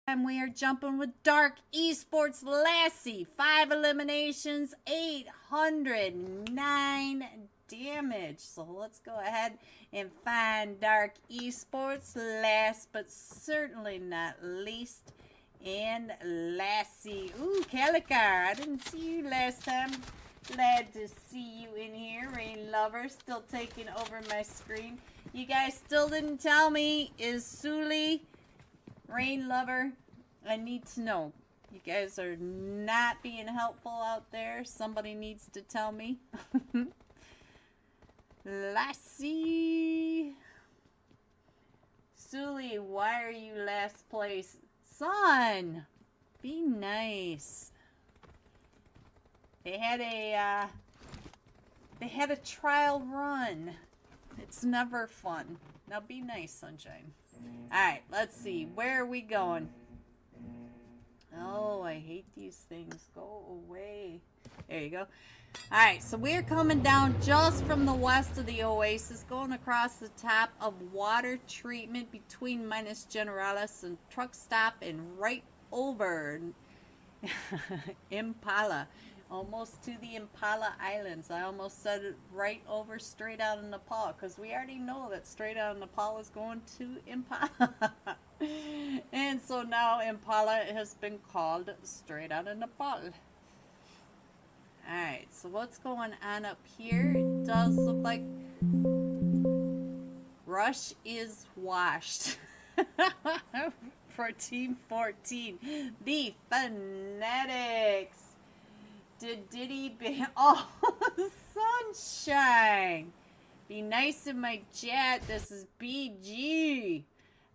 And we are jumping with Dark Esports Lassie. 5 eliminations, 809 damage. So let's go ahead and find Dark Esports. Last but certainly not least. And Lassie. Ooh, Calicar. I didn't see you last time. Glad to see you in here. Rain Lover still taking over my screen. You guys still didn't tell me, is Suli Rain Lover? I need to know. You guys are not being helpful out there. Somebody needs to tell me. Lassie. Suli, why are you last place? Son, be nice. They had a trial run. It's never fun. Now be nice, Sunshine. Alright, let's see. Where are we going? Oh, I hate these things. Go away. There you go. Alright, so we're coming down just from the west of the Oasis, going across the top of water treatment between Minas Generalis and Truck Stop and right over Impala. Almost to the Impala Islands. I almost said it right over straight out of Nepal, because we already know that straight out of Nepal is going to Impala. And so now Impala has been called straight out of Nepal. Alright, so what's going on up here? It does look like Rush is washed. For Team 14. The Fanatics. Diddy be oh, Sunshine. Be nice in my chat. This is BG.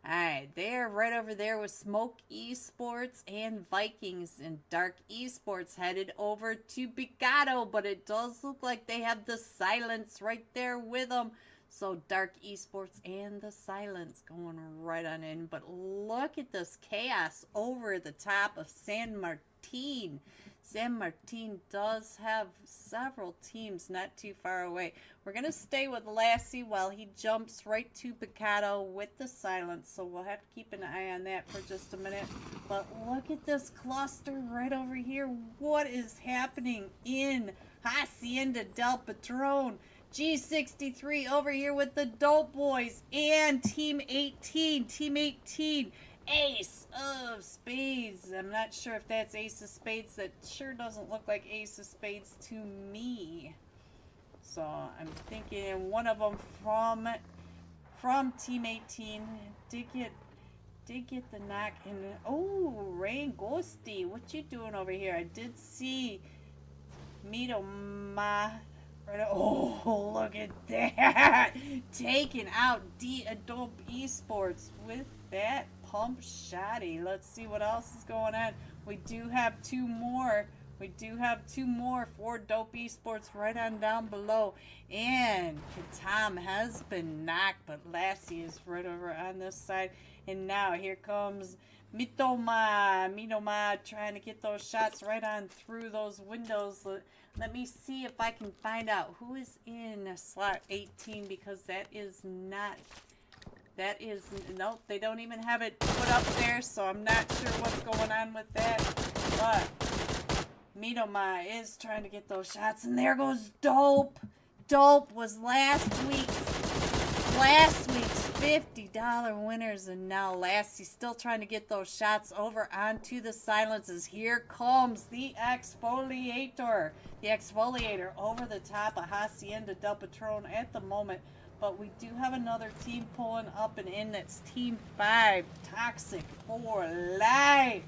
Alright, they're right over there with Smoke Esports and Vikings, and Dark Esports headed over to Picado, but it does look like they have the Silence right there with them. So Dark Esports and the Silence going right on in. But look at this chaos over the top of San Martin. San Martin does have several teams not too far away. We're going to stay with Lassie while he jumps right to Picado with the Silence. So we'll have to keep an eye on that for just a minute. But look at this cluster right over here. What is happening in Hacienda del Patron? G63 over here with the Dope Boys and Team 18. Team 18. Ace of Spades. I'm not sure if that's Ace of Spades. That sure doesn't look like Ace of Spades to me. So I'm thinking one of them from Team 18 did get the knock. And oh, Rain Ghosty, what you doing over here? I did see Mito Ma. Right, oh, look at that! Taking out Dope Esports with that pump shotty. Let's see what else is going on. We do have two more. We do have two more for Dope Esports right on down below. And Katam has been knocked, but Lassie is right over on this side. And now here comes Mitoma trying to get those shots right on through those windows. Let me see if I can find out who is in slot 18, because that is not, nope, they don't even have it put up there, so I'm not sure what's going on with that. But Mitoma is trying to get those shots, and there goes Dope. Dope was last week's $50 winners, and now Lassie's still trying to get those shots over onto the Silences. Here comes the Exfoliator. The Exfoliator over the top of Hacienda del Patron at the moment. But we do have another team pulling up and in. That's Team 5. Toxic for Life.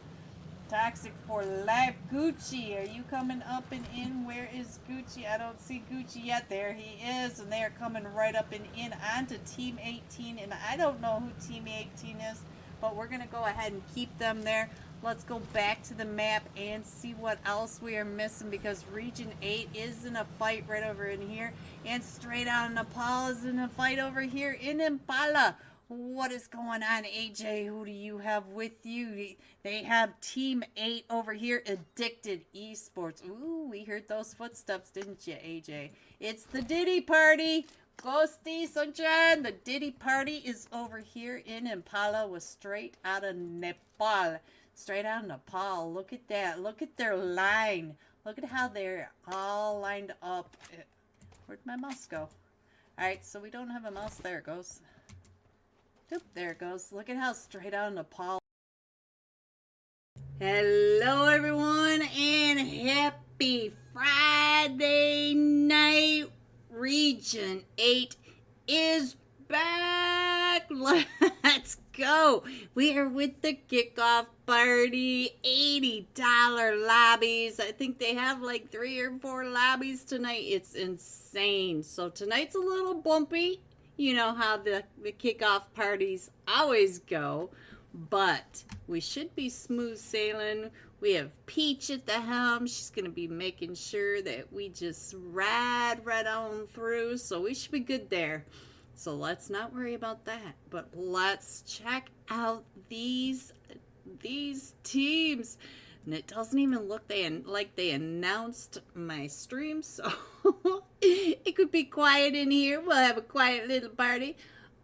Toxic for Life. Gucci, are you coming up and in? Where is Gucci? I don't see Gucci yet. There he is. And they are coming right up and in onto Team 18. And I don't know who Team 18 is, but we're going to go ahead and keep them there. Let's go back to the map and see what else we are missing, because Region 8 is in a fight right over in here. And straight out of Nepal is in a fight over here in Impala. What is going on, AJ? Who do you have with you? They have Team 8 over here, Addicted Esports. Ooh, we heard those footsteps, didn't you, AJ? It's the Diddy party Ghosty Sunshine, the Diddy party is over here in Impala was straight out of Nepal. Straight out of Nepal. Look at that. Look at their line. Look at how they're all lined up. Where'd my mouse go? Alright, so we don't have a mouse. There it goes. Oop, there it goes. Look at how straight out of Nepal. Hello everyone and happy Friday night. Region 8 is back. Let's go. We are with the kickoff party. $80 lobbies. I think they have like 3 or 4 lobbies tonight. It's insane. So tonight's a little bumpy. You know how the kickoff parties always go. But we should be smooth sailing. We have Peach at the helm. She's going to be making sure that we just ride right on through. So we should be good there. So let's not worry about that. But let's check out these teams. And it doesn't even look like they announced my stream. So it could be quiet in here. We'll have a quiet little party.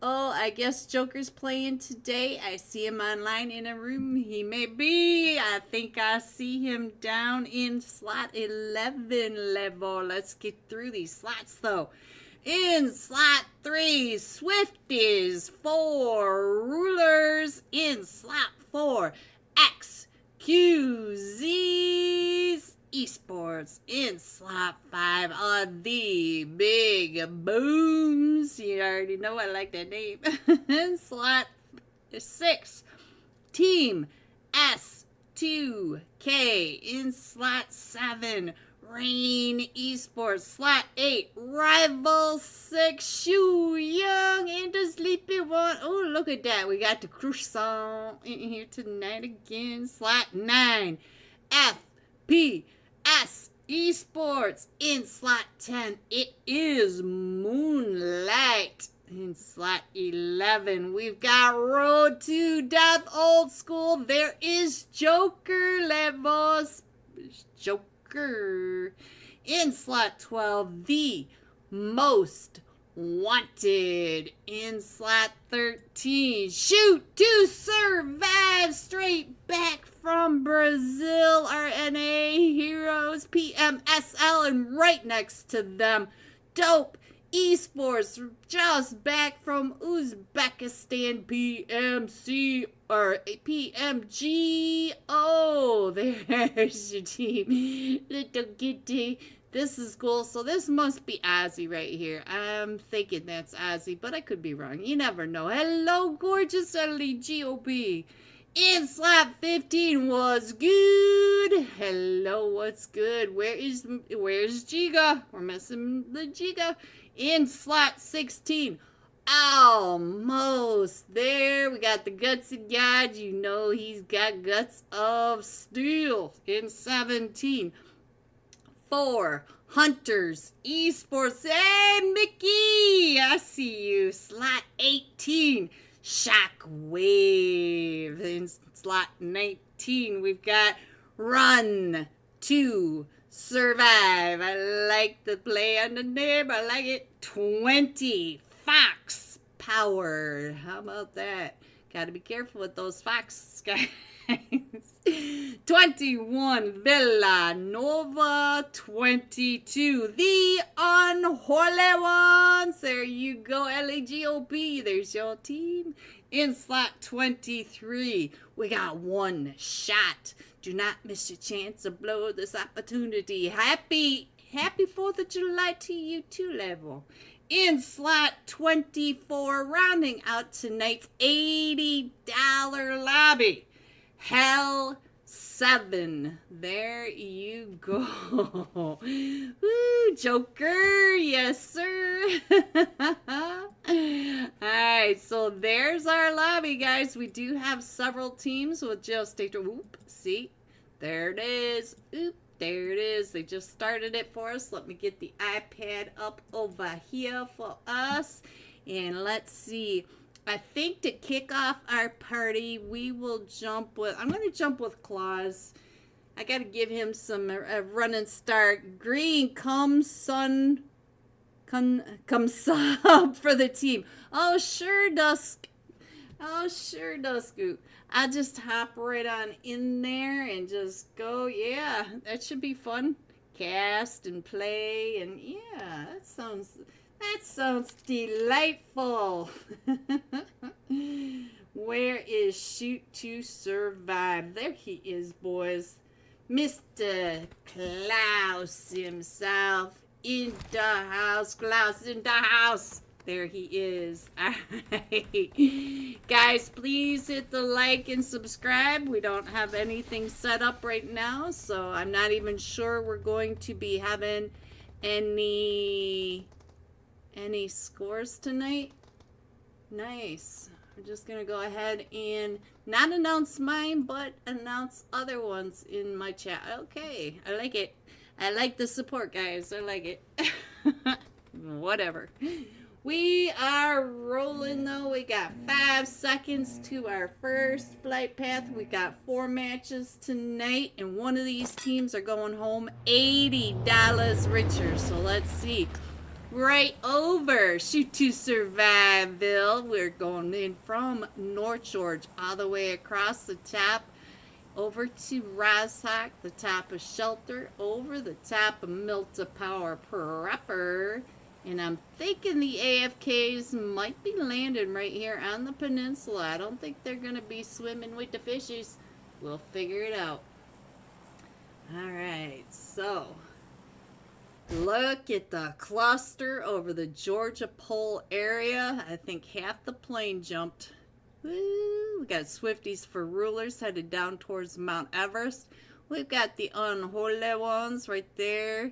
Oh, I guess Joker's playing today. I see him online in a room. He may be. I think I see him down in slot 11 level. Let's get through these slots, though. In slot 3, Swifties. 4, Rulers. In slot 4, XQZs. Esports. In slot 5 on the Big Booms. You already know I like that name. In slot 6, Team S2K. In slot 7, Rain Esports. Slot 8, Rival 6, Shu Young. And the Sleepy One. Oh, look at that. We got the croissant in here tonight again. Slot 9, FPS Esports. In slot 10, it is Moonlight. In slot 11, we've got Road to Death Old School. There is Joker levels. Joker. In slot 12, the Most Wanted. In slot 13, Shoot to Survive. Straight back from Brazil, RNA Heroes, PMSL, and right next to them, Dope Esports, just back from Uzbekistan, PMC, or PMG. Oh, there's your team. Little kitty. This is cool. So this must be Ozzy right here. I'm thinking that's Ozzy, but I could be wrong. You never know. Hello, gorgeous LEGOP. In slot 15 was good. Hello, what's good? Where's Giga? We're missing the Giga. In slot 16, almost there. We got the Guts of God. You know he's got guts of steel. In 17, 4 Hunters Esports. Hey, Mickey, I see you. Slot 18, Shockwave. In slot 19, we've got Run to Survive. I like the play on the name. I like it. 20, Fox Power. How about that? Gotta be careful with those Fox guys. 21, Villanova. 22, the Unholy Ones. There you go, LAGOP. There's your team. In slot 23, we got One Shot. Do not miss your chance to blow this opportunity. Happy 4th of July to you too, level. In slot 24, rounding out tonight's $80 lobby, Hell 7. There you go. Woo, Joker. Yes, sir. Alright, so there's our lobby, guys. We do have several teams with just a... Oop, see? There it is. Oop, there it is. They just started it for us. Let me get the iPad up over here for us. And let's see. I think to kick off our party, we will jump with... I'm going to jump with Claus. I got to give him some running start. Green, come Come sub for the team. Oh, sure, Dusk. Oh, sure, Dusku. I'll just hop right on in there and just go. Yeah, that should be fun. Cast and play, and yeah, that sounds delightful. Where is Shoot to Survive? There he is, boys. Mr. Klaus himself in the house. Klaus in the house. There he is. All right. Guys, please hit the like and subscribe. We don't have anything set up right now, so I'm not even sure we're going to be having any scores tonight. Nice. We're just going to go ahead and not announce mine, but announce other ones in my chat. Okay. I like it. I like the support, guys. I like it. Whatever. We are rolling, though. We got 5 seconds to our first flight path. We got 4 matches tonight, and one of these teams are going home $80 richer. So let's see. Right over Shoot to Surviveville. We're going in from North George all the way across the top over to Roshock, the top of Shelter, over the top of Milta Power proper. And I'm thinking the AFKs might be landing right here on the peninsula. I don't think they're going to be swimming with the fishes. We'll figure it out. Alright, so look at the cluster over the Georgia Pole area. I think half the plane jumped. Woo. We got Swifties for Rulers headed down towards Mount Everest. We've got the Unholy Ones right there.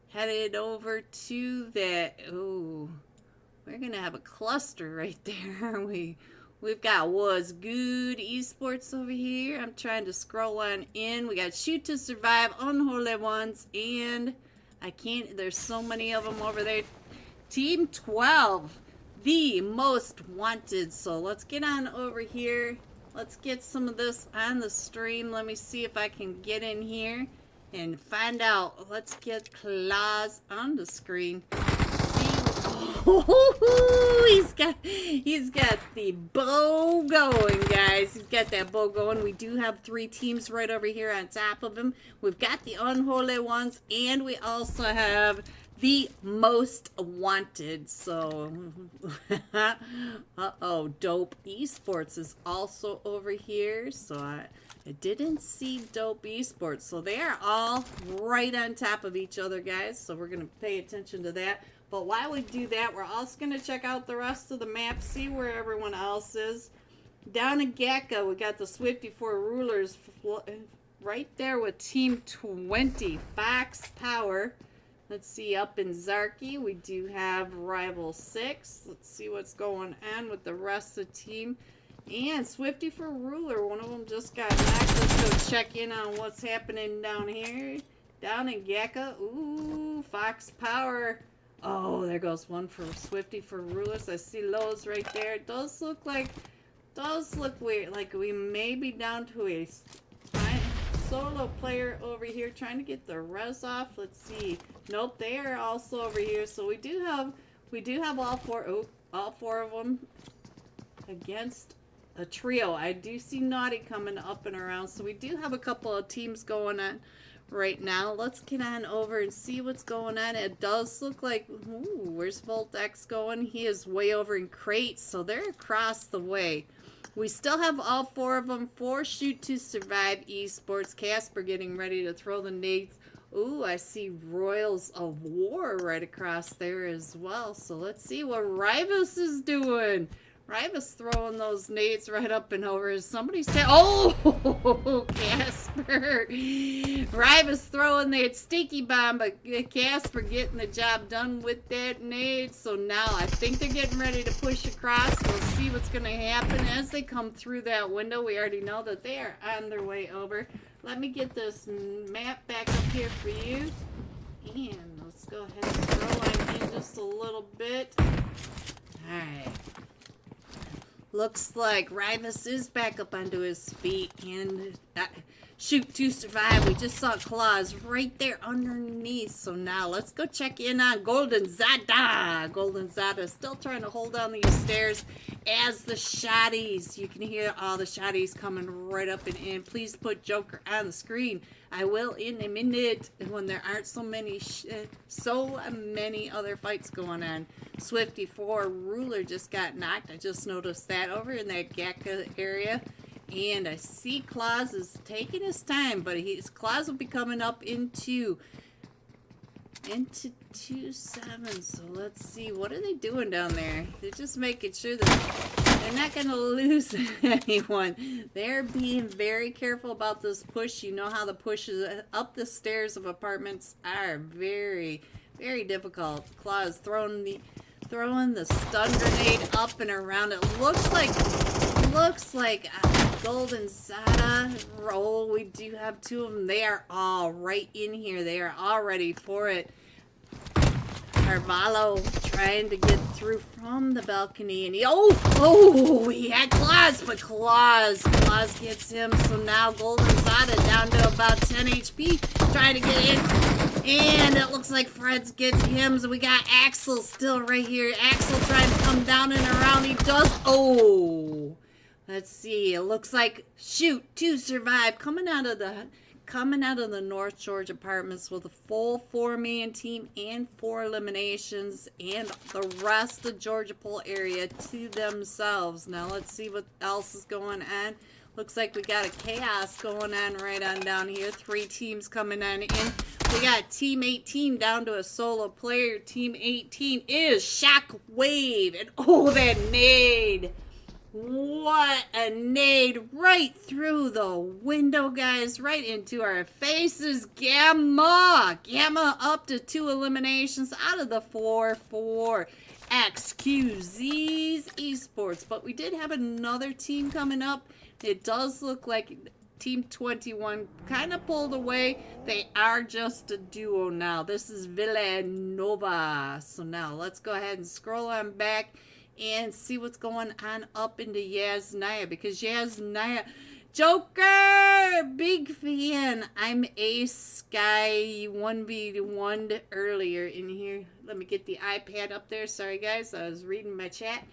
Headed over to that. Oh, we're gonna have a cluster right there. We've got What's Good Esports over here. I'm trying to scroll on in. We got Shoot to Survive, Unholy Ones, and I can't. There's so many of them over there. Team 12, the most wanted. So let's get on over here. Let's get some of this on the stream. Let me see if I can get in here and find out. Let's get Claus on the screen. Oh, he's got the bow going, guys. He's got that bow going. We do have 3 teams right over here on top of him. We've got the Unholy Ones, and we also have the most wanted. So, uh-oh, Dope Esports is also over here. So I didn't see Dope Esports. So they are all right on top of each other, guys. So we're going to pay attention to that. But while we do that, we're also going to check out the rest of the map, see where everyone else is. Down in Gacka, we got the Swifty 4 Rulers right there with Team 20, Fox Power. Let's see, up in Zarky, we do have Rival 6. Let's see what's going on with the rest of the team. And Swifty for Ruler, one of them just got knocked. Let's go check in on what's happening down here. Down in Gacka, ooh, Fox Power. Oh, there goes one for Swifty for Rulers. I see Lowe's right there. It does look weird. Like we may be down to a solo player over here trying to get the res off. Let's see. Nope, they are also over here. So we do have all four of them against a trio. I do see Naughty coming up and around. So we do have a couple of teams going on right now. Let's get on over and see what's going on. It does look like, ooh, where's Voltex going? He is way over in Crates, so they're across the way. We still have all 4 of them for Shoot to Survive Esports. Casper getting ready to throw the nades. Ooh, I see Royals of War right across there as well. So let's see what Rivas is doing. Rivas throwing those nades right up and over. Is somebody say, oh, Casper. Rivas throwing that sticky bomb, but Casper getting the job done with that nade. So now I think they're getting ready to push across. We'll see what's going to happen as they come through that window. We already know that they are on their way over. Let me get this map back up here for you. And let's go ahead and scroll on in just a little bit. All right. Looks like Rivas is back up onto his feet, and Shoot to survive. We just saw claws right there underneath. So now let's go check in on Golden Zada. Golden Zada still trying to hold on these stairs as the shotties. You can hear all the shotties coming right up and in. Please put Joker on the screen. I will in a minute when there aren't so many other fights going on. Swifty 4 Ruler just got knocked. I just noticed that over in that Gaka area. And I see Claus is taking his time, but Claus will be coming up into 2-7. So let's see, what are they doing down there? They're just making sure that they're not going to lose anyone. They're being very careful about this push. You know how the pushes up the stairs of apartments are very, very difficult. Claus throwing the stun grenade up and around. It looks like Golden Zada. Oh, we do have two of them. They are all right in here. They are all ready for it. Carvalho trying to get through from the balcony, and he had Claus, but Claus gets him. So now Golden Zada down to about 10 HP, trying to get in, and it looks like Fred's gets him. So we got Axel still right here. Axel trying to come down and around. He does. Oh. Let's see. It looks like shoot to survive coming out of the North George apartments with a full 4-man team and 4 eliminations, and the rest of Georgia Pole area to themselves. Now let's see what else is going on. Looks like we got a chaos going on right on down here. 3 teams coming on in. We got Team 18 down to a solo player. Team 18 is Shockwave, and oh, that nade. What a nade right through the window, guys, right into our faces. Gamma up to 2 eliminations out of the 4 XQZ's Esports. But we did have another team coming up. It does look like Team 21 kind of pulled away. They are just a duo now. This is Villanova. So now let's go ahead and scroll on back and see what's going on up into Yasnaya, because Yasnaya, Joker, big fan. I'm Ace Guy 1v1'd earlier in here. Let me get the iPad up there. Sorry guys, I was reading my chat.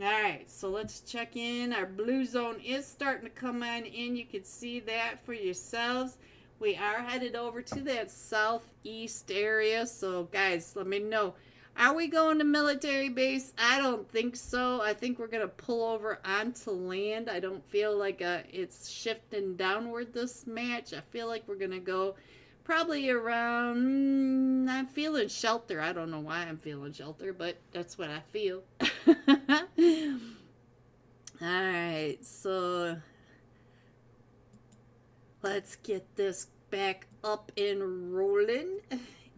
Alright, so let's check in. Our blue zone is starting to come on in. You can see that for yourselves. We are headed over to that southeast area. So guys, let me know. Are we going to military base? I don't think so. I think we're going to pull over onto land. I don't feel like it's shifting downward this match. I feel like we're going to go probably around... I'm feeling shelter. I don't know why I'm feeling shelter, but that's what I feel. Alright, so let's get this back up and rolling.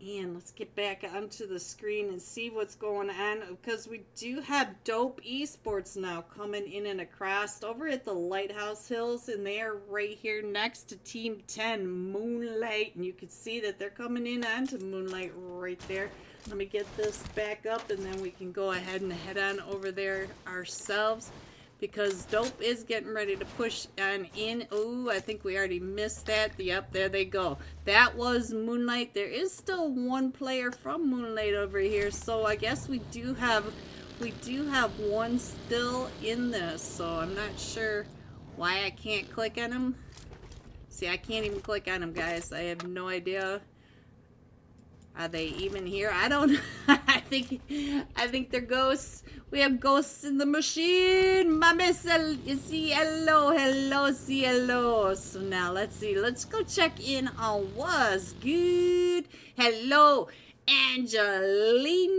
And let's get back onto the screen and see what's going on, because we do have Dope Esports now coming in and across over at the Lighthouse Hills, and they are right here next to Team 10 Moonlight, and you can see that they're coming in onto Moonlight right there. Let me get this back up, and then we can go ahead and head on over there ourselves, because Dope is getting ready to push on in. Oh, I think we already missed that. Yep, there they go. That was Moonlight. There is still one player from Moonlight over here, so I guess we do have one still in this. So I'm not sure why I can't click on him. See, I can't even click on him, guys. I have no idea. Are they even here? I don't. I think they're ghosts. We have ghosts in the machine. Mama, see hello, see hello. So now let's see. Let's go check in on what's good. Hello, Angelina.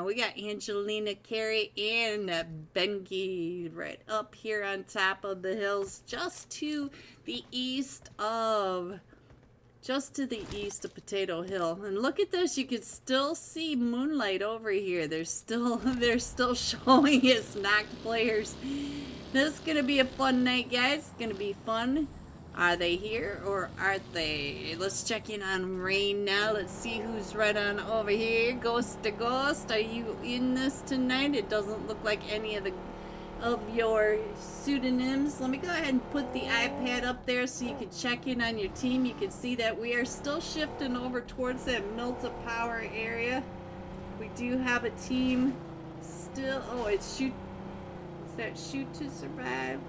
We got Angelina, Carey, and Bengi right up here on top of the hills, just to the east of Potato Hill. And look at this, you can still see Moonlight over here. They're still showing his knocked players. This is gonna be a fun night, guys. It's gonna be fun. Are they here or aren't they? Let's check in on Rain now. Let's see who's right on over here. Ghost to Ghost, are you in this tonight? It doesn't look like any of the of your pseudonyms. Let me go ahead and put the iPad up there so you can check in on your team. You can see that we are still shifting over towards that Milta Power area. We do have a team still. Oh, it's shoot. Is that shoot to survive?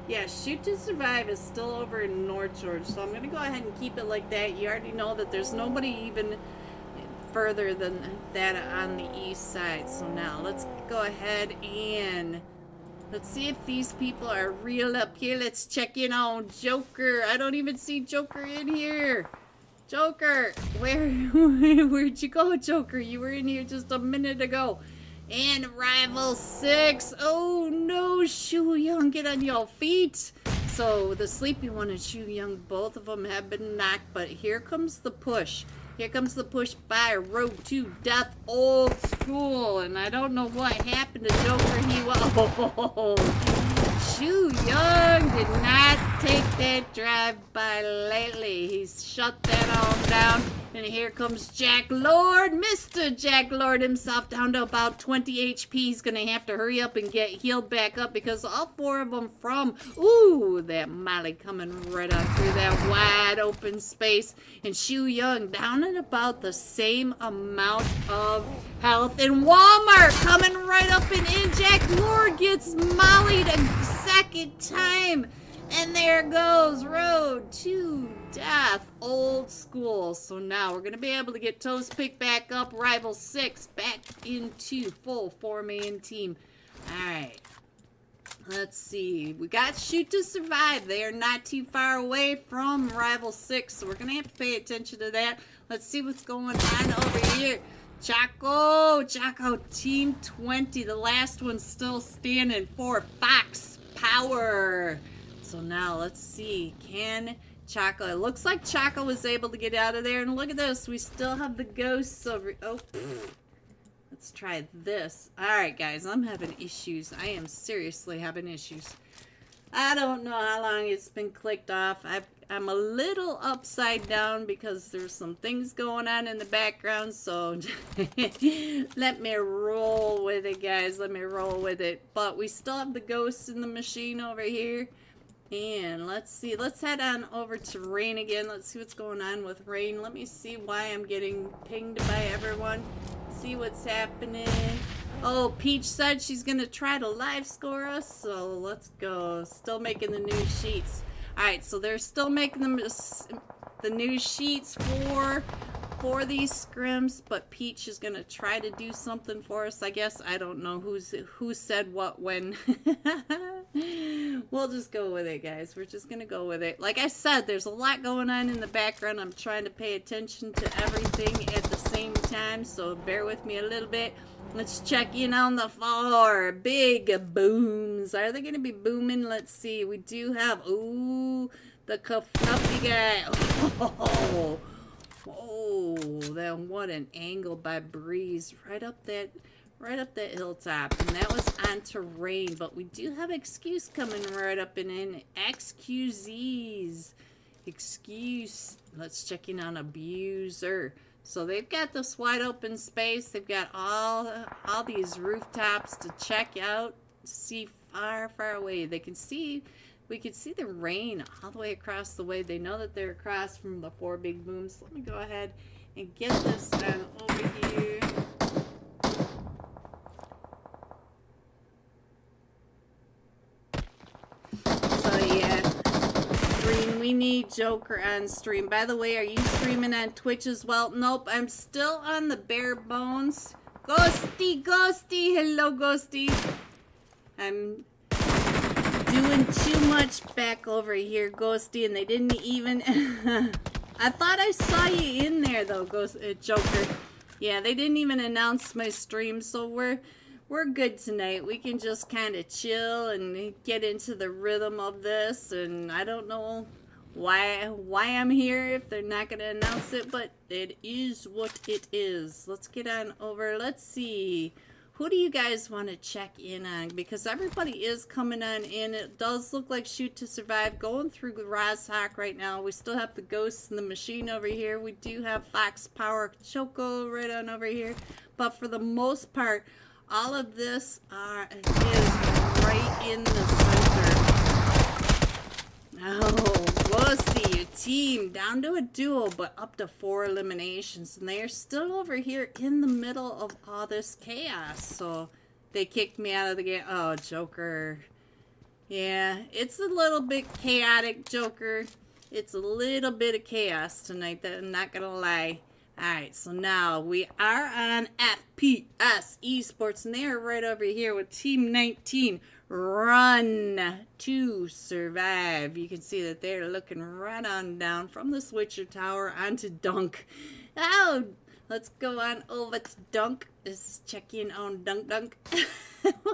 Yeah, shoot to survive is still over in North Georgia. So I'm going to go ahead and keep it like that. You already know that there's nobody even further than that on the east side. So now let's go ahead and let's see if these people are real up here. Let's check in on Joker. I don't even see Joker in here. Joker, where'd you go, Joker? You were in here just a minute ago. And Rival 6. Oh no, Shu Young, get on your feet. So the Sleepy One and Shu Young, both of them have been knocked, but here comes the push. Here comes the push by Road to Death Old School. And I don't know what happened to Joker. He was... Shu Young did not take that drive-by lately. He's shut that all down. And here comes Jack Lord. Mr. Jack Lord himself down to about 20 HP. He's going to have to hurry up and get healed back up because all four of them from... Ooh, that Molly coming right up through that wide open space. And Shu Young down at about the same amount of health. And Walmart coming right up and in. Jack Lord gets mollied a second time. And there goes Road to Death Old School. So now we're going to be able to get Toast picked back up. Rival 6 back into full 4-man team. Alright. Let's see. We got Shoot to Survive. They are not too far away from Rival 6. So we're going to have to pay attention to that. Let's see what's going on over here. Chaco Team 20. The last one's still standing for Fox Power. So now let's see, can Chaco, it looks like Chaco was able to get out of there, and look at this, we still have the ghosts over, oh, let's try this. Alright guys, I'm having issues. I am seriously having issues. I don't know how long it's been clicked off. I'm a little upside down because there's some things going on in the background, so let me roll with it guys, let me roll with it. But we still have the ghosts in the machine over here. And let's see, let's head on over to Rain again. Let's see what's going on with Rain. Let me see why I'm getting pinged by everyone. See what's happening. Oh, Peach said she's going to try to live score us. So let's go. Still making the new sheets. Alright, so they're still making the new sheets for these scrims, but Peach is gonna try to do something for us, I guess. I don't know who said what when. We'll just go with it, guys. We're just gonna go with it. Like I said, there's a lot going on in the background. I'm trying to pay attention to everything at the same time, so bear with me a little bit. Let's check in on the 4 big booms. Are they gonna be booming? Let's see. We do have, ooh, the Kafuffy guy. Oh, that, what an angle by Breeze, right up that hilltop, and that was onto Rain. But we do have Excuse coming right up and in. Excuse. Let's check in on Abuser. So they've got this wide open space. They've got all these rooftops to check out, to see far away. They can see. We could see the rain all the way across the way. They know that they're across from the 4 big booms. Let me go ahead and get this done over here. So yeah, we need Joker on stream. By the way, are you streaming on Twitch as well? Nope, I'm still on the bare bones. Ghosty, hello Ghosty. I'm doing too much back over here, Ghosty, and they didn't even... I thought I saw you in there, though, Joker. Yeah, they didn't even announce my stream, so we're good tonight. We can just kind of chill and get into the rhythm of this, and I don't know why I'm here if they're not going to announce it, but it is what it is. Let's get on over. Let's see. Who do you guys want to check in on? Because everybody is coming on in. It does look like Shoot to Survive going through Rozhawk right now. We still have the Ghosts in the Machine over here. We do have Fox Power Choco right on over here. But for the most part, all of this is right in the center. Oh, we'll see your team down to a duo, but up to 4 eliminations. And they're still over here in the middle of all this chaos. So they kicked me out of the game. Oh, Joker. Yeah, it's a little bit chaotic, Joker. It's a little bit of chaos tonight, I'm not going to lie. Alright, so now we are on FPS Esports, and they're right over here with Team 19. Run to survive. You can see that they're looking right on down from the switcher tower onto Dunk. Oh, let's go on over to Dunk. Let's check in on Dunk.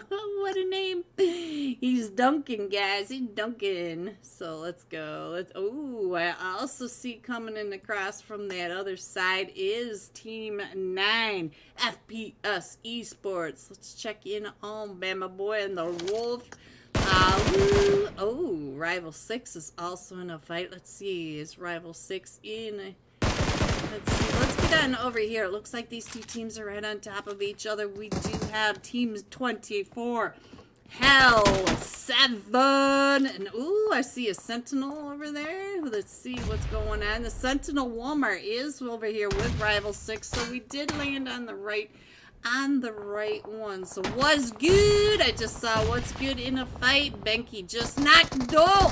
What a name. He's dunking, guys. He's dunking. So let's go. Oh, I also see coming in across from that other side is Team 9 FPS Esports. Let's check in on Bama Boy and the Wolf. Oh, Rival 6 is also in a fight. Let's see. Is Rival 6 in? Let's see. Let's get on over here. It looks like these two teams are right on top of each other. We do have Teams 24. Hell 7. And ooh, I see a Sentinel over there. Let's see what's going on. The Sentinel Walmart is over here with Rival 6. So we did land on the right one. So what's good? I just saw what's good in a fight. Benke just knocked Dope.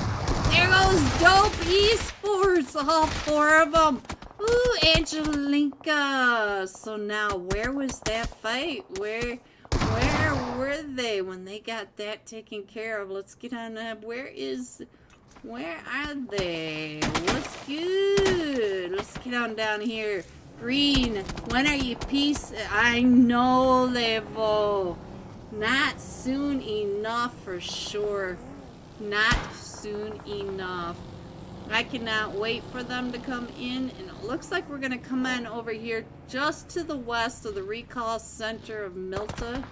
There goes Dope Esports. All 4 of them. Ooh, Angelika. So now, where was that fight? Where were they when they got that taken care of? Let's get on up. Where are they? What's good? Let's get on down here. Green, when are you peace? I know, Levo. Not soon enough for sure. Not soon enough. I cannot wait for them to come in, and it looks like we're going to come on over here just to the west of the recall center of Milta.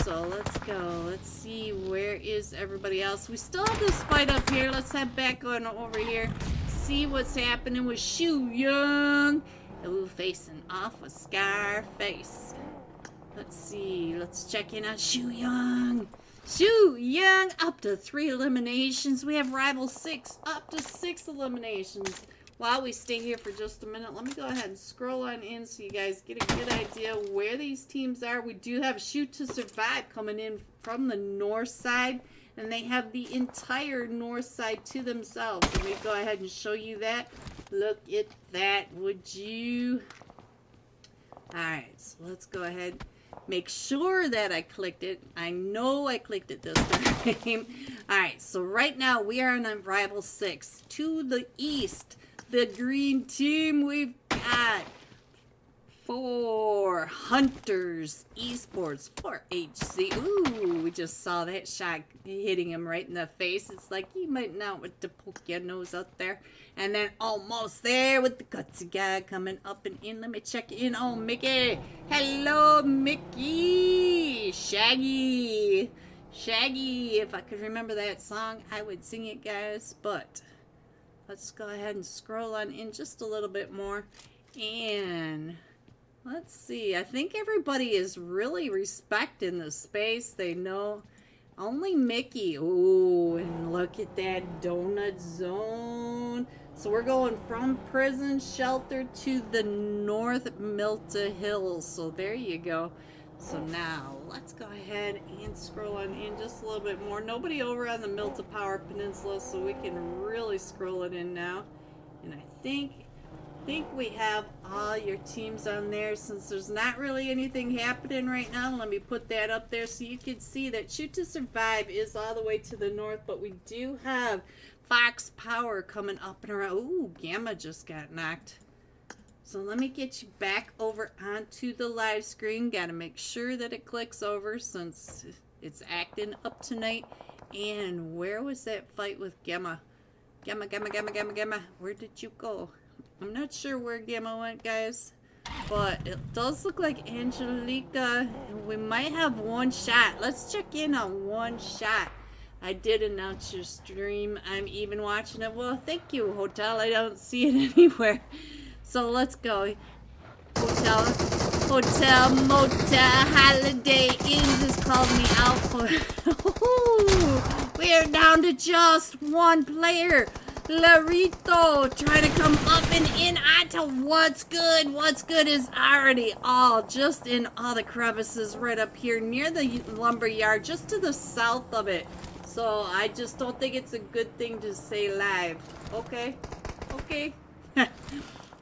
So let's go. Let's see, where is everybody else? We still have this fight up here. Let's head back on over here, see what's happening with Shu Young. Ooh, facing off with Scarface. Let's see. Let's check in on Shu Young. Shu Young up to 3 eliminations. We have Rival 6 up to 6 eliminations. While we stay here for just a minute, let me go ahead and scroll on in so you guys get a good idea where these teams are. We do have Shoot to Survive coming in from the north side, and they have the entire north side to themselves. Let me go ahead and show you that. Look at that, would you? Alright, so let's go ahead. Make sure that I clicked it. I know I clicked it this time. Alright, so right now we are on Rival 6. To the east, the green team, we've got 4 Hunters Esports, 4 HC. Ooh, we just saw that shot hitting him right in the face. It's like he might not with the poke your nose out there. And then almost there with the gutsy guy coming up and in. Let me check in on Mickey. Hello, Mickey. Shaggy. Shaggy. If I could remember that song, I would sing it, guys. But let's go ahead and scroll on in just a little bit more. And let's see. I think everybody is really respecting the space. They know. Only Mickey. Ooh, and look at that donut zone. So we're going from prison shelter to the North Milta Hills. So there you go. So now let's go ahead and scroll on in just a little bit more. Nobody over on the Milta Power Peninsula, so we can really scroll it in now. And I think we have all your teams on there. Since there's not really anything happening right now, let me put that up there so you can see that Shoot to Survive is all the way to the north, but we do have Fox Power coming up and around. Ooh, Gamma just got knocked. So let me get you back over onto the live screen. Got to make sure that it clicks over since it's acting up tonight. And where was that fight with Gamma? Gamma. Where did you go? I'm not sure where Gamma went, guys. But it does look like Angelika. We might have one shot. Let's check in on one shot. I did announce your stream. I'm even watching it. Well, thank you, Hotel. I don't see it anywhere. So let's go. Hotel. Hotel, motel, holiday inn just called me out for. We're down to just one player. Larito trying to come up and in onto what's good. What's good is already all just in all the crevices right up here near the lumber yard, just to the south of it. So I just don't think it's a good thing to say live. Okay. Okay.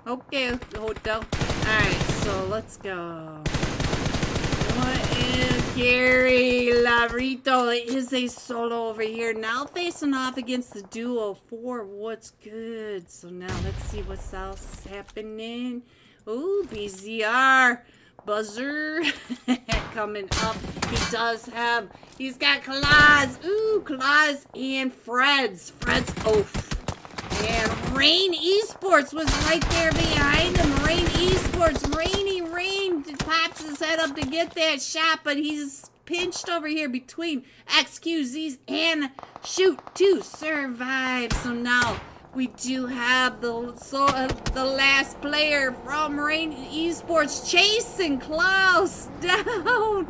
Okay, hotel. Alright, so let's go. What is Gary Larito is a solo over here. Now facing off against the duo for what's good. So now let's see what else is happening. Ooh, BZR. Buzzer coming up. He's got claws. Ooh, claws and Fred's. And Rain Esports was right there behind him. Rain Esports. Rain pops his head up to get that shot, but he's pinched over here between XQZs and Shoot to Survive. So now we do have the last player from Rain Esports chasing Klaus down.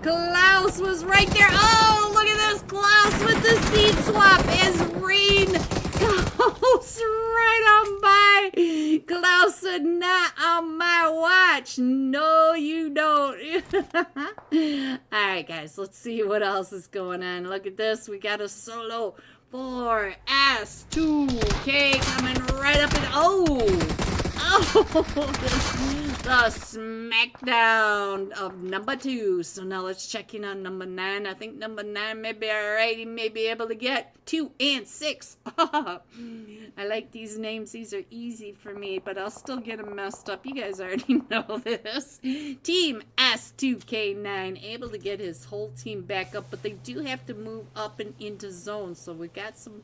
Klaus was right there. Oh, look at this. Klaus with the seed swap as Rain goes right on by. Klaus said, not on my watch. No, you don't. Alright, guys, let's see what else is going on. Look at this. We got a solo for S2K coming right up and the smackdown of number 2. So now let's check in on number 9. I think number 9 may be alright. He may be able to get 2 and 6. I like these names. These are easy for me, but I'll still get them messed up. You guys already know this. Team S2K9 able to get his whole team back up, but they do have to move up and into zones. So we got some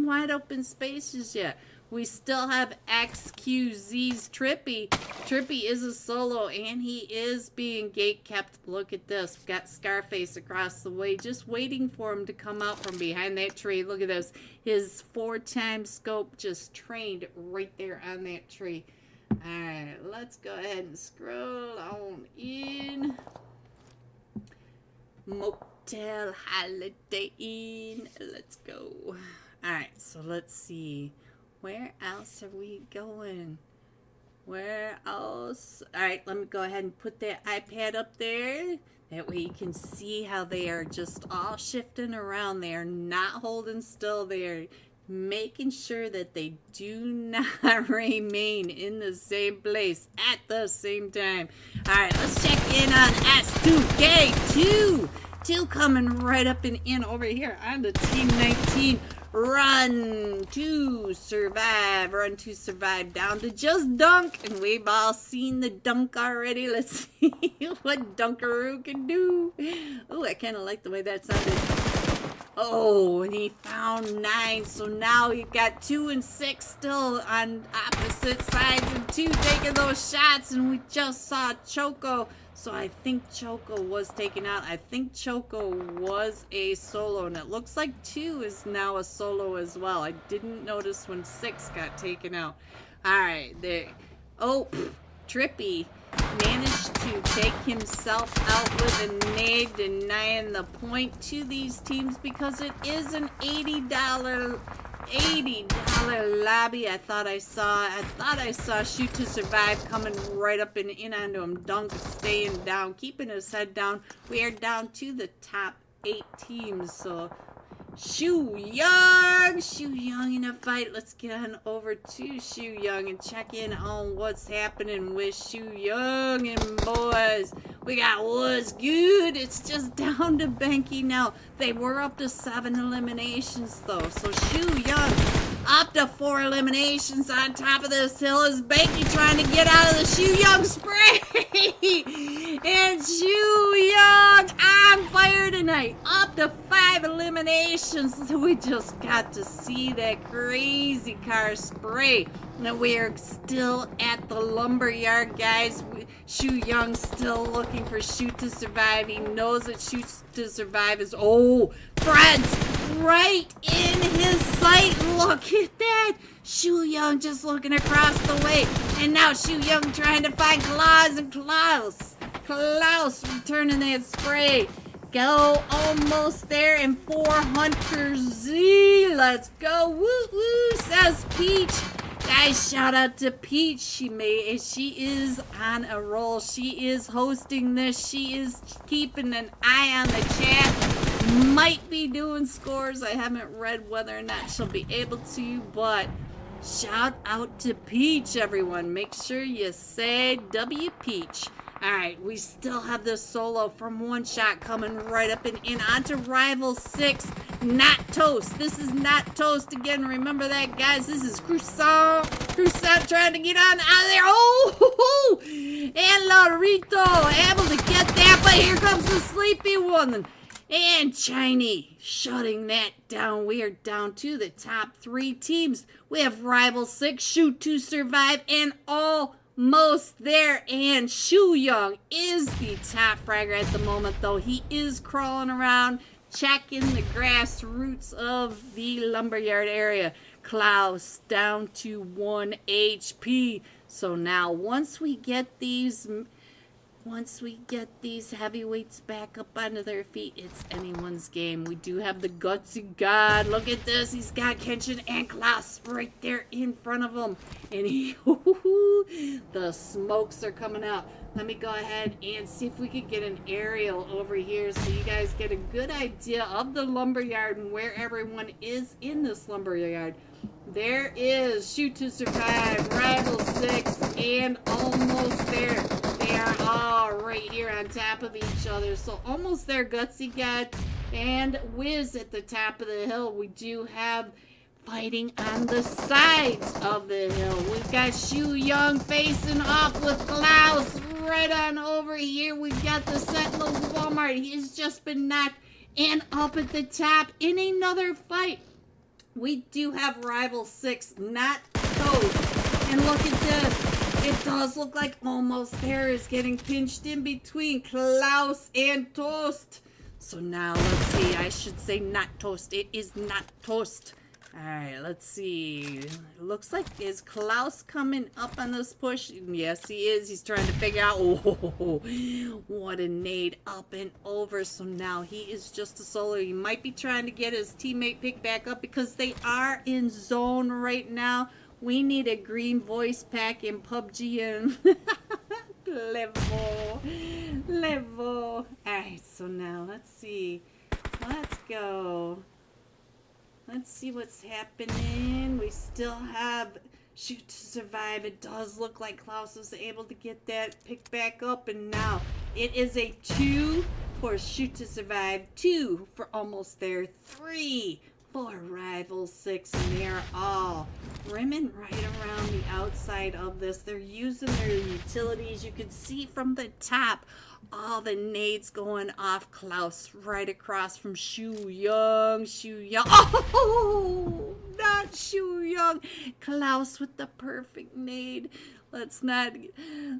wide open spaces yet. We still have XQZ's Trippy. Trippy is a solo, and he is being gate kept. Look at this. We've got Scarface across the way, just waiting for him to come out from behind that tree. Look at this. His 4x scope just trained right there on that tree. Alright, let's go ahead and scroll on in. Motel Holiday Inn. Let's go. Alright, so let's see. Where else are we going? Where else? Alright, let me go ahead and put that iPad up there. That way you can see how they are just all shifting around. They are not holding still. They are making sure that they do not remain in the same place at the same time. Alright, let's check in on S2K2. 2 coming right up and in over here on the Team 19. Run to survive down to just dunk, and we've all seen the dunk already. Let's see what Dunkaroo can do. Oh, I kind of like the way that sounded. Oh, and he found 9, so now he got 2 and 6 still on opposite sides, and 2 taking those shots, and we just saw Choco. So I think Choco was taken out. I think Choco was a solo, and it looks like 2 is now a solo as well. I didn't notice when 6 got taken out. Alright, there. Oh, Trippy managed to take himself out with a nade, denying the point to these teams because it is an $80 lobby. I thought I saw Shoot to Survive coming right up and in onto him. Dunk staying down, keeping his head down. We are down to the top 8 teams. So Shu Young in a fight. Let's get on over to Shu Young and check in on what's happening with Shu Young and boys. We got what's good. It's just down to Banky now. They were up to 7 eliminations though. So Shu Young up to 4 eliminations. On top of this hill is Banky trying to get out of the Shu Young spray. And Shu Young on fire tonight. Up to 5 eliminations. We just got to see that crazy car spray. Now we are still at the lumberyard, guys. Shu Young still looking for Shoot to Survive. He knows that Shoot to Survive is... Oh, Fred's right in his sight. Look at that. Shu Young just looking across the way. And now Shu Young trying to find Klaus, and Klaus returning that spray. Go, almost there, and 400 Z. Let's go. Woo woo, says Peach. Guys, shout out to Peach. She is on a roll. She is hosting this. She is keeping an eye on the chat. Might be doing scores. I haven't read whether or not she'll be able to, but shout out to Peach, everyone. Make sure you say W Peach. Alright, we still have this solo from One Shot coming right up and in onto Rival 6. Not Toast. This is not Toast again. Remember that, guys. This is Croissant. Croissant trying to get on out of there. Oh! And Larito able to get that, but here comes the sleepy one. And Chinese shutting that down. We are down to the top 3 teams. We have Rival 6, Shoot to Survive, and almost there. And Shu Young is the top fragger at the moment, though. He is crawling around, checking the grassroots of the lumberyard area. Klaus down to 1 HP. So now once we get these heavyweights back up onto their feet, it's anyone's game. We do have the Gutsy God. Look at this. He's got Kenshin and Klaus right there in front of him. And the smokes are coming out. Let me go ahead and see if we could get an aerial over here so you guys get a good idea of the lumberyard and where everyone is in this lumberyard. There is Shoot to Survive, Rival 6, and almost there. They are all right here on top of each other. So almost there, Gutsy God and Wiz at the top of the hill. We do have fighting on the sides of the hill. We've got Shu Young facing off with Klaus right on over here. We've got the Sentinels Walmart. He has just been knocked and up at the top in another fight. We do have Rival 6, not Toast. And look at this. It does look like almost there is getting pinched in between Klaus and Toast. So now let's see. I should say not Toast. It is not Toast. Alright, let's see. It looks like, is Klaus coming up on this push? Yes, he is. He's trying to figure out, oh, what a nade up and over. So now he is just a solo. He might be trying to get his teammate picked back up because they are in zone right now. We need a green voice pack in PUBGM. Level. Alright, so now let's see. Let's go. Let's see what's happening. We still have Shoot to Survive. It does look like Klaus was able to get that picked back up. And now it is a 2 for Shoot to Survive. 2 for almost there. 3 for Rival 6. And they are all rimming right around the outside of this. They're using their utilities. You can see from the top all the nades going off. Klaus right across from Shu Young. Oh, not Shu Young. Klaus with the perfect nade. Let's not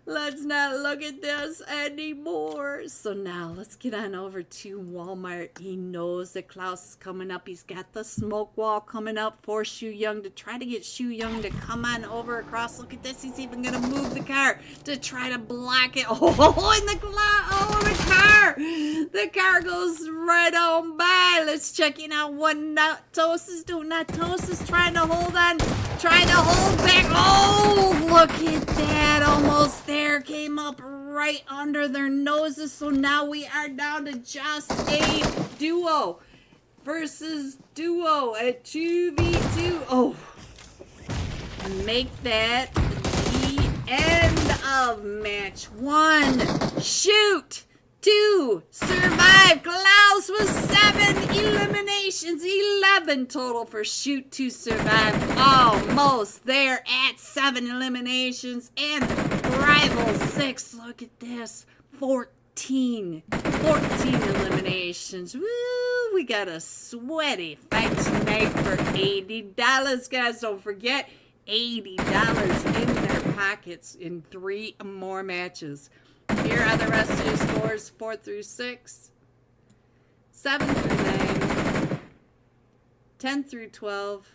look at this anymore. So now let's get on over to Walmart. He knows that Klaus is coming up. He's got the smoke wall coming up for Shu Young to try to get Shu Young to come on over across. Look at this. He's even gonna move the car to try to block it. Oh, and the car! The car goes right on by. Let's check in on what Toast is doing. Toast is trying to hold on, trying to hold back. Oh, look at that. Almost there. Came up right under their noses. So now we are down to just a duo versus duo at 2v2. Oh, make that the end of match 1. Shoot to Survive. Klaus was 7 eliminations, 11 total for Shoot to Survive. Almost there at 7 eliminations. And Rival 6, look at this, 14 eliminations. Woo, we got a sweaty fight tonight for $80, guys. Don't forget, $80 in their pockets in 3 more matches. Here are the rest of your scores: 4 through 6, 7 through 9, 10 through 12,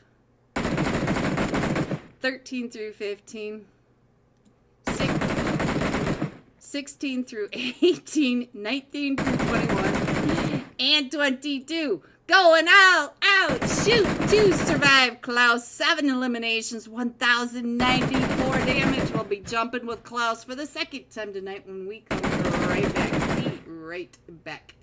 13 through 15, 16 through 18, 19 through 21, and 22. Going out, shoot, 2 survive, Klaus, 7 eliminations, 1,094 damage. We'll be jumping with Klaus for the second time tonight when we come right back. Be right back.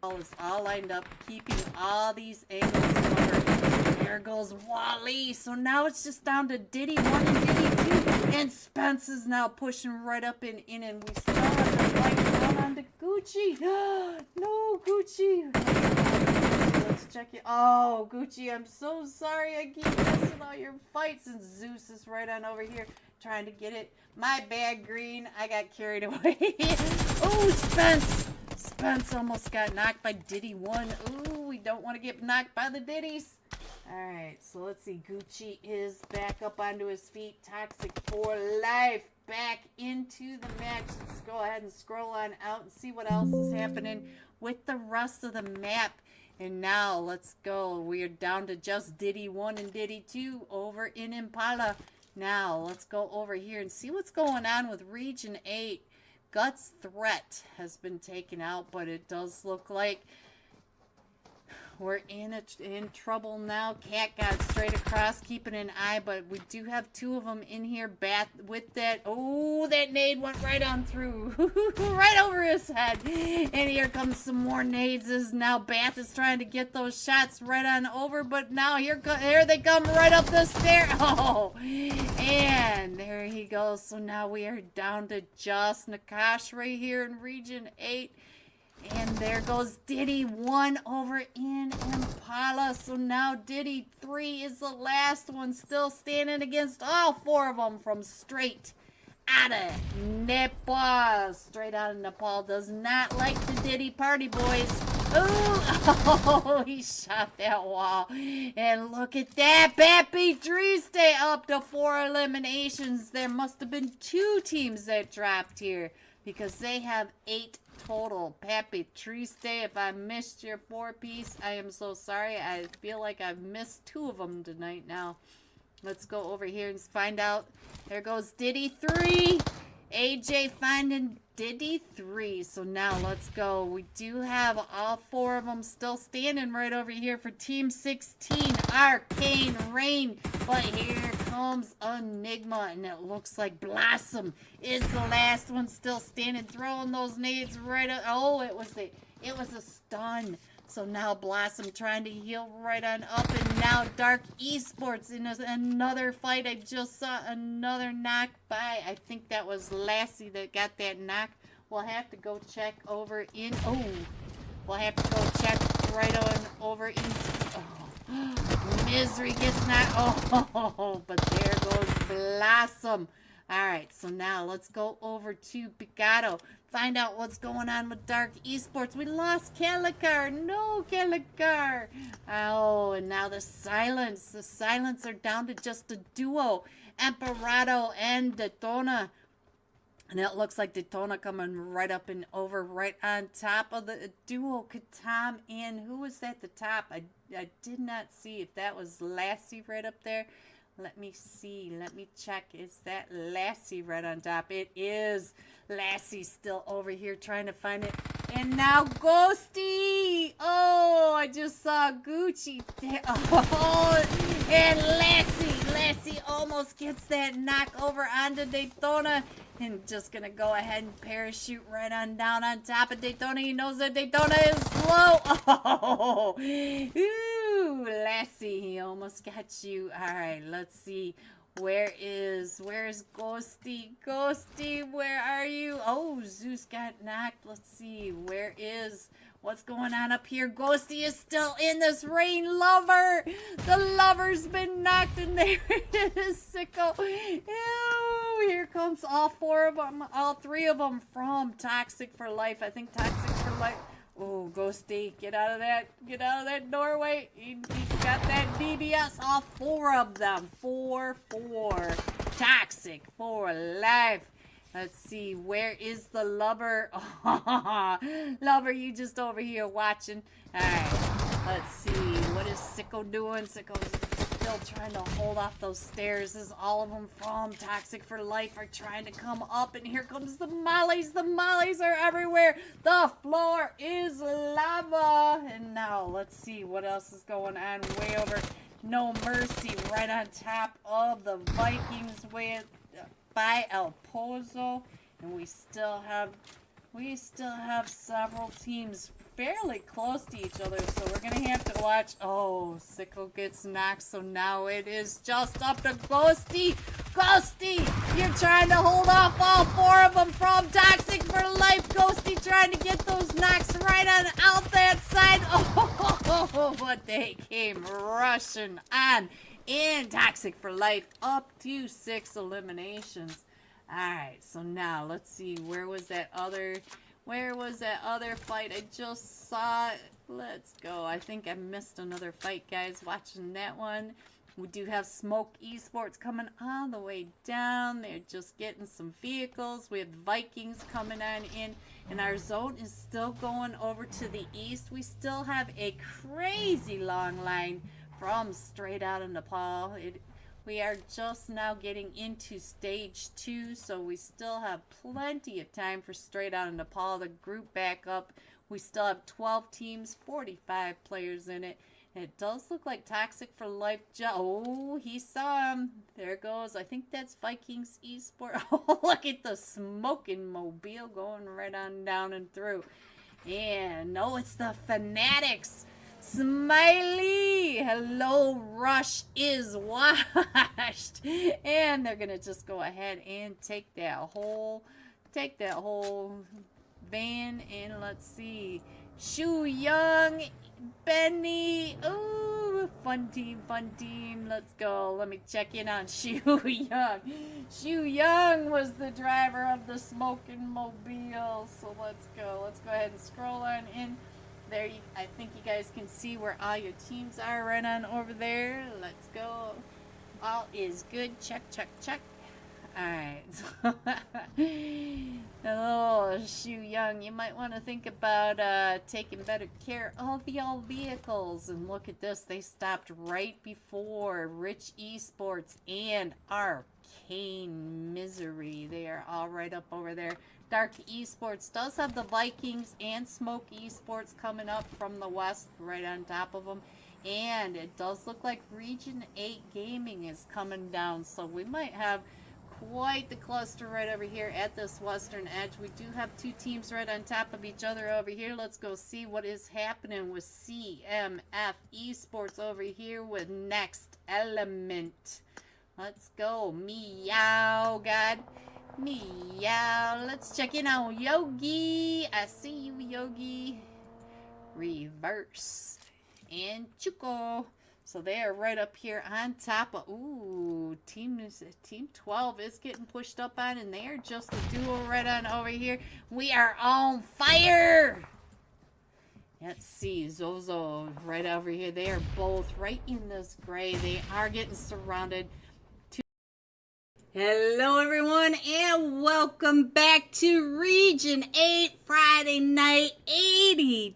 All is all lined up, keeping all these angles covered. There goes Wally. So now it's just down to Diddy 1 and Diddy 2. And Spence is now pushing right up and in. And we still have the light down on to Gucci. No, Gucci. Let's check it. Oh, Gucci, I'm so sorry. I keep missing all your fights. And Zeus is right on over here trying to get it. My bad, Green. I got carried away. Oh, Spence. Spence almost got knocked by Diddy 1. Ooh, we don't want to get knocked by the Diddies. Alright, so let's see. Gucci is back up onto his feet. Toxic for life. Back into the match. Let's go ahead and scroll on out and see what else is happening with the rest of the map. And now, let's go. We are down to just Diddy 1 and Diddy 2 over in Impala. Now, let's go over here and see what's going on with Region 8. Guts Threat has been taken out, but it does look like we're in trouble now. Cat got straight across, keeping an eye, but we do have 2 of them in here. Bath with that. Oh, that nade went right on through. Right over his head. And here comes some more nades. As now Bath is trying to get those shots right on over, but now here they come right up the stair. Oh, and there he goes. So now we are down to just Nakash right here in Region 8. And there goes Diddy 1 over in Impala. So now Diddy 3 is the last one, still standing against all 4 of them from straight out of Nepal. Straight out of Nepal. Does not like the Diddy party, boys. Ooh, oh, he shot that wall. And look at that. Pappy Tree stay up to 4 eliminations. There must have been 2 teams that dropped here, because they have 8 total. Pappy Triste, if I missed your 4-piece, I am so sorry. I feel like I've missed 2 of them tonight now. Let's go over here and find out. There goes Diddy 3. AJ finding Diddy 3. So now let's go. We do have all 4 of them still standing right over here for Team 16. Arcane Rain. But here comes Enigma, and it looks like Blossom is the last one still standing, throwing those nades right up. Oh, it was a stun. So now Blossom trying to heal right on up, and now Dark Esports in another fight. I just saw another knock by. I think that was Lassie that got that knock. We'll have to go check over in. Oh, we'll have to go check right on over in. Oh, Misery gets knocked. Oh, but there goes Blossom. All right, so now let's go over to Picado. Find out what's going on with Dark Esports. We lost Calicar. No, Calicar. Oh, and now the Silence. The Silence are down to just a duo. Emperado and Detona. And it looks like Detona coming right up and over right on top of the duo. Katam and who was at the top? I did not see if that was Lassie right up there. Let me see. Let me check. Is that Lassie right on top? It is. Lassie's still over here trying to find it. And now Ghosty. Oh, I just saw Gucci. Oh, and Lassie almost gets that knock over onto Daytona. And just going to go ahead and parachute right on down on top of Daytona. He knows that Daytona is slow. Oh, ooh, Lassie, he almost got you. All right, let's see. Where's Ghosty? Ghosty, where are you? Oh, Zeus got knocked. Let's see. What's going on up here? Ghosty is still in this rain. Lover. The Lover's been knocked in there. It is sicko. Ew, here comes all 4 of them. All 3 of them from Toxic for Life. I think Toxic for Life. Oh, Ghosty, get out of that. Get out of that doorway. He's got that DBS. All 4 of them. 4. Toxic for Life. Let's see. Where is the Lover? Oh, Lover, you just over here watching. All right. Let's see. What is Sicko doing? Sicko's still trying to hold off those stairs as all of them from Toxic for Life are trying to come up. And here comes the mollies. The mollies are everywhere. The floor is lava. And now let's see what else is going on way over. No Mercy right on top of the Vikings by El Pozo. And we still have several teams fairly close to each other, so we're gonna have to watch. Oh, Sicko gets knocked, so now it is just up to Ghosty. Ghosty, you're trying to hold off all 4 of them from Toxic for Life. Ghosty trying to get those knocks right on out that side. Oh, but they came rushing on in Toxic for Life, up to 6 eliminations. Alright, so now let's see, where was that other fight? I just saw it. Let's go. I think I missed another fight, guys, watching that one. We do have Smoke Esports coming all the way down. They're just getting some vehicles. We have Vikings coming on in, and our zone is still going over to the east. We still have a crazy long line from straight out of Nepal. We are just now getting into stage 2, so we still have plenty of time for straight out of Nepal to group back up. We still have 12 teams, 45 players in it. And it does look like Toxic for Life. Oh, he saw him. There goes. I think that's Vikings Esport. Oh, look at the smoking mobile going right on down and through. And no, it's the Fanatics. Smiley, hello, Rush is washed, and they're gonna just go ahead and take that whole van. And let's see, Shu Young, Benny, ooh, fun team, let's go. Let me check in on Shu Young. Shu Young was the driver of the smoking mobile, so let's go ahead and scroll on in. There, I think you guys can see where all your teams are right on over there. Let's go. All is good. Check. Alright. Oh, Shu Young, you might want to think about taking better care of your vehicles. And look at this. They stopped right before Rich Esports and Arcane Misery. They are all right up over there. Dark Esports does have the Vikings and Smoke Esports coming up from the west right on top of them. And it does look like Region 8 Gaming is coming down. So we might have quite the cluster right over here at this western edge. We do have 2 teams right on top of each other over here. Let's go see what is happening with CMF Esports over here with Next Element. Let's go. Meow, God. Meow. Let's check in on Yogi. I see you, Yogi. Reverse. And Chuko. So they are right up here on top of, ooh, Team 12 is getting pushed up on, and they are just a duo right on over here. We are on fire. Let's see, Zozo right over here. They are both right in this gray. They are getting surrounded. Hello everyone, and welcome back to Region 8 Friday night $80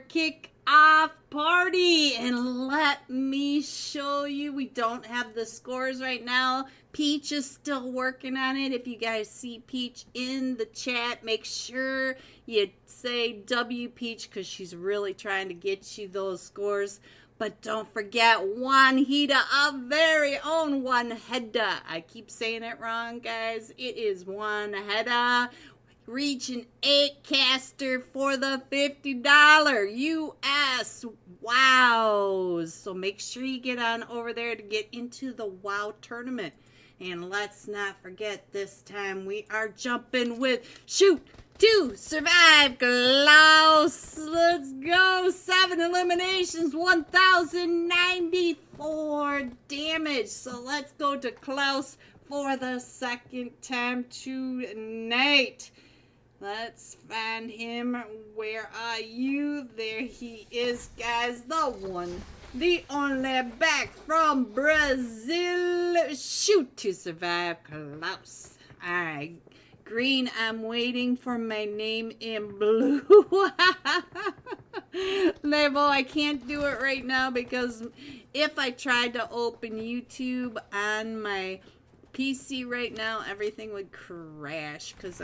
kickoff party. And let me show you, we don't have the scores right now. Peach is still working on it. If you guys see Peach in the chat, make sure you say W Peach, because she's really trying to get you those scores. But don't forget Juanita, our very own Juanita. I keep saying it wrong, guys. It is Juanita. Region 8 caster for the $50 US WOWs. So make sure you get on over there to get into the WOW tournament. And let's not forget, this time we are jumping with Shoot to Survive Klaus. Let's go. 7 eliminations, 1,094 damage. So let's go to Klaus for the second time tonight. Let's find him. Where are you? There he is, guys. The one, the only, back from Brazil. Shoot to Survive Klaus. Alright. green. I'm waiting for my name in blue. Levo, I can't do it right now because if I tried to open YouTube on my PC right now, everything would crash because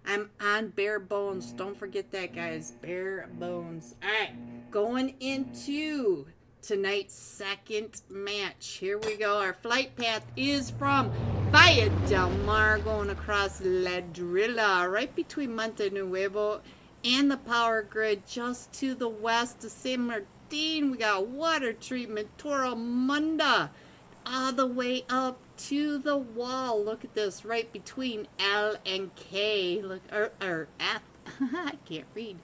I'm on bare bones. Don't forget that, guys. Bare bones. All right, going into tonight's second match. Here we go. Our flight path is from Valle del Mar going across La Drilla, right between Monte Nuevo and the power grid, just to the west of San Martin. We got water treatment, Toromunda, all the way up to the wall. Look at this, right between L and K. Look, or F. I can't read.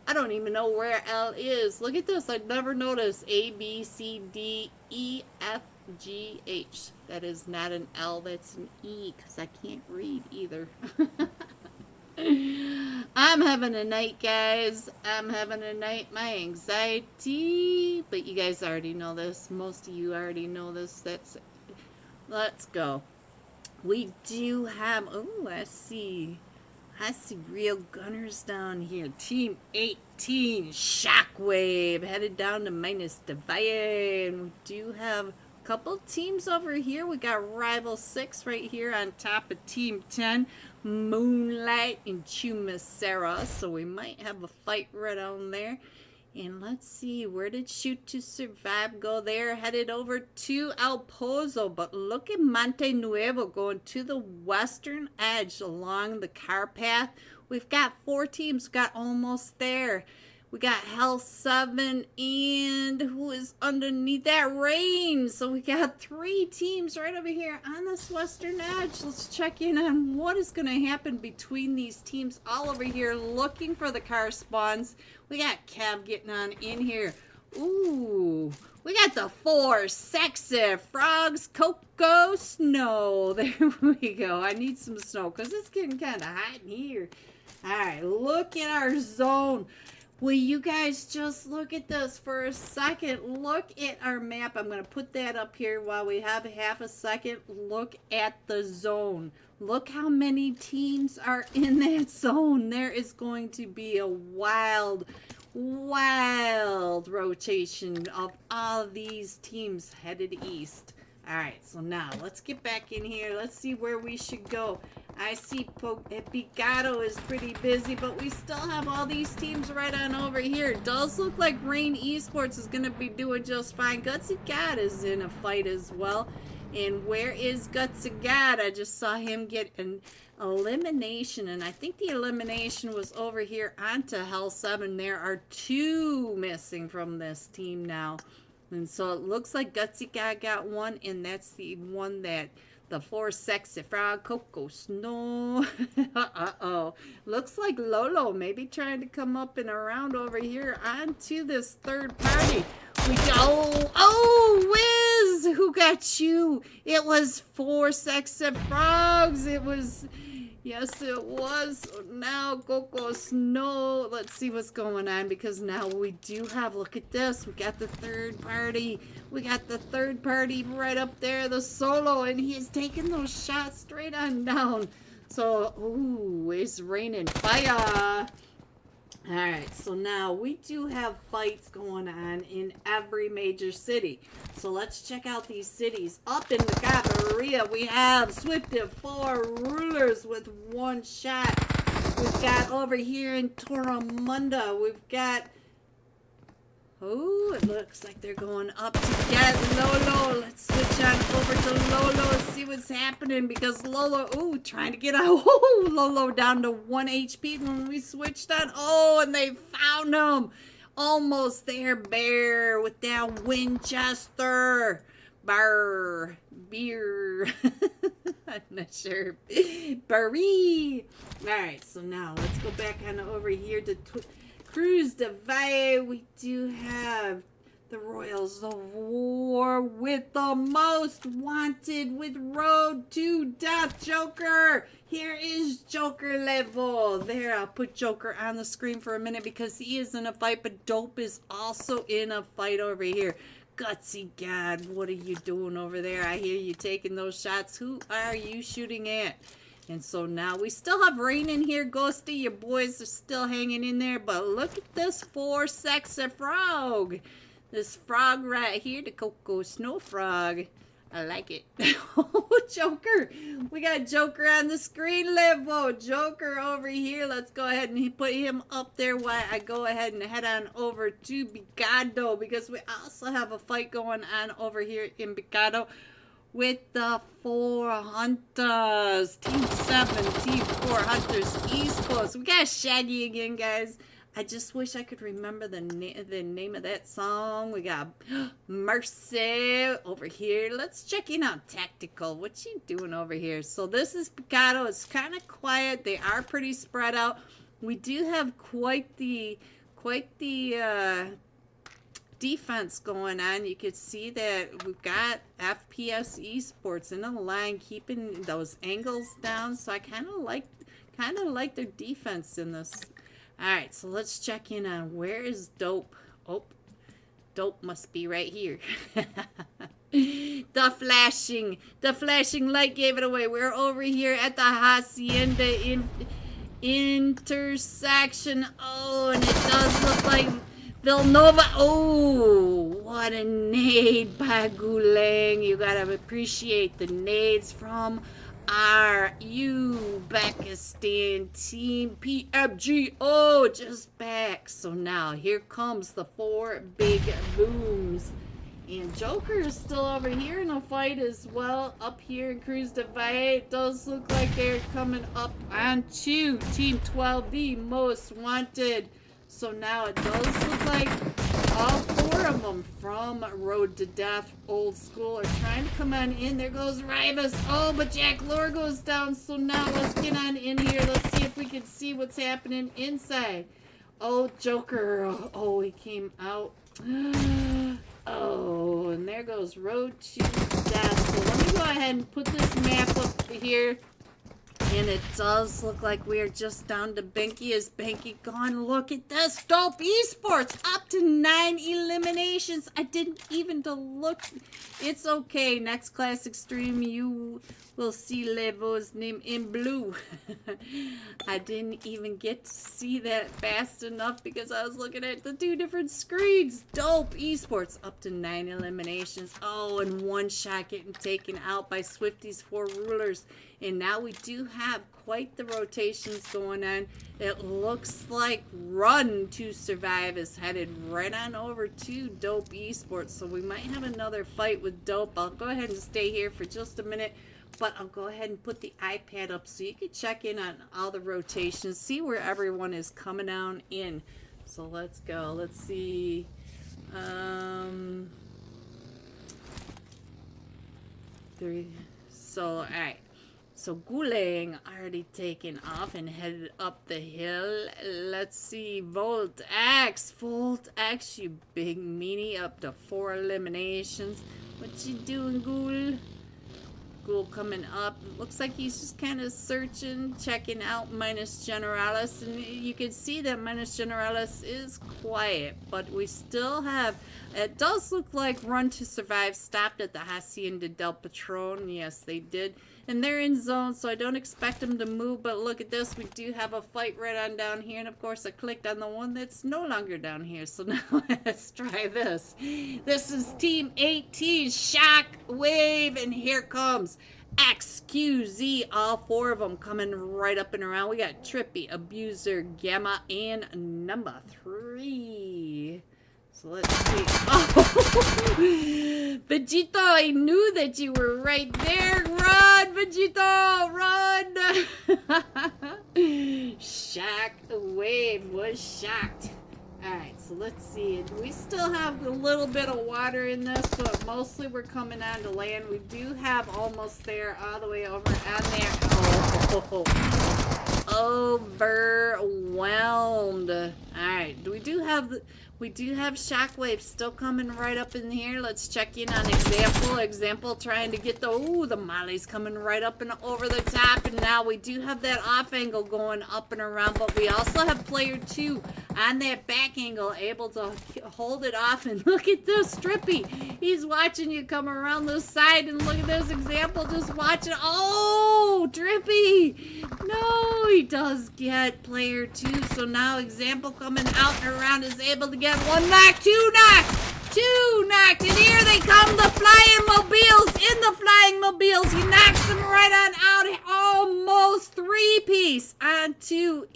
I don't even know where L is. Look at this. I'd never noticed. A, B, C, D, E, F, G, H. That is not an L. That's an E because I can't read either. I'm having a night, guys. I'm having a night. My anxiety. But you guys already know this. Most of you already know this. Let's go. We do have... Oh, I see real gunners down here. Team 18, Shockwave, headed down to minus Devalle. And we do have a couple teams over here. We got Rival 6 right here on top of Team 10, Moonlight and Chumacera. So we might have a fight right on there. And let's see, where did Shoot to Survive go? They're headed over to El Pozo. But look at Monte Nuevo going to the western edge along the car path. We've got 4 teams, got almost there. We got Hell 7 and who is underneath that? Rain. So we got 3 teams right over here on this western edge. Let's check in on what is going to happen between these teams all over here looking for the car spawns. We got Kev getting on in here. Ooh, we got the 4 sexy frogs, Coco Snow. There we go. I need some snow because it's getting kind of hot in here. All right, look at our zone. Will you guys just look at this for a second? Look at our map. I'm going to put that up here while we have half a second. Look at the zone. Look how many teams are in that zone. There is going to be a wild rotation of all these teams headed east. All right, so now let's get back in here. Let's see where we should go. I see Picado is pretty busy, but we still have all these teams right on over here. It does look like Rain Esports is going to be doing just fine. Gutsy God is in a fight as well. And where is Gutsy God? I just saw him get an elimination, and I think the elimination was over here onto Hell 7. There are 2 missing from this team now. And so it looks like Gutsy God got one, and that's the one that the 4 sexy frog, Coco Snow. Uh-oh. Looks like Lolo maybe trying to come up and around over here onto this third party. We go. Oh, Wiz! Who got you? It was 4 sexy frogs. It was... Yes, it was. Now, Coco Snow. Let's see what's going on because now we do have, look at this. We got the third party. We got the third party right up there, the solo, and he's taking those shots straight on down. So, ooh, it's raining fire. All right, so now we do have fights going on in every major city. So let's check out these cities. Up in the Cabarilla, we have Swift of 4 rulers with 1 shot. We've got over here in Toromunda, we've got... Oh, it looks like they're going up to get Lolo. Let's switch on over to Lolo and see what's happening because Lolo, ooh, trying to get out. Oh, Lolo down to 1 HP when we switched on. Oh, and they found him. Almost there, Bear, with that Winchester. Beer. I'm not sure. Barry. All right, so now let's go back on over here to... Cruz de Valle, we do have the Royals of War with the most wanted with Road to Death, Joker. Here is Joker level. There, I'll put Joker on the screen for a minute because he is in a fight, but Dope is also in a fight over here. Gutsy God, what are you doing over there? I hear you taking those shots. Who are you shooting at? And so now we still have rain in here, Ghosty. Your boys are still hanging in there. But look at this 4 sexy frog. This frog right here, the Cocoa Snow Frog. I like it. Oh, Joker. We got Joker on the screen, Limbo. Joker over here. Let's go ahead and put him up there while I go ahead and head on over to Bigado, because we also have a fight going on over here in Bigado with the 4 Hunters. Team 7, Team 4 Hunters Esports. We got Shaggy again, guys. I just wish I could remember the name of that song. We got Mercy over here. Let's check in on Tactical. What you doing over here? So this is Picado. It's kind of quiet. They are pretty spread out. We do have quite the defense going on. You could see that we've got FPS Esports in the line, keeping those angles down. So I kind of like their defense in this. Alright, so let's check in on where is Dope. Oh, Dope must be right here. The flashing light gave it away. We're over here at the Hacienda intersection. Oh, and it does look like Villanova. Oh, what a nade by Gulang. You gotta appreciate the nades from our Uzbekistan team. PUBGM. Oh, just back. So now here comes the 4 big booms. And Joker is still over here in a fight as well. Up here in Cruz Divide. It does look like they're coming up onto Team 12, the most wanted. So now it does look like all 4 of them from Road to Death Old School are trying to come on in. There goes Rivas. Oh, but Jack Lore goes down. So now let's get on in here. Let's see if we can see what's happening inside. Oh, Joker. Oh, he came out. Oh, and there goes Road to Death. So let me go ahead and put this map up here. And it does look like we are just down to Benky. Is Benky gone? Look at this. Dope Esports up to 9 eliminations. I didn't even look. It's okay. Next classic stream, you will see Levo's name in blue. I didn't even get to see that fast enough because I was looking at the 2 different screens. Dope Esports up to 9 eliminations. Oh, and 1 shot getting taken out by Swifty's 4 rulers. And now we do have quite the rotations going on. It looks like Run to Survive is headed right on over to Dope Esports. So we might have another fight with Dope. I'll go ahead and stay here for just a minute. But I'll go ahead and put the iPad up so you can check in on all the rotations. See where everyone is coming on in. So let's go. Let's see. So, alright. So Gulang already taken off and headed up the hill. Let's see, Volt X, you big meanie, up to 4 eliminations. What you doing, Ghoul? Ghoul coming up. Looks like he's just kind of searching, checking out Minus Generalis, and you can see that Minus Generalis is quiet, but we still have. It does look like Run to Survive stopped at the Hacienda del Patron. Yes, they did. And they're in zone, so I don't expect them to move. But look at this. We do have a fight right on down here. And, of course, I clicked on the one that's no longer down here. So now let's try this. This is Team 18, Shock Wave. And here comes XQZ. All 4 of them coming right up and around. We got Trippy, Abuser, Gamma, and number 3. So let's see. Oh, Vegito, I knew that you were right there. Run, Vegito, run. Shock Wave was shocked. Alright, so let's see. We still have a little bit of water in this, but mostly we're coming onto land. We do have almost there, all the way over on there. Oh, overwhelmed. Alright, we do have Shockwave still coming right up in here. Let's check in on Example trying to get the Molly's coming right up and over the top. And now we do have that off angle going up and around. But we also have player 2 on that back angle able to hold it off. And look at this, Strippy. He's watching you come around the side, and look at this example, just watching. Oh, Drippy. No, he does get player 2. So now example coming out and around is able to get 1 knock, 2 knock, 2 knocked. And here they come, the flying mobiles. In the flying mobiles, he knocks them right on out. Almost 3-piece onto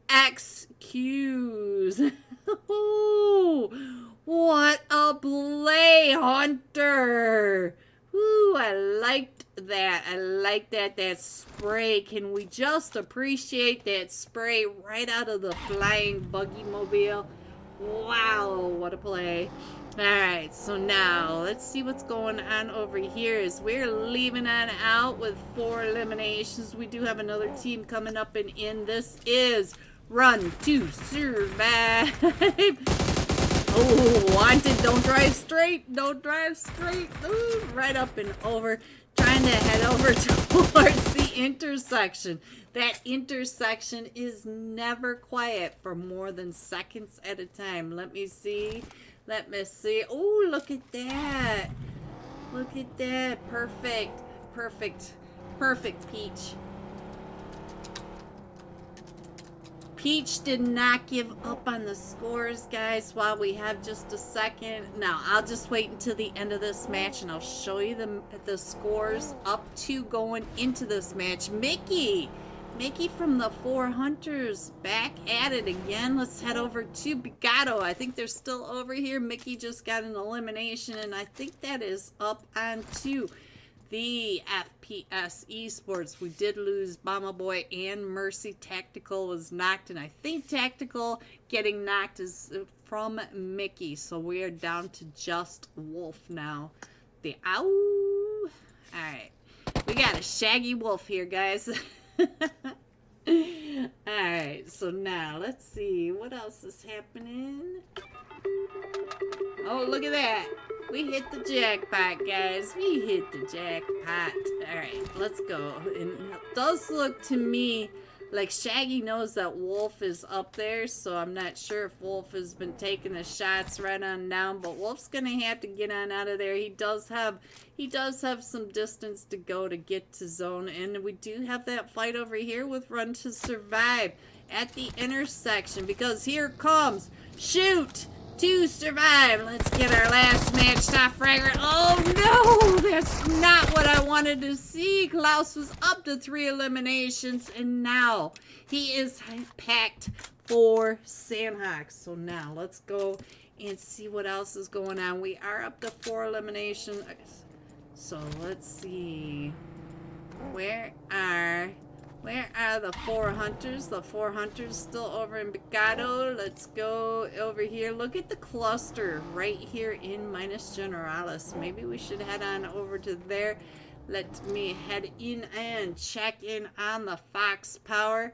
EXQs. What a play, Hunter. Ooh, I liked that. I like that. That spray. Can we just appreciate that spray right out of the flying buggy mobile? Wow, what a play. Alright, so now let's see what's going on over here as we're leaving on out with 4 eliminations. We do have another team coming up and in. This is Run to Survive. Oh, wanted, don't drive straight. Don't drive straight. Ooh, right up and over. Trying to head over towards the intersection. That intersection is never quiet for more than seconds at a time. Let me see. Let me see. Oh, look at that. Look at that. Perfect. Perfect. Perfect, Peach. Peach did not give up on the scores, guys, while we have just a second. Now, I'll just wait until the end of this match, and I'll show you the scores up to going into this match. Mickey from the 4 Hunters back at it again. Let's head over to Bigato. I think they're still over here. Mickey just got an elimination, and I think that is up onto the FPS Esports. We did lose Bomba Boy and Mercy. Tactical was knocked, and I think Tactical getting knocked is from Mickey. So we are down to just Wolf now. The ow. Alright. We got a shaggy wolf here, guys. Alright, so now let's see what else is happening. Oh, look at that. We hit the jackpot, guys. We hit the jackpot. Alright, let's go. And it does look to me like Shaggy knows that Wolf is up there, so I'm not sure if Wolf has been taking the shots right on down, but Wolf's gonna have to get on out of there. He does have some distance to go to get to zone, and we do have that fight over here with Run to Survive at the intersection, because here comes Shoot to Survive. Let's get our last match top fragment. Oh no, that's not what I wanted to see. Klaus was up to 3 eliminations, and now he is packed for Sandhawks. So now let's go and see what else is going on. We are up to 4 eliminations. So let's see. Where are the 4 Hunters? The 4 Hunters still over in Bigato. Let's go over here. Look at the cluster right here in Minas Generalis. Maybe we should head on over to there. Let me head in and check in on the Fox Power.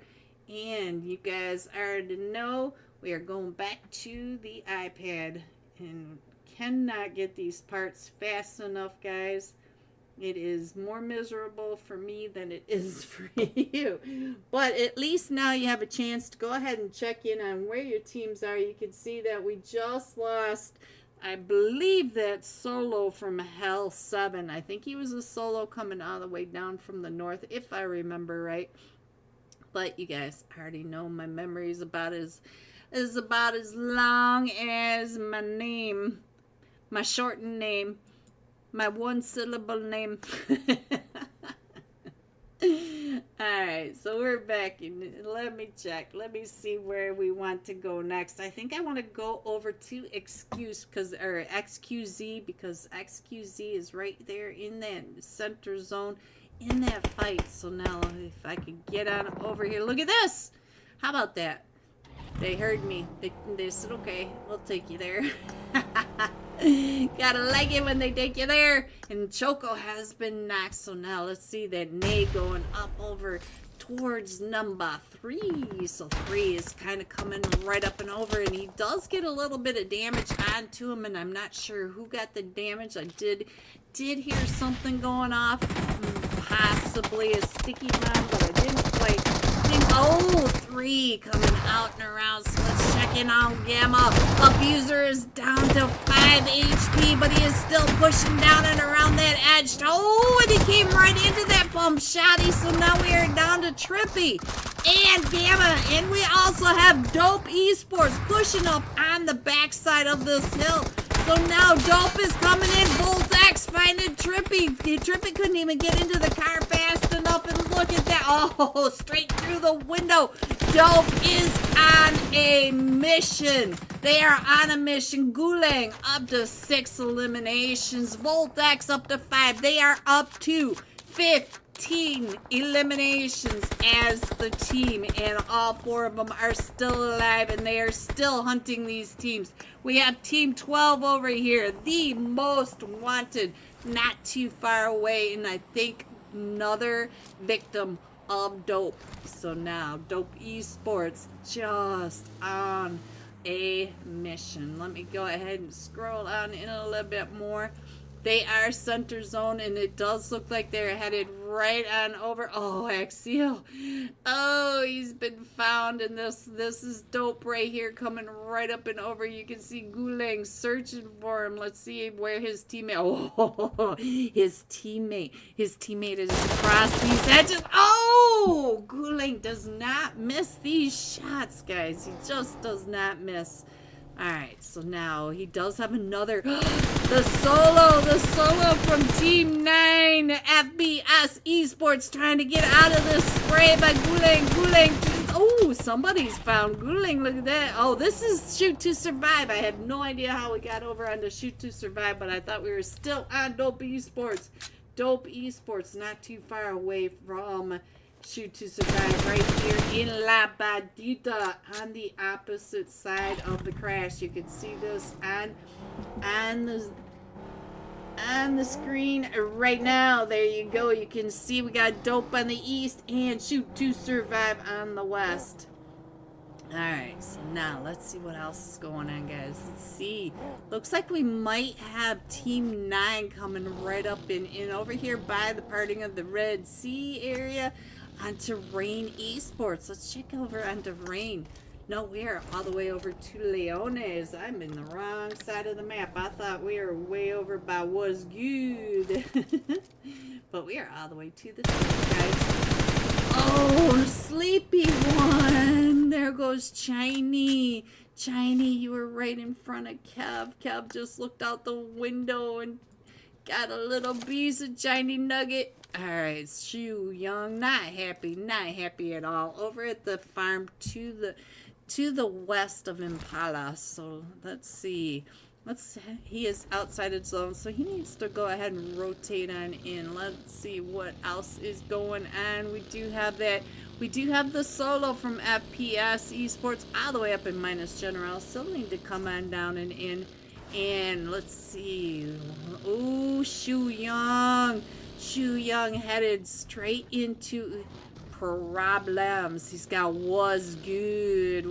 And you guys already know we are going back to the iPad. And cannot get these parts fast enough, guys. It is more miserable for me than it is for you. But at least now you have a chance to go ahead and check in on where your teams are. You can see that we just lost, I believe, that solo from Hell 7. I think he was a solo coming all the way down from the north, if I remember right. But you guys already know my memory is about as long as my name, my shortened name. My 1-syllable name. Alright, so we're back. And let me check. Let me see where we want to go next. I think I want to go over to XQZ, because XQZ is right there in that center zone in that fight. So now if I could get on over here. Look at this! How about that? They heard me. They said, okay, we'll take you there. Gotta like it when they take you there. And Choco has been knocked. So now let's see that Nay going up over towards number 3. So 3 is kind of coming right up and over. And he does get a little bit of damage onto him. And I'm not sure who got the damage. I did hear something going off. Possibly a sticky bomb. But I didn't quite think Oh, 3 coming out and around. So let's check in on Gamma. Abuser is down to 5 HP, but he is still pushing down and around that edge. Oh, and he came right into that bump shotty. So now we are down to Trippy and Gamma. And we also have Dope Esports pushing up on the backside of this hill. So now Dope is coming in. Volt X finding Trippy. Trippy couldn't even get into the car fast enough. And look at that. Oh, straight through the window. Dope is on a mission. They are on a mission. Gulang up to 6 eliminations. Volt X up to 5. They are up to 15 eliminations as the team, and all 4 of them are still alive, and they are still hunting these teams. We have Team 12 over here, the most wanted, not too far away, and I think another victim of Dope. So now Dope Esports just on a mission. Let me go ahead and scroll on in a little bit more. They are center zone, and it does look like they're headed right on over. Oh, Axial. Oh, he's been found, and this is Dope right here coming right up and over. You can see Gulang searching for him. Let's see where his teammate. Oh, his teammate. His teammate is across these edges. Oh, Gulang does not miss these shots, guys. He just does not miss. Alright, so now he does have another. The solo from Team 9 FBS Esports trying to get out of this spray by Gulang. Oh, somebody's found Gulang. Look at that. Oh, this is Shoot to Survive. I have no idea how we got over onto Shoot to Survive, but I thought we were still on Dope Esports. Dope Esports, not too far away from Shoot to Survive, right here in La Badita on the opposite side of the crash. You can see this on the screen right now. There you go. You can see we got Dope on the east and Shoot to Survive on the west. Alright, so now let's see what else is going on, guys. Let's see. Looks like we might have Team 9 coming right up in over here by the parting of the Red Sea area onto Rain Esports. Let's check over onto Rain. No, we are all the way over to Leones. I'm in the wrong side of the map. I thought we were way over by Was Good. But we are all the way to the top, guys. Oh, sleepy one. There goes Chiny. Chiny, you were right in front of Kev. Kev just looked out the window and got a little piece of Chiny nugget. Alright, Shu Young, not happy at all. Over at the farm to the west of Impala. So let's see. He is outside its zone, so he needs to go ahead and rotate on in. Let's see what else is going on. We do have the solo from FPS Esports all the way up in Minus General. Still need to come on down and in. And let's see. Oh, Shu Young headed straight into problems. He's got What's Good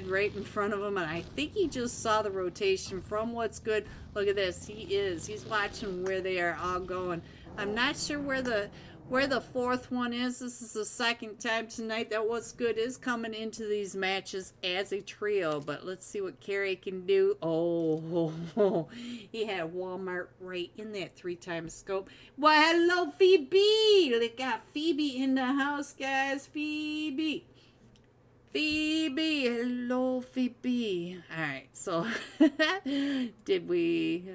right in front of him, and I think he just saw the rotation from What's Good. Look at this. He's watching where they are all going. I'm not sure where the fourth one is. This is the second time tonight that What's Good is coming into these matches as a trio, but let's see what Carrie can do. Oh, he had Walmart right in that 3-time scope. Well, hello, Phoebe. They got Phoebe in the house, guys. Phoebe, hello, Phoebe. All right, so did we?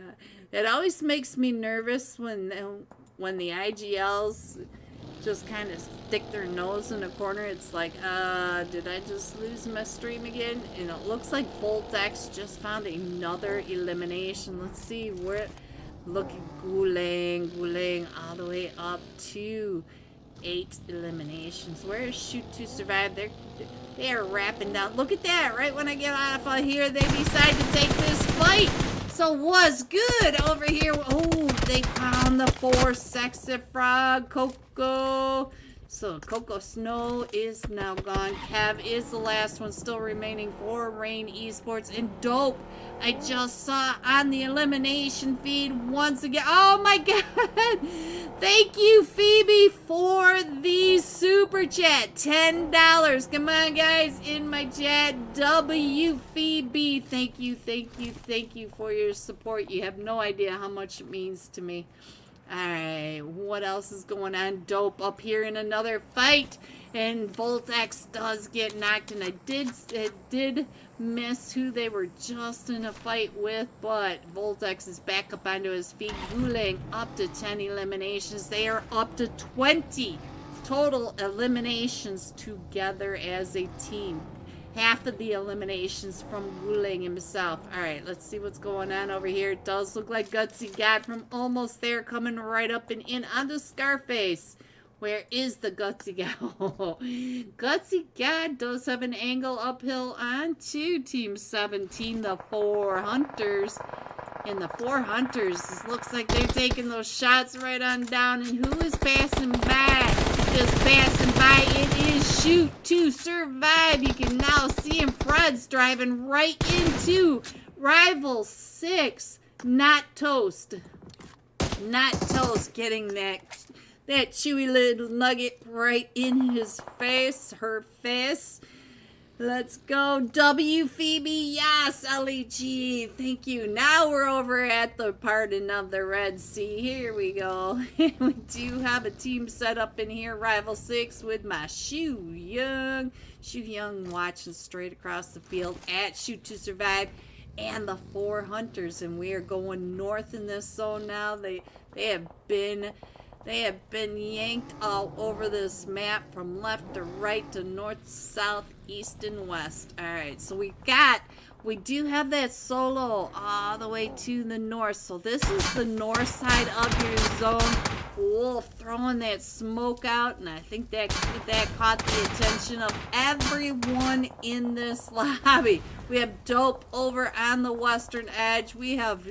It always makes me nervous when the IGLs just kind of stick their nose in a corner. It's like, did I just lose my stream again? And it looks like Voltex just found another elimination. Let's see where. Look at Gulang all the way up to 8 eliminations. Where is Shoot to Survive? They are wrapping down. Look at that. Right when I get off of here, they decide to take this fight. So What's Good over here? Oh, they found the 4 sexy frog, Coco. So Coco Snow is now gone. Kev is the last one still remaining for Rain Esports. And Dope, I just saw on the elimination feed once again. Oh my God. Thank you, Phoebe, for the super chat. $10. Come on, guys, in my chat. W Phoebe. Thank you, thank you, thank you for your support. You have no idea how much it means to me. Alright, what else is going on? Dope up here in another fight. And Voltex does get knocked, and it did miss who they were just in a fight with, but Voltex is back up onto his feet. Guling up to 10 eliminations. They are up to 20 total eliminations together as a team. Half of the eliminations from Guling himself. Alright, let's see what's going on over here. It does look like Gutsy God from almost there coming right up and in onto Scarface. Where is the Gutsy God? Gutsy God does have an angle uphill onto Team 17, the 4 Hunters. And the 4 Hunters, looks like they're taking those shots right on down. And who is passing by? Just passing by. It is Shoot to Survive. You can now see him. Fred's driving right into Rival 6. Not Toast. Not Toast getting that chewy little nugget right in his face, her face. Let's go, W Phoebe, yes, LEG, thank you. Now we're over at the pardon of the Red Sea. Here we go. We do have a team set up in here, Rival 6 with my Shu Young. Shu Young watching straight across the field at Shoot to Survive and the 4 Hunters. And we are going north in this zone now. They have been yanked all over this map from left to right to north, south, east, and west. Alright, so we do have that solo all the way to the north. So this is the north side of your zone. Wolf throwing that smoke out, and I think that caught the attention of everyone in this lobby. We have Dope over on the western edge. We have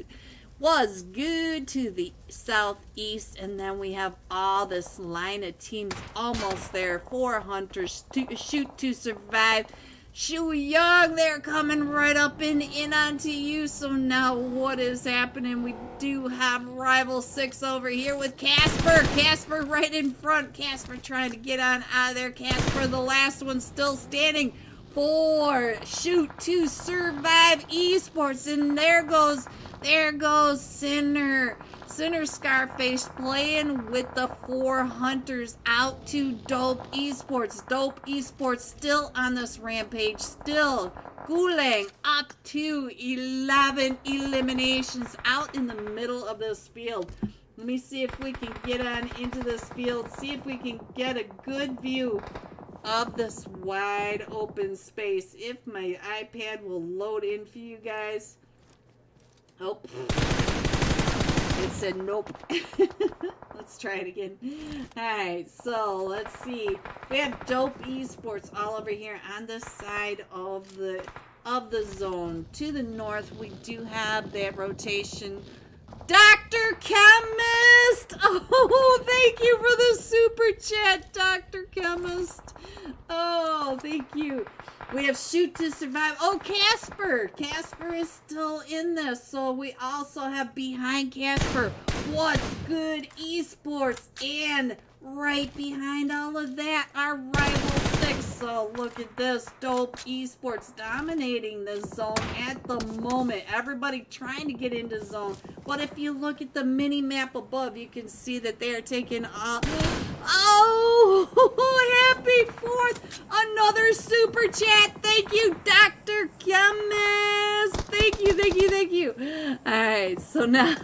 Was Good to the southeast, and then we have all this line of teams almost there. 4 Hunters to Shoot to Survive. Shu Young, they're coming right up and in onto you. So now what is happening? We do have Rival 6 over here with Casper. Casper right in front. Casper trying to get on out of there. Casper, the last one, still standing for Shoot to Survive Esports. And there goes Sinner Scarface playing with the 4 Hunters out to Dope Esports. Dope Esports still on this rampage. Still Guling up to 11 eliminations out in the middle of this field. Let me see if we can get on into this field. See if we can get a good view of this wide open space. If my iPad will load in for you guys. Oh, it said nope. Let's try it again. Alright, so let's see. We have Dope Esports all over here on this side of the zone. To the north, we do have that rotation. Dr. Chemist! Oh, thank you for the super chat, Dr. Chemist. Oh, thank you. We have Shoot to Survive. Oh, Casper. Casper is still in this. So we also have behind Casper, What's Good Esports. And right behind all of that are Rival 6. So look at this. Dope Esports dominating the zone at the moment. Everybody trying to get into zone. But if you look at the mini map above, you can see that they are taking oh, happy 4th. Another super chat. Thank you, Dr. Chemist. Thank you, thank you, thank you. Alright, so now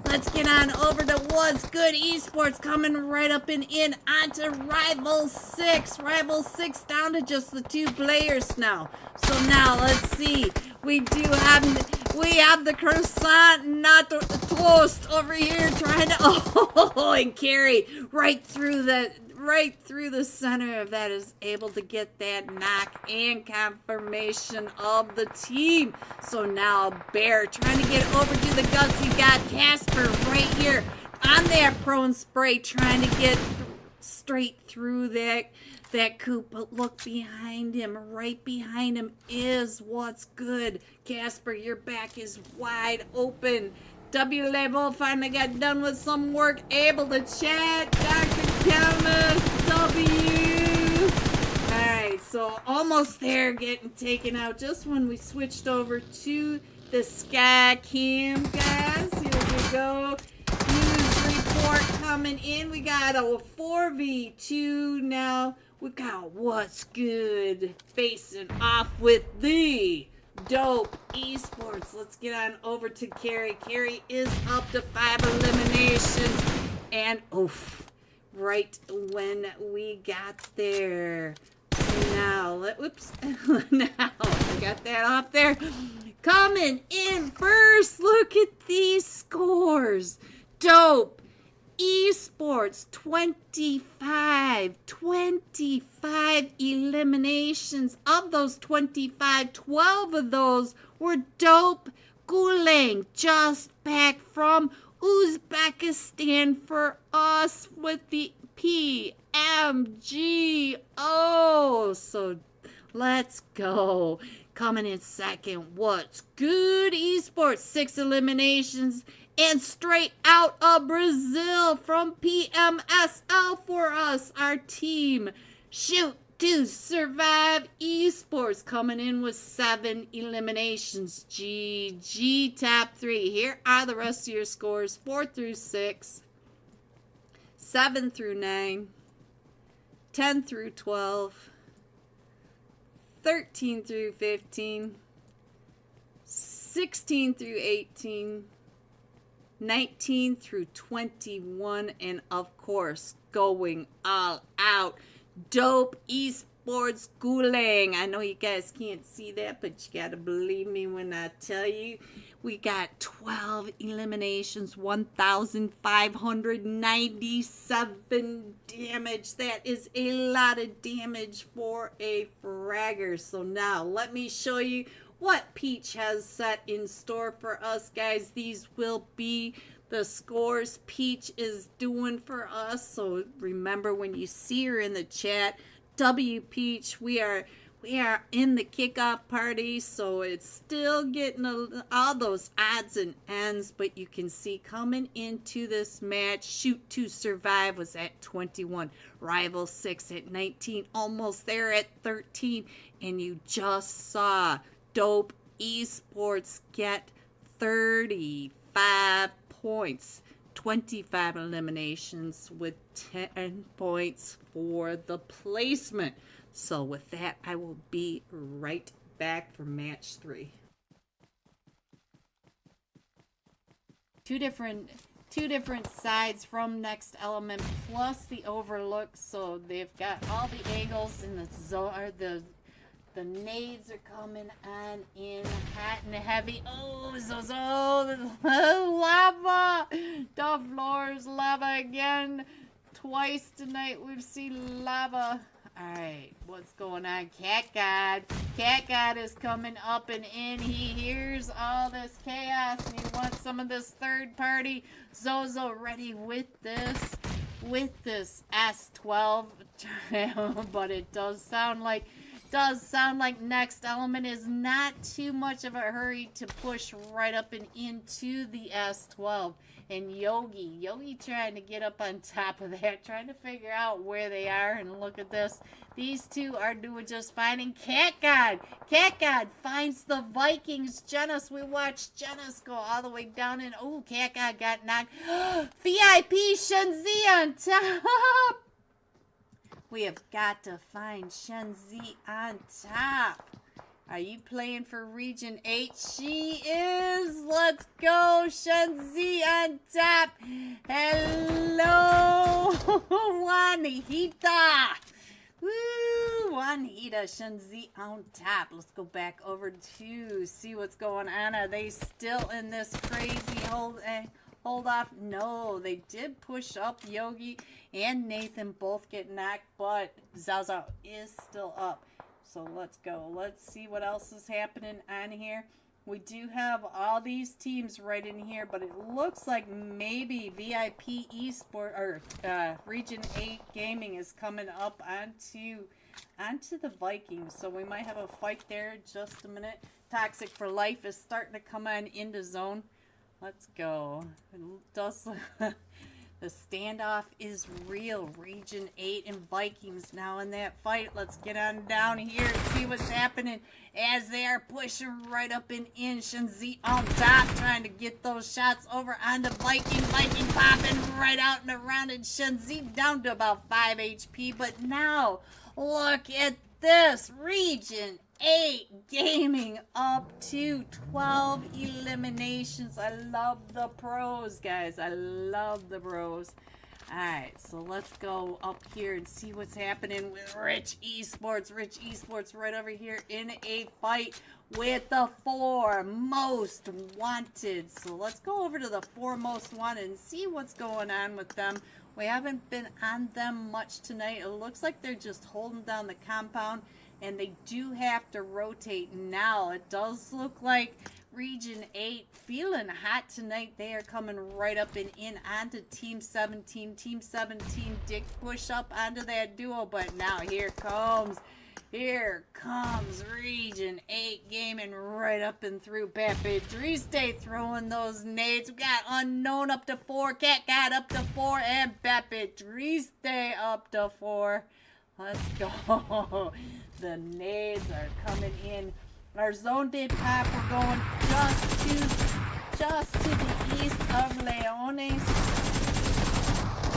let's get on over to What's Good Esports, coming right up and in onto Rival 6. Rival 6 down to just the 2 players now. So now let's see. We have the croissant, not the toast over here trying to and carry right through the center of that, is able to get that knock and confirmation of the team. So now Bear trying to get over to the Gutsy God. Casper right here on that prone spray trying to get straight through that coop. But look behind him. Right behind him is What's Good. Casper, your back is wide open. W Label finally got done with some work. Able to chat. Dr. Chemist. W. Alright, so almost there, getting taken out just when we switched over to the Sky Cam, guys. Here we go. News report coming in. We got a 4v2 now. We got What's Good facing off with the Dope Esports. Let's get on over to Carrie. Carrie is up to 5 eliminations. And, oof, right when we got there. Now, whoops. Now, I got that off there. Coming in first. Look at these scores. Dope Esports, 25 eliminations. Of those 25, 12 of those were Dope Gulang, just back from Uzbekistan for us with the PMGO. So let's go. Coming in second, What's Good Esports, 6 eliminations. And straight out of Brazil from PMSL for us, our team. Shoot to Survive Esports coming in with 7 eliminations. GG top 3. Here are the rest of your scores. 4 through 6. 7 through 9. 10 through 12. 13 through 15. 16 through 18. 19 through 21, and of course, going all out, Dope Esports Gulang. I know you guys can't see that, but you gotta believe me when I tell you. We got 12 eliminations, 1,597 damage. That is a lot of damage for a fragger. So now, let me show you what Peach has set in store for us, guys. These will be the scores Peach is doing for us. So remember, when you see her in the chat, W Peach, we are in the kickoff party, so it's still getting all those odds and ends. But you can see coming into this match, Shoot to Survive was at 21, Rival 6 at 19, almost there at 13, and you just saw Dope Esports get 35 points, 25 eliminations with 10 points for the placement. So with that, I will be right back for match 3. Two different sides from Next Element plus the Overlook. So they've got all the angles in the zone. The nades are coming on in hot and heavy. Oh, lava! The floor's lava again. Twice tonight we've seen lava. Alright, what's going on? Cat God is coming up and in. He hears all this chaos and he wants some of this third party. Zozo ready with this S12. But it does sound like Next Element is not too much of a hurry to push right up and into the S12. And Yogi trying to get up on top of that, trying to figure out where they are. And look at this. These two are doing just fine. And Cat God finds the Vikings. We watched Genis go all the way down. And, oh, Cat God got knocked. VIP Shenzi on top. We have got to find Shenzi on top. Are you playing for Region 8? She is. Let's go, Shenzi on top. Hello, Juanita. Woo, Juanita, Shenzi on top. Let's go back over to see what's going on. Are they still in this crazy hold off? No, they did push up. Yogi and Nathan both get knocked, but Zaza is still up. So let's go. Let's see what else is happening on here. We do have all these teams right in here, but it looks like maybe VIP Esport or Region 8 Gaming is coming up onto the Vikings. So we might have a fight there in just a minute. Toxic for Life is starting to come on into zone. Let's go. It does the standoff is real. Region 8 and Vikings now in that fight. Let's get on down here and see what's happening as they are pushing right up and in. Shenzi on top trying to get those shots over on the Viking. Viking popping right out and around, and Shenzi down to about 5 HP. But now, look at this. Region 8 gaming up to 12 eliminations. I love the pros, guys. I love the pros. Alright, so let's go up here and see what's happening with Rich Esports. Rich Esports right over here in a fight with the 4 most wanted. So let's go over to the 4 most wanted and see what's going on with them. We haven't been on them much tonight. It looks like they're just holding down the compound, and they do have to rotate now. It does look like Region 8 feeling hot tonight. They are coming right up and in onto Team 17. Team 17 did push up onto that duo, but now here comes Region 8 gaming right up and through. Pepe Driste throwing those nades. We got Unknown up to 4. Cat got up to 4. And Pepe Driste up to 4. Let's go. The nades are coming in. Our zone did pop. We're going just to the east of Leones.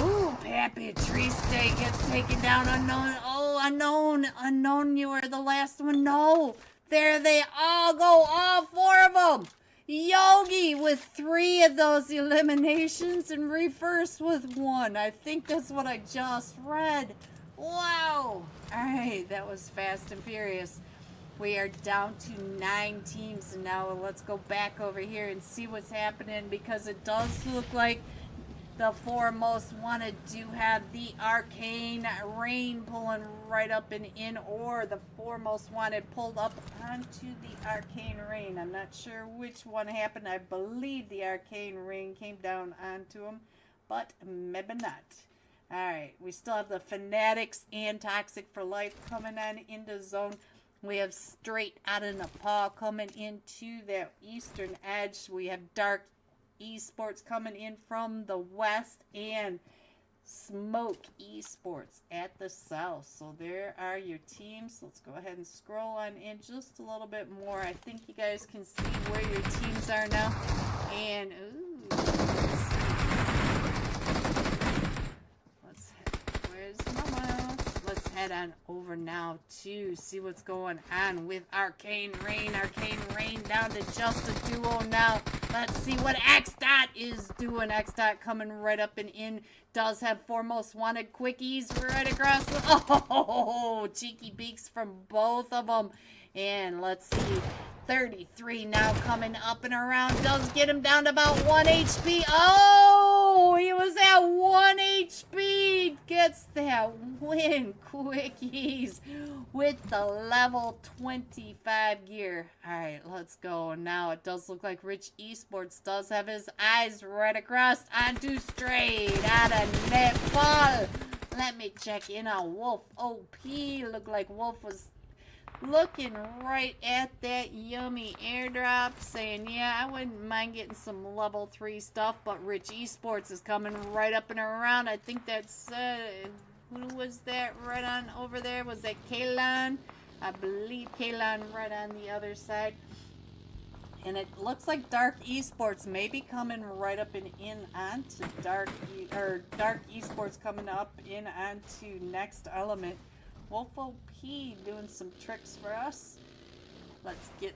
Ooh, Pepe Triste gets taken down. Unknown. Oh, Unknown. Unknown, you are the last one. No. There they all go. All 4 of them. Yogi with 3 of those eliminations and Reverse with 1. I think that's what I just read. Wow. Alright, that was fast and furious. We are down to 9 teams now. Let's go back over here and see what's happening, because it does look like the 4 most wanted do have the Arcane Rain pulling right up and in, or the 4 most wanted pulled up onto the Arcane Rain. I'm not sure which one happened. I believe the Arcane Rain came down onto them, but maybe not. Alright, we still have the Fanatics and Toxic for Life coming on into zone. We have Straight out of Nepal coming into that eastern edge. We have Dark Esports coming in from the west, and Smoke Esports at the south. So there are your teams. Let's go ahead and scroll on in just a little bit more. I think you guys can see where your teams are now. And, ooh, where's Mama? Let's head on over now to see what's going on with Arcane Rain. Arcane Rain down to just a duo now. Let's see what X-Dot is doing. X-Dot coming right up and in. Does have 4 most wanted quickies right across the... Oh, cheeky beaks from both of them. And let's see. 33 now coming up and around. Does get him down to about 1 HP. Oh, he was at 1 HP. Gets that win. Quickies with the level 25 gear. Alright, let's go. Now it does look like Rich Esports does have his eyes right across onto Straight out of Nepal. Let me check in on Wolf OP. Look like Wolf was looking right at that yummy airdrop, saying, yeah, I wouldn't mind getting some level 3 stuff, but Rich Esports is coming right up and around. I think that's, who was that right on over there? Was that Kalan? I believe Kalan right on the other side. And it looks like Dark Esports may be coming right up and in onto Dark Esports coming up in onto Next Element. Wolf OP doing some tricks for us. Let's get...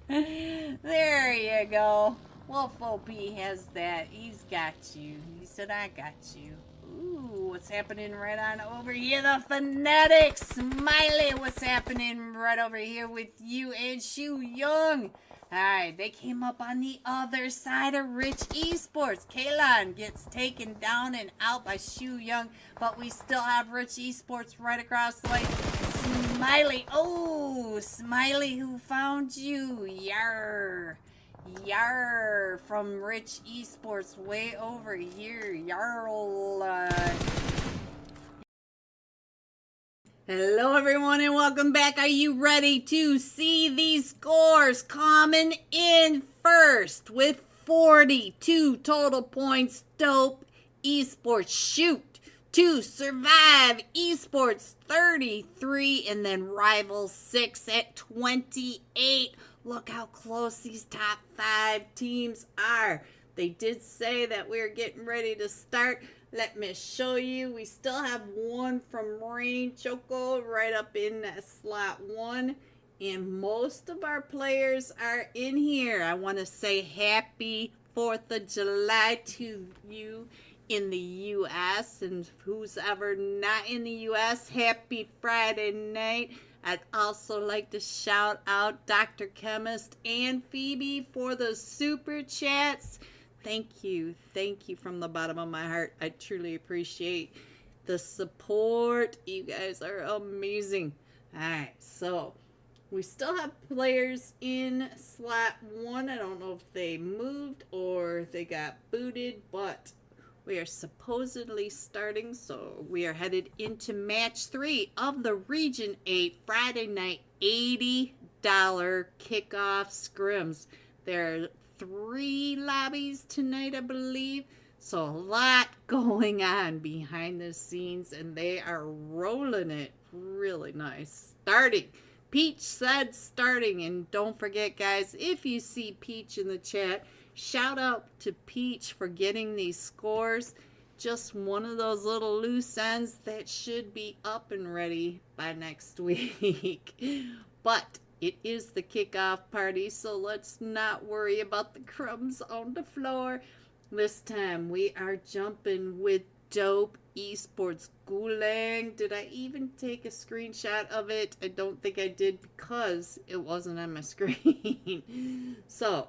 There you go. Wolf OP has that. He's got you. He said, I got you. Ooh, what's happening right on over here? The Fanatics. Smiley, what's happening right over here with you and Shu Young? Alright, they came up on the other side of Rich Esports. Kalon gets taken down and out by Shu Young, but we still have Rich Esports right across the way. Smiley, oh, Smiley who found you. Yarr. Yarr from Rich Esports way over here. Yarl. Hello everyone and welcome back. Are you ready to see these scores? Coming in first with 42 total points, Dope Esports Shoot to Survive Esports 33, and then Rivals 6 at 28. Look how close these top 5 teams are. They did say that we're getting ready to start. Let me show you. We still have one from Rain Choco right up in slot 1. And most of our players are in here. I want to say happy 4th of July to you in the U.S. And who's ever not in the U.S., happy Friday night. I'd also like to shout out Dr. Chemist and Phoebe for the super chats. Thank you from the bottom of my heart. I truly appreciate the support. You guys are amazing. Alright, so we still have players in slot 1. I don't know if they moved or they got booted, but we are supposedly starting, so we are headed into match 3 of the Region 8 Friday night $80 kickoff scrims. There are 3 lobbies tonight, I believe. So a lot going on behind the scenes, and they are rolling it really nice. Starting. Peach said starting, and don't forget, guys, if you see Peach in the chat, shout out to Peach for getting these scores. Just one of those little loose ends that should be up and ready by next week. But it is the kickoff party, so let's not worry about the crumbs on the floor. This time we are jumping with Dope Esports Gulang. Did I even take a screenshot of it? I don't think I did because it wasn't on my screen. So,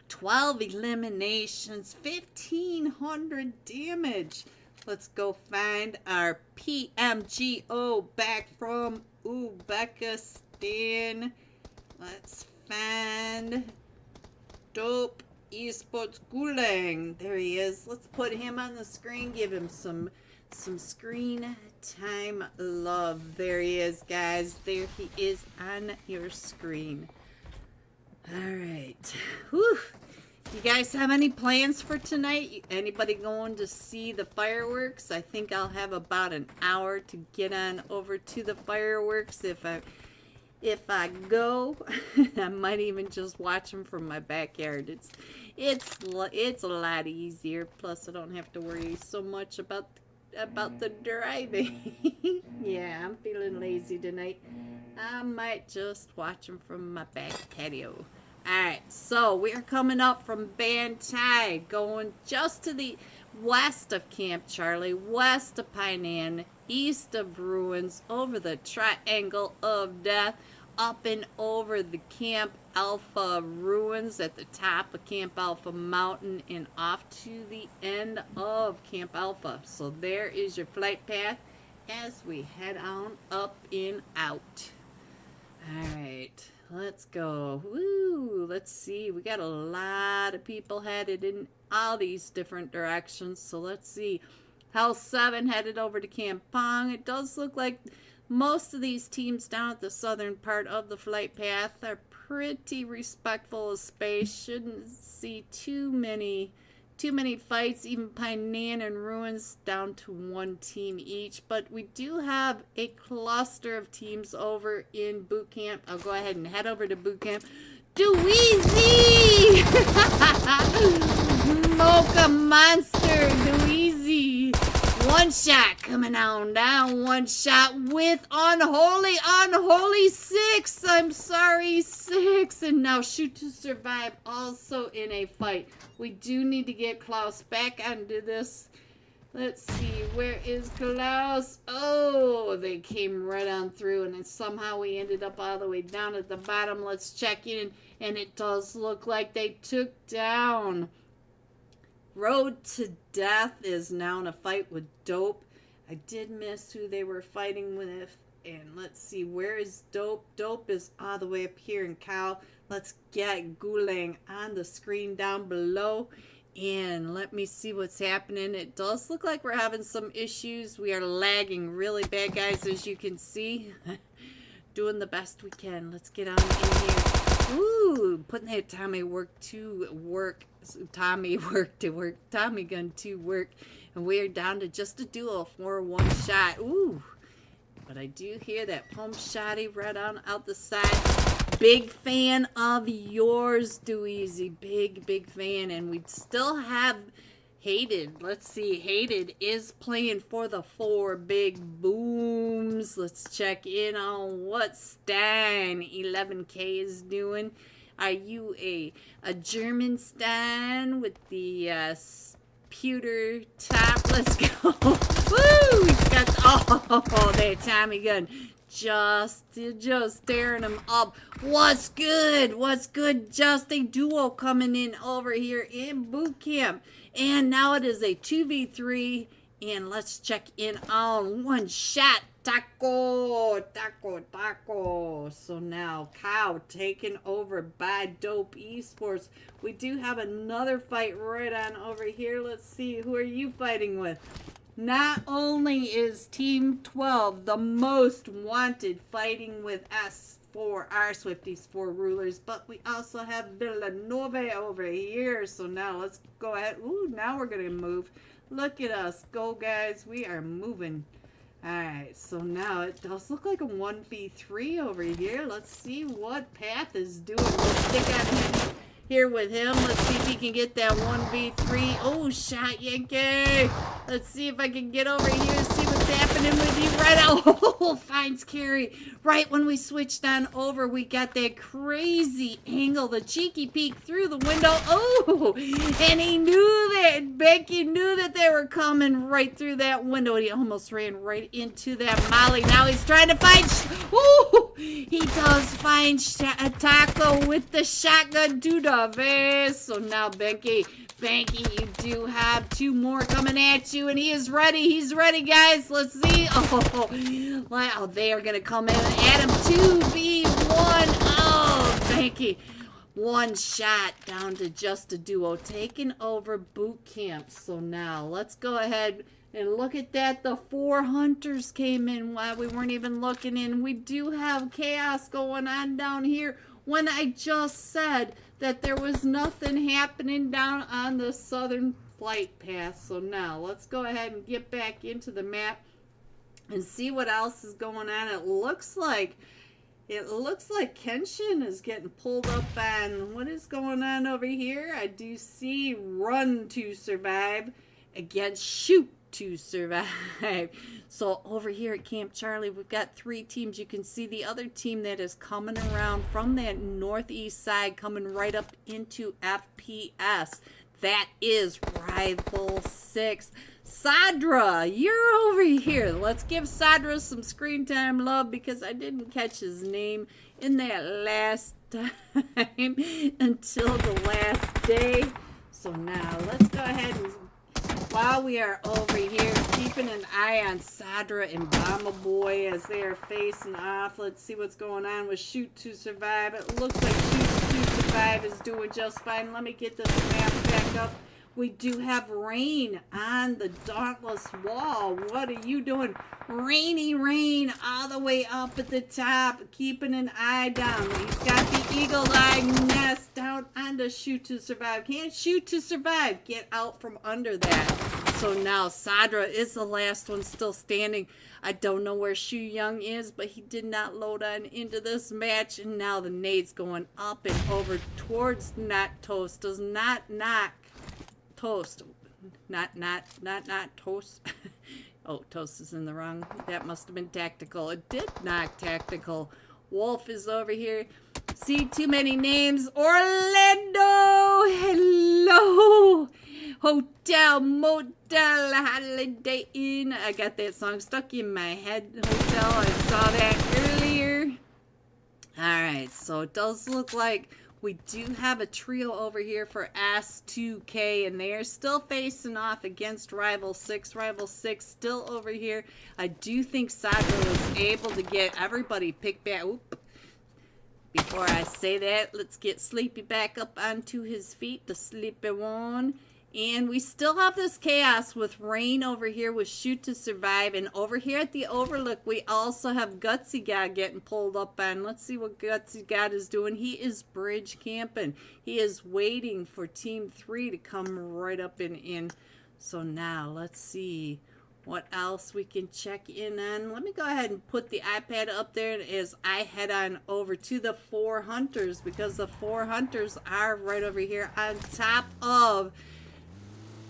12 eliminations, 1,500 damage. Let's go find our PMGO back from Uzbekistan. Let's find Dope Esports Gulang. There he is. Let's put him on the screen. Give him some screen time love. There he is, guys. There he is on your screen. All right. Whew. You guys have any plans for tonight? Anybody going to see the fireworks? I think I'll have about an hour to get on over to the fireworks. If I go, I might even just watch them from my backyard. It's a lot easier. Plus, I don't have to worry so much about the driving. Yeah, I'm feeling lazy tonight. I might just watch them from my back patio. Alright, so we're coming up from Bantai, going just to the west of Camp Charlie, west of Painan, east of Ruins, over the Triangle of Death, up and over the Camp Alpha Ruins at the top of Camp Alpha Mountain, and off to the end of Camp Alpha. So there is your flight path as we head on up and out. Alright. Let's go. Woo! Let's see. We got a lot of people headed in all these different directions. So let's see. House 7 headed over to Camp Pong. It does look like most of these teams down at the southern part of the flight path are pretty respectful of space. Shouldn't see too many fights. Even Painan and Ruins down to 1 team each. But we do have a cluster of teams over in boot camp. I'll go ahead and head over to boot camp. Dweezy! Mocha Monster Dweezy. 1 shot coming on down. 1 shot with Unholy 6. I'm sorry, 6. And now Shoot to Survive also in a fight. We do need to get Klaus back onto this. Let's see, where is Klaus? Oh, they came right on through, and then somehow we ended up all the way down at the bottom. Let's check in, and it does look like they took down. Road to Death is now in a fight with Dope. I did miss who they were fighting with. And let's see, where is Dope? Dope is all the way up here in Cal. Let's get Gulang on the screen down below. And let me see what's happening. It does look like we're having some issues. We are lagging really bad, guys, as you can see. Doing the best we can. Let's get on in here. Ooh, putting that Tommy gun to work. And we are down to just a duo for one shot. Ooh. But I do hear that pump shotty right on out the side. Big fan of yours, Do Easy. Big fan. And we still have Hated. Let's see. Hated is playing for the 4 big booms. Let's check in on what Stein 11K is doing. Are you a German Stein with the pewter top? Let's go. Woo! He's got that Tommy gun. Just staring him up. What's good? Just a duo coming in over here in boot camp. And now it is a 2v3. And let's check in on one shot. Taco. So now Cow taken over by Dope Esports. We do have another fight right on over here. Let's see. Who are you fighting with? Not only is Team 12 the most wanted fighting with us for our Swifties, 4 rulers, but we also have Villanova over here. So now let's go ahead. Ooh, now we're going to move. Look at us go, guys. We are moving. Alright, so now it does look like a 1v3 over here. Let's see what Path is doing. We'll stick on him here with him. Let's see if he can get that 1v3. Oh, shot Yankee. Let's see if I can get over here and see what's happening with you right now. Oh, finds carry. Right when we switched on over, we got that crazy angle, the cheeky peek through the window. Oh, and he knew that. Becky knew that they were coming right through that window. He almost ran right into that molly. Now he's trying to find. Oh, he does find Taco with the shotgun to the face. So now Becky, you do have 2 more coming at you, and he is ready. He's ready, guys. Let's see. Oh, wow, they are going to come in and add him 2v1. Oh, Becky. One shot down to just a duo, taking over boot camp. So now let's go ahead and look at that. The 4 hunters came in while we weren't even looking in. We do have chaos going on down here when I just said that there was nothing happening down on the southern flight path. So now let's go ahead and get back into the map and see what else is going on. It looks like Kenshin is getting pulled up on what is going on over here. I do see Run to Survive against Shoot to Survive. So over here at Camp Charlie, we've got 3 teams. You can see the other team that is coming around from that northeast side, coming right up into FPS. That is Rival 6. Sadra, you're over here. Let's give Sadra some screen time love because I didn't catch his name in that last time until the last day. So now let's go ahead and while we are over here keeping an eye on Sadra and Bomba Boy as they are facing off. Let's see what's going on with Shoot to Survive. It looks like Shoot to Survive is doing just fine. Let me get this map back up. We do have Rain on the Dauntless Wall. What are you doing? Rainy Rain all the way up at the top, keeping an eye down. He's got the Eagle Eye nest down on the Shoot to Survive. Can't Shoot to Survive. Get out from under that. So now Sadra is the last one still standing. I don't know where Shu Young is, but he did not load on into this match. And now the nade's going up and over towards Not Toast. Does not knock. Toast. Not Toast. Oh, Toast is in the wrong. That must have been Tactical. It did knock Tactical. Wolf is over here. See, too many names. Orlando! Hello! Hotel, Motel, Holiday Inn. I got that song stuck in my head. Hotel, I saw that earlier. Alright, so it does look like we do have a trio over here for S2K, and they are still facing off against Rival 6. Rival 6 still over here. I do think Sadra was able to get everybody picked back. Oop. Before I say that, let's get Sleepy back up onto his feet. The Sleepy one. And we still have this chaos with Rain over here with Shoot to Survive. And over here at the Overlook, we also have Gutsy God getting pulled up on. Let's see what Gutsy God is doing. He is bridge camping. He is waiting for Team 3 to come right up and in. So now, let's see what else we can check in on. Let me go ahead and put the iPad up there as I head on over to the 4 Hunters. Because the 4 Hunters are right over here on top of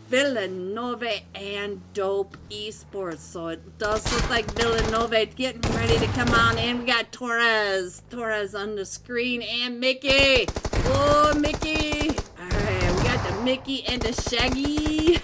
Villanova and Dope Esports. So it does look like Villanova getting ready to come on in. We got Torres on the screen, and Mickey. Oh, Mickey. All right, we got the Mickey and the Shaggy.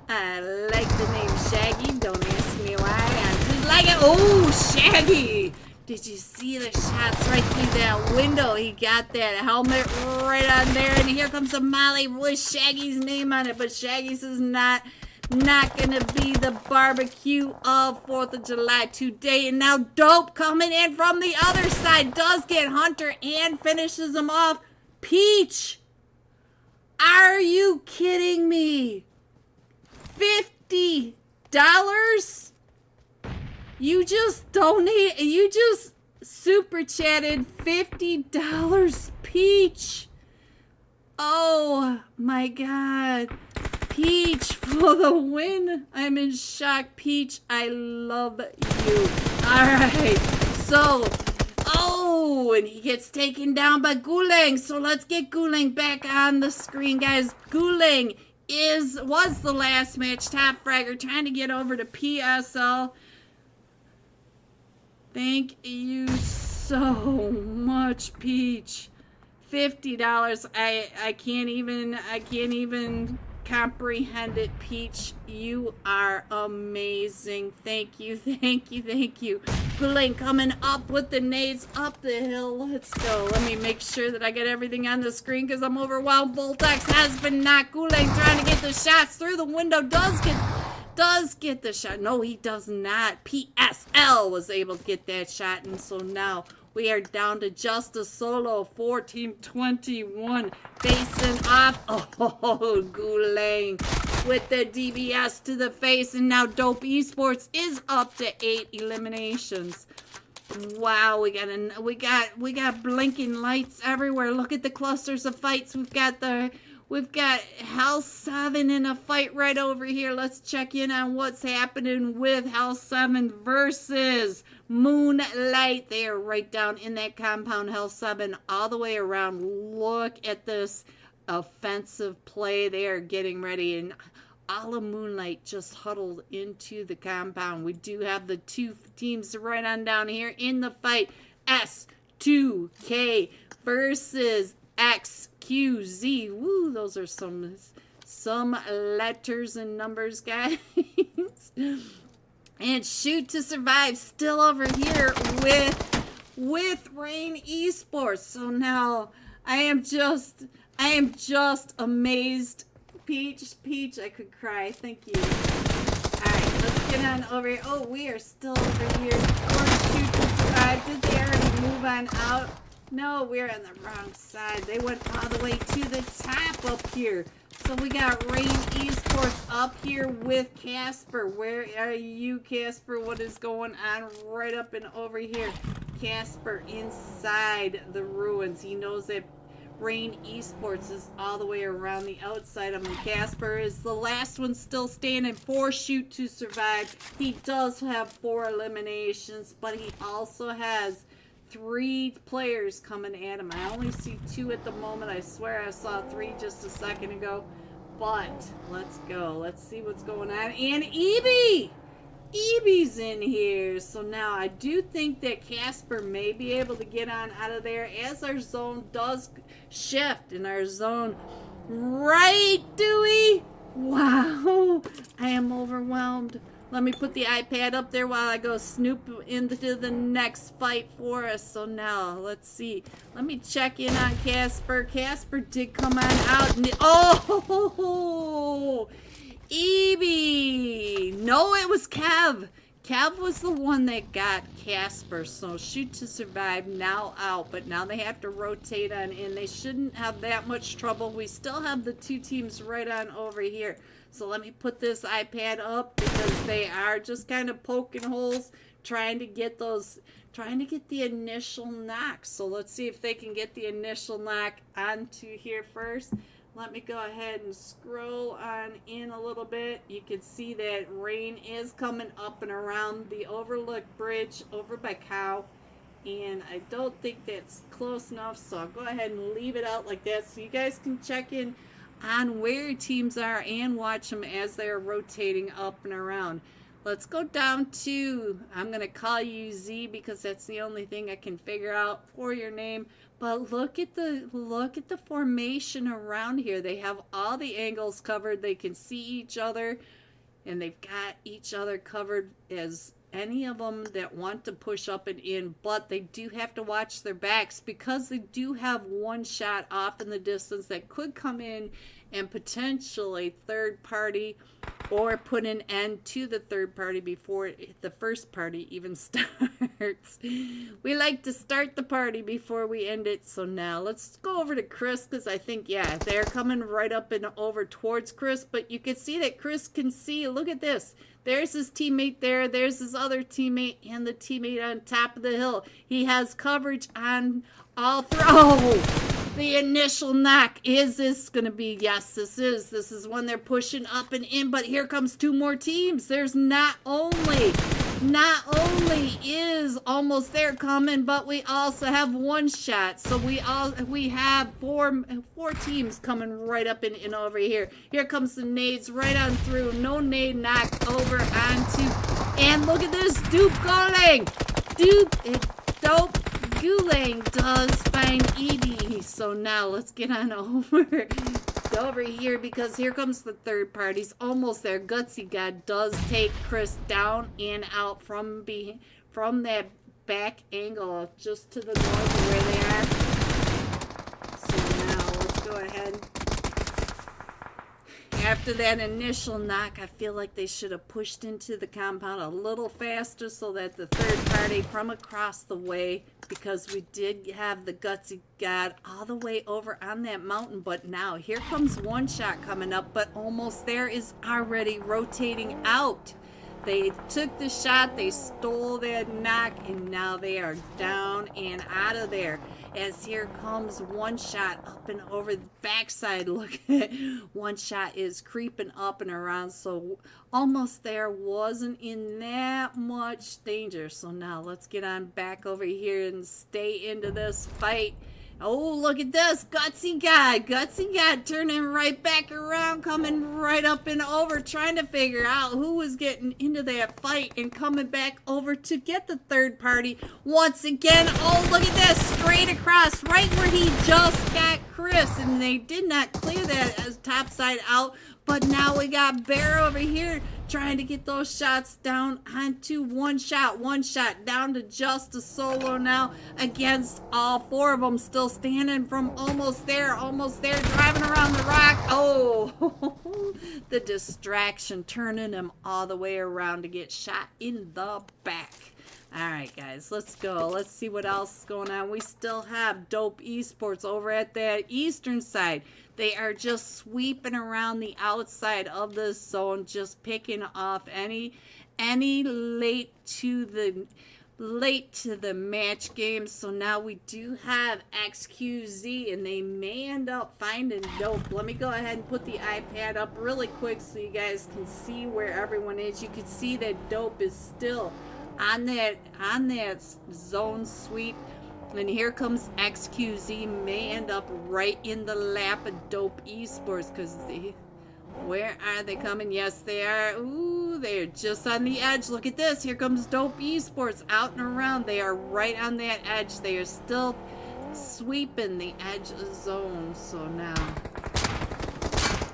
I like the name Shaggy. Don't ask me why. I just like it. Oh, Shaggy. Did you see the shots right through that window? He got that helmet right on there. And here comes a Molly with Shaggy's name on it. But Shaggy's is not going to be the barbecue of 4th of July today. And now Dope coming in from the other side. Does get Hunter and finishes him off. Peach. Are you kidding me? $50? You just donated, you just super chatted $50, Peach. Oh my God. Peach for the win. I'm in shock, Peach. I love you. All right. So, oh, and he gets taken down by Guling. So let's get Guling back on the screen, guys. Guling was the last match top fragger trying to get over to PSL. Thank you so much, Peach. $50. I can't even comprehend it, Peach. You are amazing. Thank you. Guling coming up with the nades up the hill. Let's go. Let me make sure that I get everything on the screen because I'm overwhelmed. Voltex has been knocked. Guling trying to get the shots through the window. Does get the shot. No, he does not. PSL was able to get that shot. And so now we are down to just a solo for Team 21. Facing off. Oh, Guling with the DBS to the face. And now Dope Esports is up to 8 eliminations. Wow, we got blinking lights everywhere. Look at the clusters of fights. We've got Hell 7 in a fight right over here. Let's check in on what's happening with Hell 7 versus Moonlight. They are right down in that compound. Hell 7 all the way around. Look at this offensive play. They are getting ready, and all of Moonlight just huddled into the compound. We do have the 2 teams right on down here in the fight. S2K versus XQZ. Woo, those are some letters and numbers, guys. And Shoot to Survive still over here with Rain Esports. So now I am just amazed. Peach, I could cry. Thank you. Alright, let's get on over here. Oh, we are still over here. Shoot to Survive. Did they already move on out? No, we're on the wrong side. They went all the way to the top up here. So we got Rain Esports up here with Casper. Where are you, Casper? What is going on right up and over here? Casper inside the ruins. He knows that Rain Esports is all the way around the outside of him. Casper is the last one still standing for Shoot to Survive. He does have 4 eliminations, but he also has 3 players coming at him. I only see 2 at the moment. I swear I saw 3 just a second ago. But let's go. Let's see what's going on. And Eebee's in here. So now I do think that Casper may be able to get on out of there as our zone does shift in our zone. Right, Dewey? Wow. I am overwhelmed. Let me put the iPad up there while I go snoop into the next fight for us. So now, let's see. Let me check in on Casper. Casper did come on out. And oh, Eebee. No, it was Kev. Cav was the one that got Casper, so shoot to survive, now out, but now they have to rotate on in. They shouldn't have that much trouble. We still have the two teams right on over here. So let me put this iPad up because they are just kind of poking holes, trying to get the initial knock. So let's see if they can get the initial knock onto here first. Let me go ahead and scroll on in a little bit. You can see that rain is coming up and around the overlook bridge over by Cow. And I don't think that's close enough, so I'll go ahead and leave it out like that so you guys can check in on where your teams are and watch them as they're rotating up and around. Let's go down to, I'm going to call you Z because that's the only thing I can figure out for your name. But look at the formation around here. They have all the angles covered. They can see each other, and they've got each other covered as any of them that want to push up and in, but they do have to watch their backs because they do have one shot off in the distance that could come in and potentially third party or put an end to the third party before the first party even starts. We like to start the party before we end it. So now let's go over to Chris because I think, yeah, they're coming right up and over towards Chris, but you can see that Chris can see, look at this. There's his teammate there. There's his other teammate and the teammate on top of the hill. He has coverage on all three. Oh! The initial knock. Is this going to be? Yes, this is. This is when they're pushing up and in, but here comes two more teams. There's not only is almost there coming, but we also have one shot. So we have four teams coming right up and over here. Here comes the nades right on through. No nade knocked over onto, and look at this, Dope Gulang does find Edie. So now let's get on over here because here comes the third parties. Almost there. Gutsy God does take Chris down and out from that back angle just to the north of where they are. So now let's go ahead. After that initial knock, I feel like they should have pushed into the compound a little faster so that the third party from across the way, because we did have the Gutsy God all the way over on that mountain, but now here comes one shot coming up, but almost there is already rotating out. They took the shot, they stole that knock, and now they are down and out of there. As here comes one shot up and over the backside. Look at one shot is creeping up and around, so almost there, wasn't in that much danger. So now let's get on back over here and stay into this fight. Oh, look at this. Gutsy God turning right back around, coming right up and over, trying to figure out who was getting into that fight and coming back over to get the third party once again. Oh, look at this. Straight across, right where he just got Chris, and they did not clear that as topside out. But now we got Bear over here trying to get those shots down onto one shot down to just a solo now against all four of them still standing from almost there, driving around the rock. Oh, the distraction turning him all the way around to get shot in the back. All right, guys, let's go. Let's see what else is going on. We still have Dope Esports over at that eastern side. They are just sweeping around the outside of the zone, just picking off any late to the match game. So now we do have XQZ, and they may end up finding Dope. Let me go ahead and put the iPad up really quick so you guys can see where everyone is. You can see that Dope is still on that zone sweep. And here comes XQZ, may end up right in the lap of Dope Esports, because where are they coming? Yes, they are. Ooh, they're just on the edge. Look at this. Here comes Dope Esports out and around. They are right on that edge. They are still sweeping the edge of the zone. So now,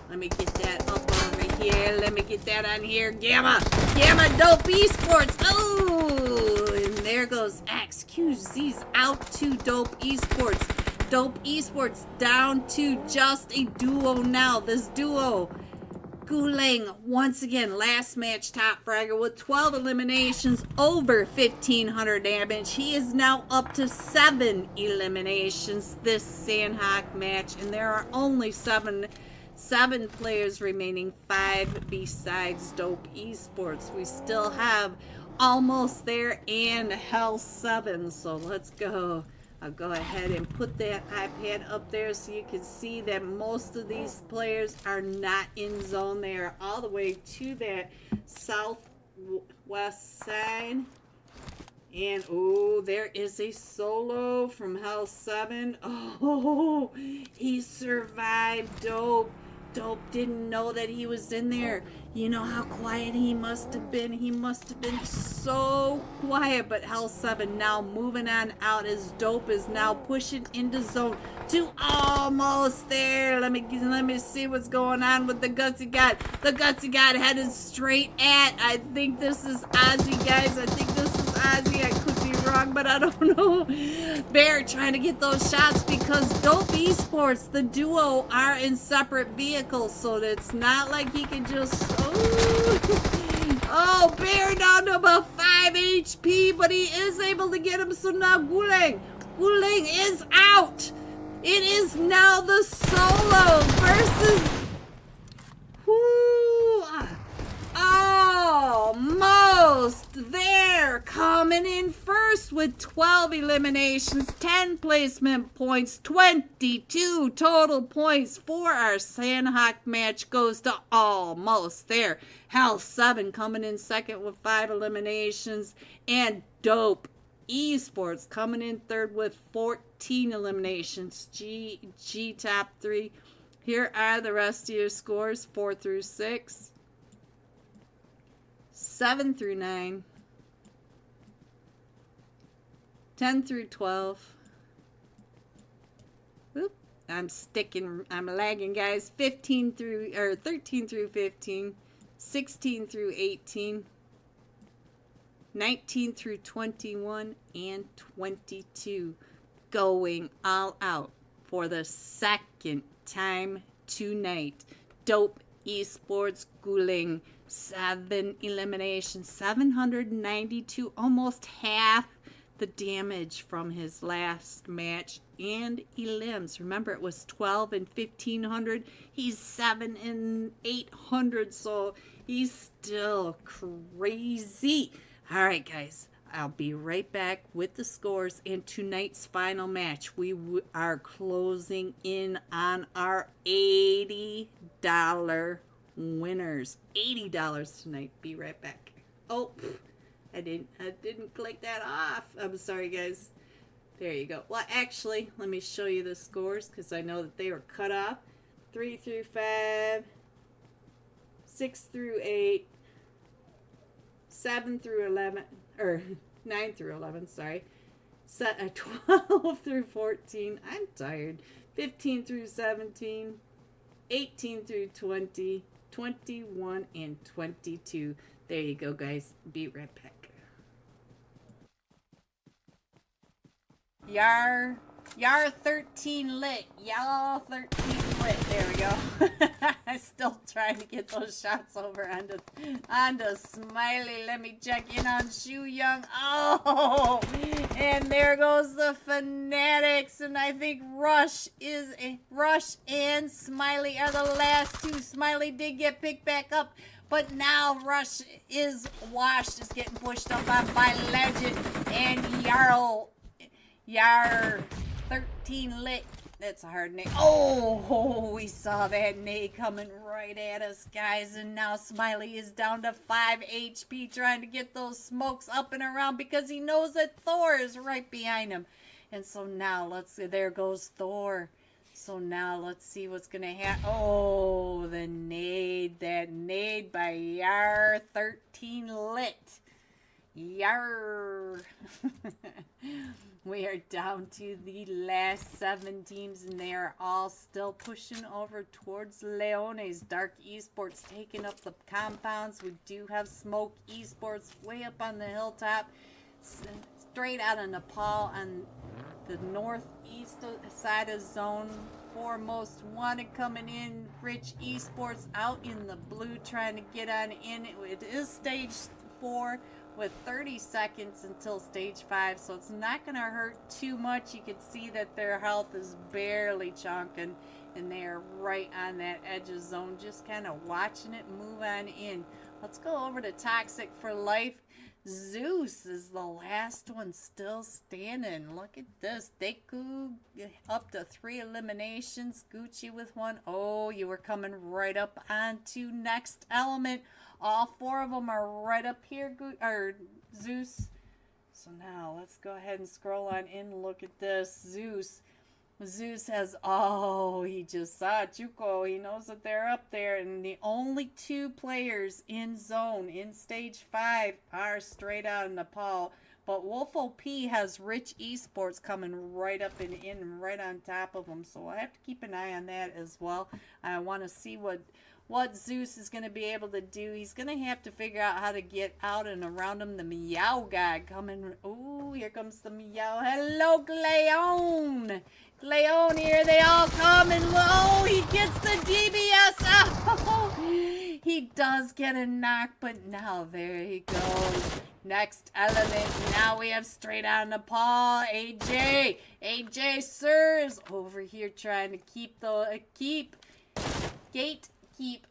let me get that up over here. Let me get that on here. Gamma, Dope Esports. Oh, and there goes XQZ's out to Dope Esports. Dope Esports down to just a duo now. This duo Guling, once again, last match top fragger with 12 eliminations, over 1,500 damage. He is now up to 7 eliminations this Sandhawk match, and there are only seven players remaining, 5 besides Dope Esports. We still have Almost There and Hell 7, so let's go. I'll go ahead and put that iPad up there so you can see that most of these players are not in zone. They are all the way to that southwest side. And, oh, there is a solo from Hell 7. Oh, he survived. Dope. Dope didn't know that he was in there. You know how quiet he must have been. He must have been so quiet. But Hell 7 now moving on out as Dope is now pushing into zone to Almost There. Let me see what's going on with the Gutsy God. The Gutsy God headed straight at. I think this is Ozzy, guys. I think this is Ozzy. I could be wrong, but I don't know. Bear trying to get those shots because Dope Esports, the duo, are in separate vehicles, so it's not like he can just... Oh, Bear down to about 5 HP, but he is able to get him, so now Guling is out. It is now the solo versus... Almost There, coming in first with 12 eliminations, 10 placement points, 22 total points for our Sandhawk match goes to Almost There. Hell 7 coming in second with 5 eliminations, and Dope Esports coming in third with 14 eliminations. G top 3. Here are the rest of your scores: 4 through 6. 7 through 9, 10 through 12. Oop, I'm lagging, guys. 13 through 15, 16 through 18, 19 through 21, and 22. Going all out for the second time tonight. Dope Esports Guling, 7 eliminations, 792, almost half the damage from his last match, and elims. Remember, it was 12 and 1,500. He's 7 and 800, so he's still crazy. All right, guys, I'll be right back with the scores in tonight's final match. We are closing in on our $80 winners. $80 tonight. Be right back. Oh, I didn't click that off. I'm sorry, guys. There you go. Well, actually, let me show you the scores because I know that they were cut off. 3 through 5, 6 through 8, 7 through 11, or 9 through 11, sorry. 12 through 14. I'm tired. 15 through 17, 18 through 20, 21, and 22. There you go, guys. Be right back. Yar 13 lit. Y'all 13 lit. There we go. I'm still trying to get those shots over onto Smiley. Let me check in on Shu Young. Oh, and there goes the Fanatics. And I think Rush and Smiley are the last two. Smiley did get picked back up, but now Rush is washed. Is getting pushed up on by Legend and Yar 13 lit. That's a hard name. Oh, we saw that nade coming right at us, guys. And now Smiley is down to 5 HP trying to get those smokes up and around because he knows that Thor is right behind him. And so now, there goes Thor. So now let's see what's going to happen. Oh, that nade by Yar 13 lit. Yar. We are down to the last 7 teams, and they are all still pushing over towards Leones. Dark Esports taking up the compounds. We do have Smoke Esports way up on the hilltop, straight out of Nepal on the northeast side of Zone four most wanted coming in. Rich Esports out in the blue trying to get on in. It is stage 4 with 30 seconds until stage 5, so it's not going to hurt too much. You can see that their health is barely chunking, and they are right on that edge of zone, just kind of watching it move on in. Let's go over to Toxic for Life. Zeus is the last one still standing. Look at this. Deku up to 3 eliminations. Gucci with 1. Oh, you were coming right up onto Next Element. All 4 of them are right up here, Zeus. So now let's go ahead and scroll on in. Look at this. Zeus has, oh, he just saw Chuko. He knows that they're up there. And the only 2 players in zone in stage 5 are straight out of Nepal. But Wolf OP has Rich Esports coming right up and in, right on top of him. So I have to keep an eye on that as well. I want to see what Zeus is going to be able to do. He's going to have to figure out how to get out and around him. The Meow guy coming. Ooh, here comes the Meow. Hello, Cleon. Cleon, here they all come. And oh, he gets the DBS. Oh, he does get a knock, but now there he goes. Next Element. Now we have straight out Nepal. AJ. AJ Sirs over here trying to keep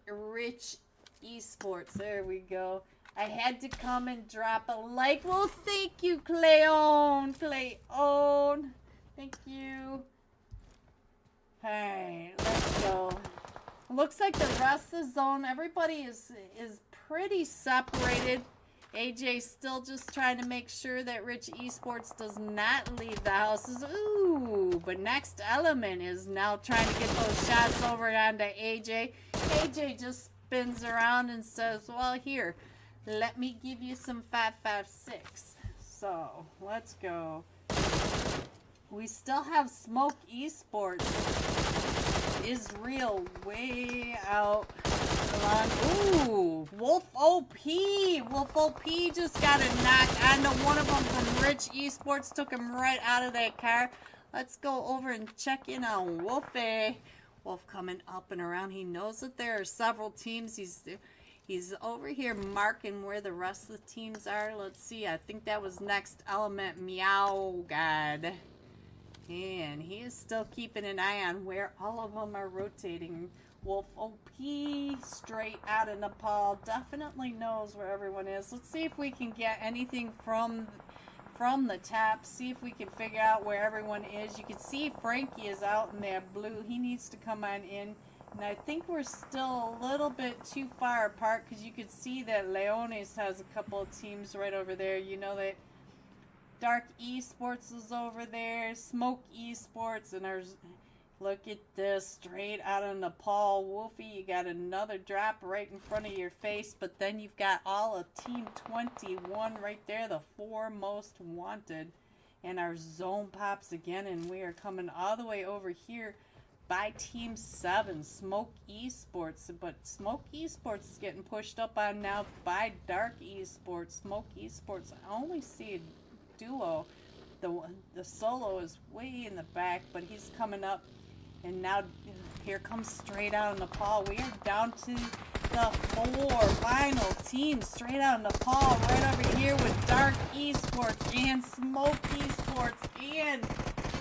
Rich Esports. There we go. I had to come and drop a like. Well, thank you, Cleon. Cleon. Thank you. Alright, let's go. Looks like the rest of the zone, everybody is pretty separated. AJ's still just trying to make sure that Rich Esports does not leave the houses. Ooh, but Next Element is now trying to get those shots over onto AJ. AJ just spins around and says, well, here, let me give you some 5.56. So, let's go. We still have Smoke Esports. Is real way out. Ooh, Wolf OP. Wolf OP just got a knock onto one of them from Rich Esports. Took him right out of that car. Let's go over and check in on Wolfie. Wolf coming up and around. He knows that there are several teams. He's over here marking where the rest of the teams are. Let's see. I think that was Next Element. Meow God. And he is still keeping an eye on where all of them are rotating. Wolf OP straight out of Nepal definitely knows where everyone is. Let's see if we can get anything from the top. See if we can figure out where everyone is. You can see Frankie is out in that blue. He needs to come on in. And I think we're still a little bit too far apart because you could see that Leones has a couple of teams right over there. You know that Dark Esports is over there, Smoke Esports, and there's, look at this, straight out of Nepal. Wolfie, you got another drop right in front of your face, but then you've got all of Team 21 right there, the 4 most wanted. And our zone pops again, and we are coming all the way over here by Team 7, Smoke Esports. But Smoke Esports is getting pushed up on now by Dark Esports. Smoke Esports, I only see a duo. The solo is way in the back, but he's coming up, and now here comes straight out of Nepal. We are down to the 4 final teams straight out of Nepal, right over here with Dark Esports and Smoke Esports, and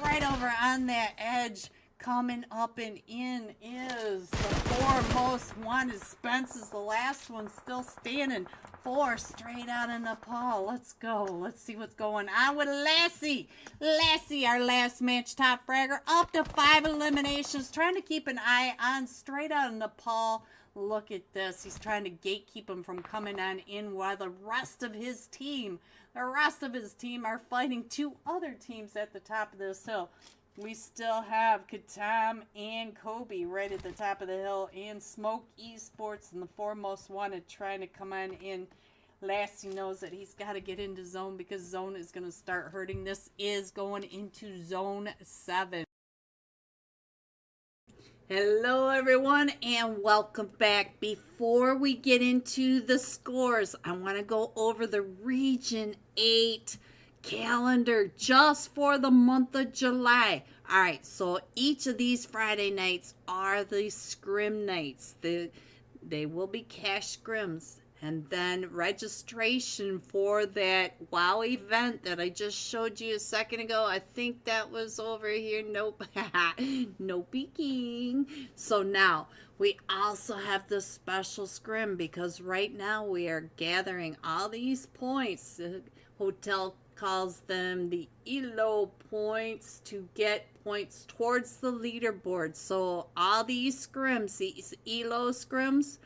right over on that edge coming up and in is the 4 most wanted. Spence is the last one still standing. 4 straight out of Nepal. Let's go. Let's see what's going on with Lassie. Lassie, our last match top fragger, up to 5 eliminations. Trying to keep an eye on straight out of Nepal. Look at this. He's trying to gatekeep him from coming on in while the rest of his team are fighting 2 other teams at the top of this hill. We still have Katam and Kobe right at the top of the hill, and Smoke Esports and the 4 most wanted trying to come on in. Lassie knows that he's got to get into zone because zone is going to start hurting. This is going into zone 7. Hello everyone and welcome back. Before we get into the scores, I want to go over the Region 8 calendar just for the month of July. All right, so each of these Friday nights are the scrim nights. They will be cash scrims. And then registration for that WoW event that I just showed you a second ago. I think that was over here. Nope. No peeking. So now we also have the special scrim because right now we are gathering all these points. The hotel calls them the ELO points to get points towards the leaderboard. So all these scrims, these ELO scrims,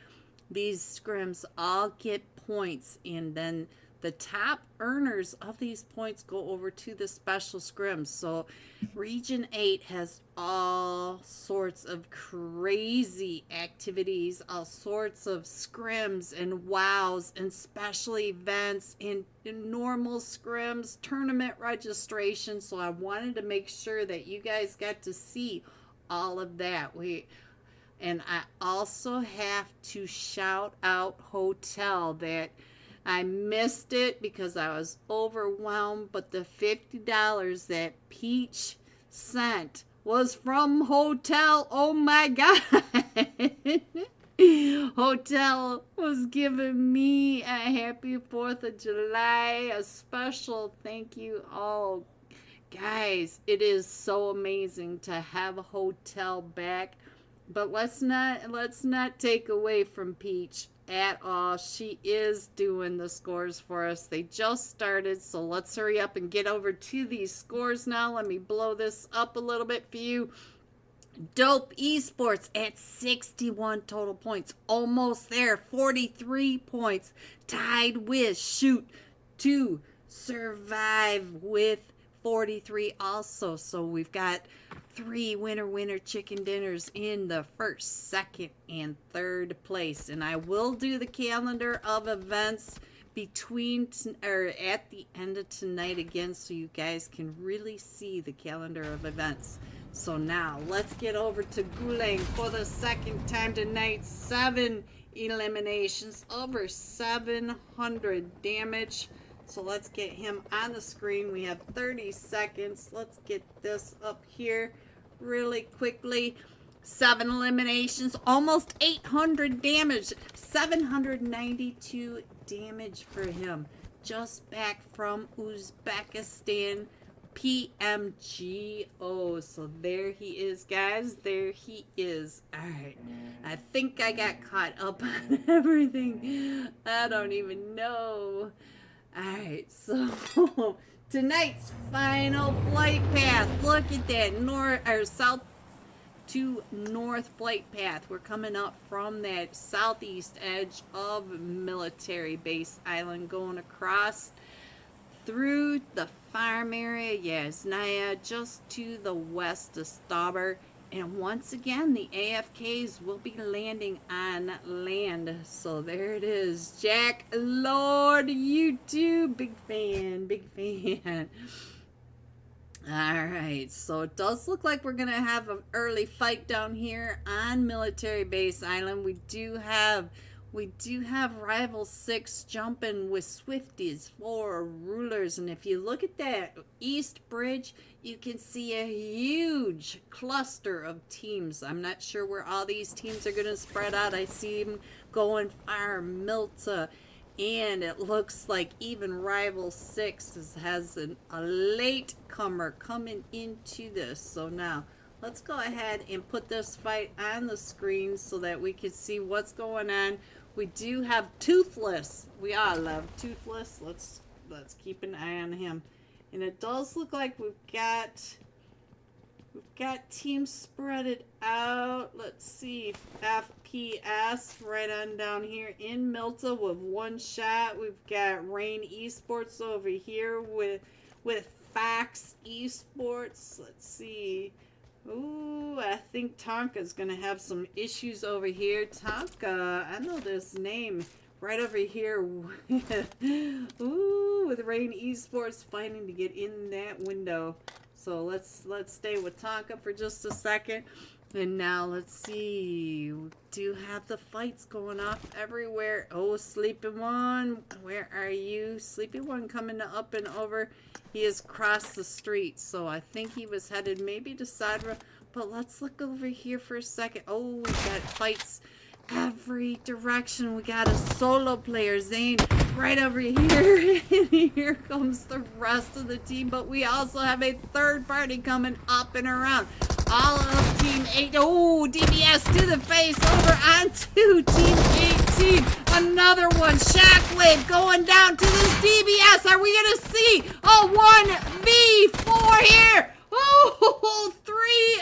these scrims all get points, and then the top earners of these points go over to the special scrims. So Region 8 has all sorts of crazy activities, all sorts of scrims and wows and special events and normal scrims, tournament registration. So I wanted to make sure that you guys got to see all of that. And I also have to shout out Hotel that I missed it because I was overwhelmed, but the $50 that Peach sent was from Hotel. Oh my God. Hotel was giving me a happy 4th of July, a special thank you. Oh, guys, it is so amazing to have a Hotel back. But let's not take away from Peach at all. She is doing the scores for us. They just started, so let's hurry up and get over to these scores now. Let me blow this up a little bit for you. Dope Esports at 61 total points. Almost there. 43 points. Tied with Shoot to Survive with 43 also. So we've got 3 winner chicken dinners in the 1st, 2nd, and 3rd place. And I will do the calendar of events at the end of tonight again, so you guys can really see the calendar of events. So now let's get over to Gulang for the 2nd time tonight. 7 eliminations, over 700 damage. So let's get him on the screen. We have 30 seconds. Let's get this up here really quickly. 7 eliminations, almost 800 damage. 792 damage for him. Just back from Uzbekistan. PMGO. So there he is, guys. There he is. Alright. I think I got caught up on everything. I don't even know. Alright, so tonight's final flight path. Look at that. South to north flight path. We're coming up from that southeast edge of Military Base Island, going across through the farm area, Yasnaya, just to the west of Stauber. And once again, the AFKs will be landing on land. So there it is. Jack Lord, you too. Big fan, big fan. Alright, so it does look like we're going to have an early fight down here on Military Base Island. We do have Rival 6 jumping with Swifties for rulers. And if you look at that east bridge, you can see a huge cluster of teams. I'm not sure where all these teams are going to spread out. I see them going Farm, Milta, and it looks like even Rival 6 has a late comer coming into this. So now let's go ahead and put this fight on the screen so that we can see what's going on. We do have Toothless. We all love Toothless. Let's keep an eye on him. And it does look like we've got teams spread it out. Let's see. FPS right on down here in Milta with 1 shot. We've got Rain Esports over here with Fox Esports. Let's see. Ooh, I think Tonka's going to have some issues over here. Tonka, I know this name right over here. Ooh, with Rain Esports fighting to get in that window. So let's stay with Tonka for just a second. And now let's see. We do have the fights going off everywhere. Oh, Sleepy One. Where are you? Sleepy One coming up and over. He has crossed the street. So I think he was headed maybe to Sadra. But let's look over here for a second. Oh, we got fights every direction. We got a solo player, Zane, right over here. And here comes the rest of the team. But we also have a third party coming up and around. All of Team 8. Oh, DBS to the face over onto Team 18. Another one. Shockwave going down to this DBS. Are we going to see a 1v4 here? Oh, 3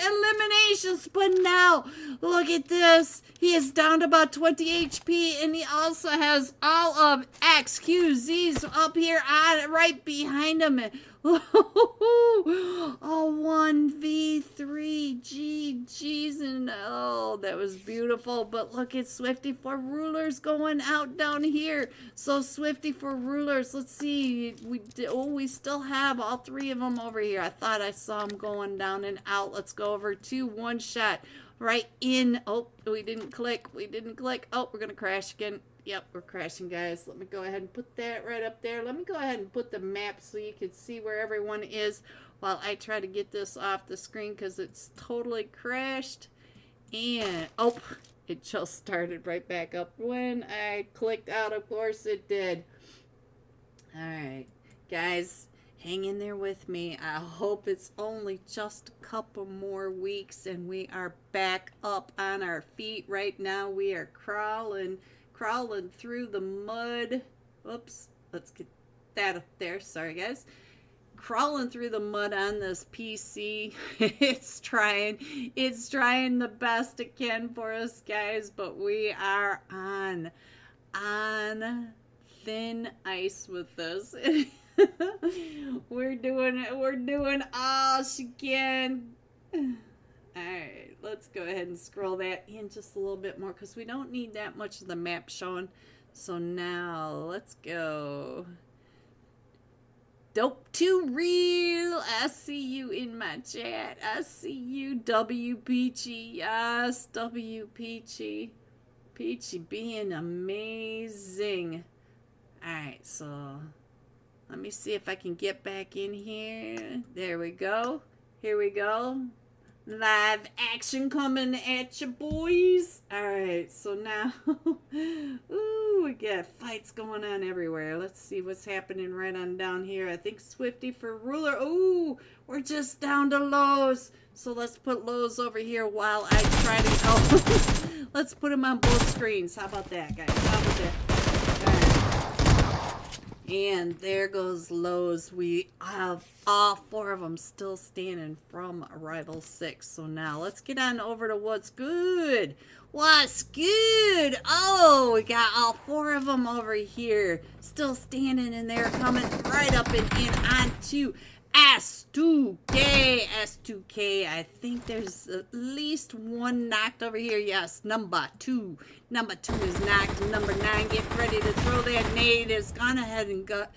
eliminations. But now, look at this. He is down to about 20 HP, and he also has all of XQZs up here on right behind him. Oh, 1v3 GG's, and oh, that was beautiful. But look at Swifty for Rulers going out down here. So Swifty for Rulers, let's see. We still have all 3 of them over here. I thought I saw them going down and out. Let's go over to one shot right in. Oh, we didn't click. Oh, we're gonna crash again. Yep, we're crashing, guys. Let me go ahead and put that right up there. Let me go ahead and put the map so you can see where everyone is while I try to get this off the screen because it's totally crashed. And, oh, it just started right back up when I clicked out. Of course it did. All right, guys, hang in there with me. I hope it's only just a couple more weeks and we are back up on our feet. Right now we are crawling through the mud. Oops, let's get that up there. Sorry, guys. Crawling through the mud on this PC. It's trying the best it can for us, guys, but we are on thin ice with this. We're doing all she can. Alright, let's go ahead and scroll that in just a little bit more because we don't need that much of the map showing. So now, let's go. Dope to real. I see you in my chat. I see you, W Peachy. Yes, W Peachy. Peachy being amazing. Alright, so let me see if I can get back in here. There we go. Here we go. Live action coming at you, boys. Alright, so now, ooh, we got fights going on everywhere. Let's see what's happening right on down here. I think Swifty for Ruler. Ooh, we're just down to Lowe's. So let's put Lowe's over here while I try to, oh, let's put them on both screens. How about that, guys? How about that? And there goes Lowe's. We have all 4 of them still standing from Arrival 6. So now let's get on over to what's good. What's good? Oh, we got all 4 of them over here still standing, and they're coming right up and in onto S2K. S2K. I think there's at least one knocked over here. Yes, number 2. Number 2 is knocked. Number 9, get ready to throw that nade. Is gone ahead and gonna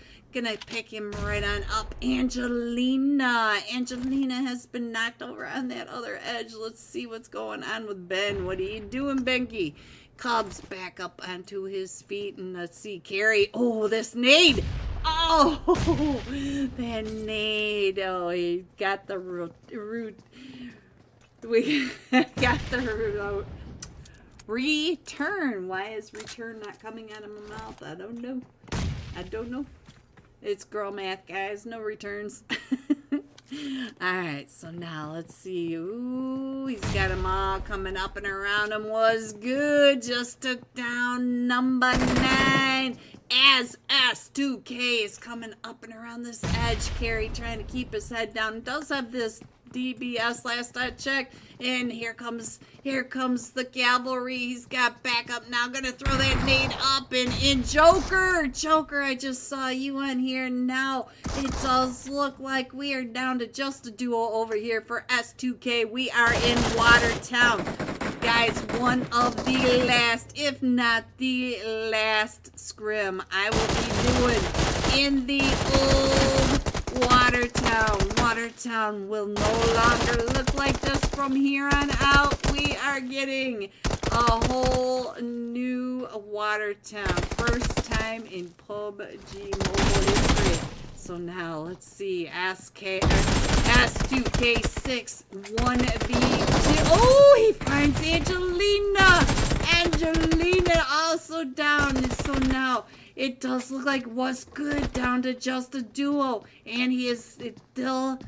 pick him right on up. Angelina. Angelina has been knocked over on that other edge. Let's see what's going on with Ben. What are you doing, Benki? Cubs back up onto his feet, and let's see, Carrie. Oh, this nade. Oh, that nade. Oh, he got the root. We got the root. Return. Why is return not coming out of my mouth? I don't know. It's girl math, guys. No returns. Alright, so now let's see. Ooh, he's got them all coming up and around him. Was good. Just took down number 9. As S2K is coming up and around this edge. Carrie trying to keep his head down. Does have this DBS last I checked. And here comes the cavalry. He's got backup now. Gonna throw that nade up and in. Joker, I just saw you on here. Now it does look like we are down to just a duo over here for S2K. We are in Watertown. Guys, one of the last, if not the last scrim I will be doing in the old Watertown will no longer look like this from here on out. We are getting a whole new Watertown. First time in PUBG Mobile history. So now let's see. S2K6 1v2. Oh, he finds Angelina. Angelina also down. And so now it does look like what's good down to just a duo. And he is still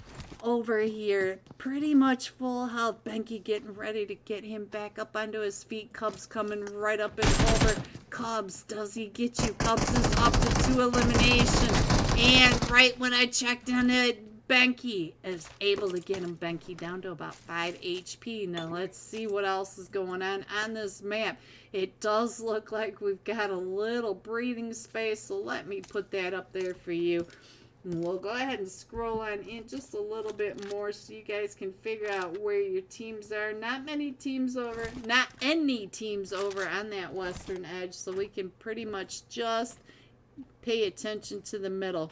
over here. Pretty much full health. Benke getting ready to get him back up onto his feet. Cubs coming right up and over. Cubs, does he get you? Cubs is up to 2 elimination. And right when I checked on it, Benke is able to get him. Benke down to about 5 HP. Now let's see what else is going on this map. It does look like we've got a little breathing space, so let me put that up there for you. And we'll go ahead and scroll on in just a little bit more so you guys can figure out where your teams are. Not any teams over on that western edge, so we can pretty much just pay attention to the middle.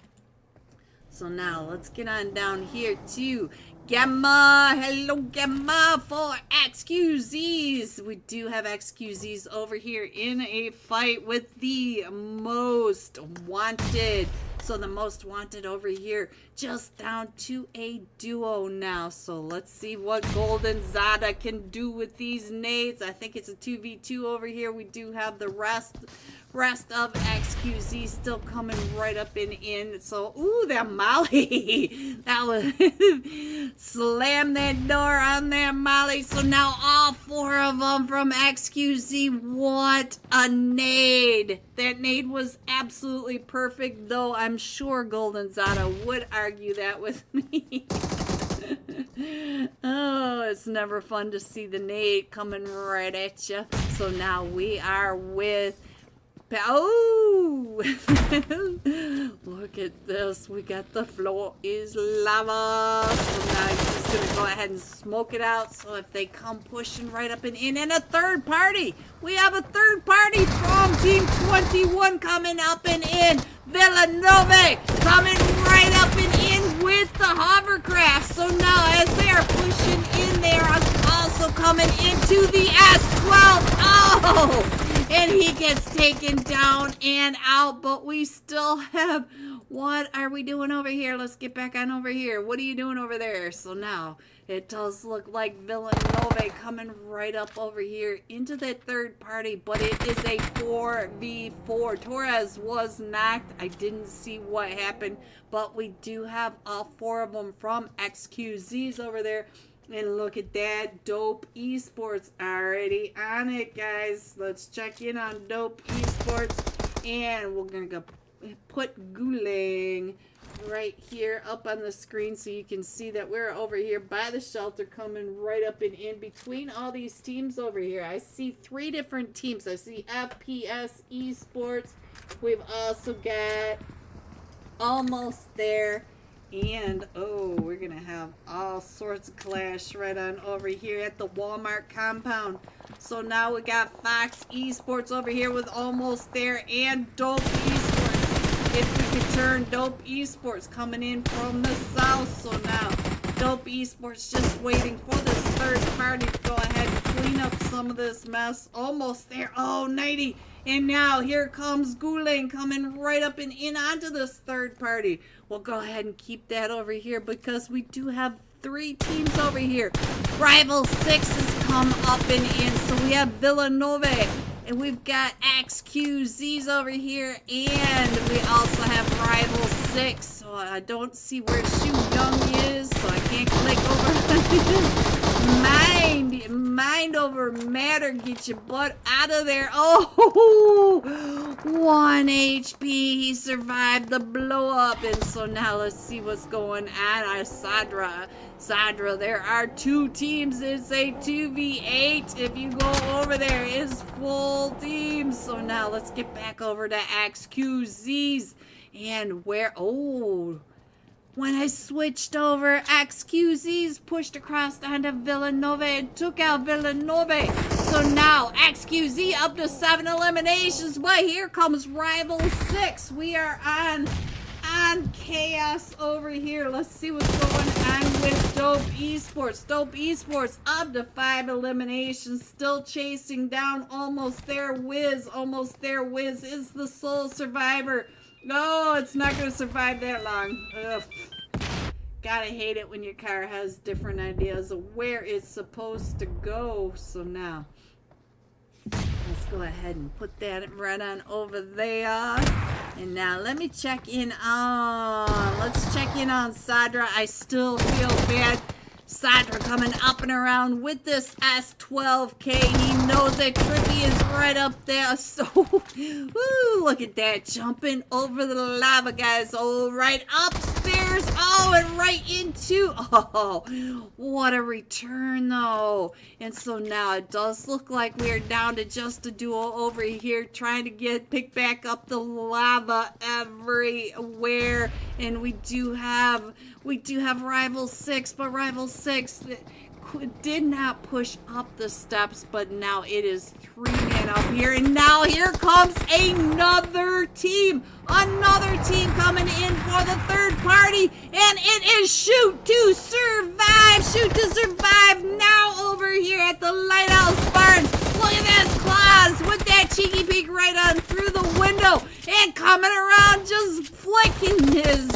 So now let's get on down here to Gamma. Hello, Gamma for XQZs. We do have XQZs over here in a fight with the most wanted. So the most wanted over here just down to a duo now. So let's see what Golden Zada can do with these nades. I think it's a 2v2 over here. We do have the rest of XQZ still coming right up and in. So, ooh, that Molly. That was slam that door on that Molly. So now all 4 of them from XQZ. What a nade. That nade was absolutely perfect, though I'm sure Golden Zada would argue that with me. Oh, it's never fun to see the nade coming right at you. So now we are with... Oh! Look at this. We got the floor is lava. So now he's just going to go ahead and smoke it out. So if they come pushing right up and in. And a third party. We have a third party from Team 21 coming up and in. Villanova coming right up and in with the hovercraft. So now as they are pushing in, they are also coming into the S12. Oh! And he gets taken down and out, but we still have... What are we doing over here? Let's get back on over here. What are you doing over there? So now, it does look like Villanova coming right up over here into that third party, but it is a 4v4. Torres was knocked. I didn't see what happened, but we do have all 4 of them from XQZs over there. And look at that, Dope Esports already on it, guys. Let's check in on Dope Esports. And we're going to go put Guling right here up on the screen so you can see that we're over here by the shelter coming right up and in between all these teams over here. I see 3 different teams. I see FPS Esports. We've also got Almost There. And, oh, we're going to have all sorts of clash right on over here at the Walmart compound. So now we got Fox Esports over here with Almost There and Dope Esports. If we could turn Dope Esports coming in from the south. So now Dope Esports just waiting for this third party to go ahead and clean up some of this mess. Almost There. Oh, 90. And now here comes Guling coming right up and in onto this third party. We'll go ahead and keep that over here because we do have 3 teams over here. Rival 6 has come up and in. So we have Villanova and we've got XQZs over here. And we also have Rival 6. So I don't see where Shu Young is. So I can't click over. Mind over matter, get your butt out of there. Oh, 1 HP. He survived the blow up. And so now let's see what's going on. Sadra, there are 2 teams. It's a 2v8. If you go over there, it's full teams. So now let's get back over to XQZs. And where, oh... When I switched over, XQZs pushed across onto Villanova and took out Villanova. So now, XQZ up to 7 eliminations. But here comes Rival 6. We are on on chaos over here. Let's see what's going on with Dope Esports. Dope Esports up to 5 eliminations. Still chasing down Almost There Wiz. Almost There Wiz is the sole survivor. No, it's not going to survive that long. Ugh. Gotta hate it when your car has different ideas of where it's supposed to go. So now, let's go ahead and put that right on over there. And now let me check in on, let's check in on Sadra. I still feel bad. Sadra coming up and around with this S12K. He knows that Trippy is right up there. So, woo, look at that. Jumping over the lava, guys. Oh, right upstairs. Oh, and right into. Oh, what a return, though. And so now it does look like we are down to just a duo over here trying to pick back up the lava everywhere. And we do have Rival 6, but Rival 6 did not push up the steps, but now it is 3-man up here, and now here comes another team coming in for the third party, and it is Shoot to Survive now over here at the Lighthouse Barn. Look at this, Claus with that cheeky peek right on through the window, and coming around just flicking his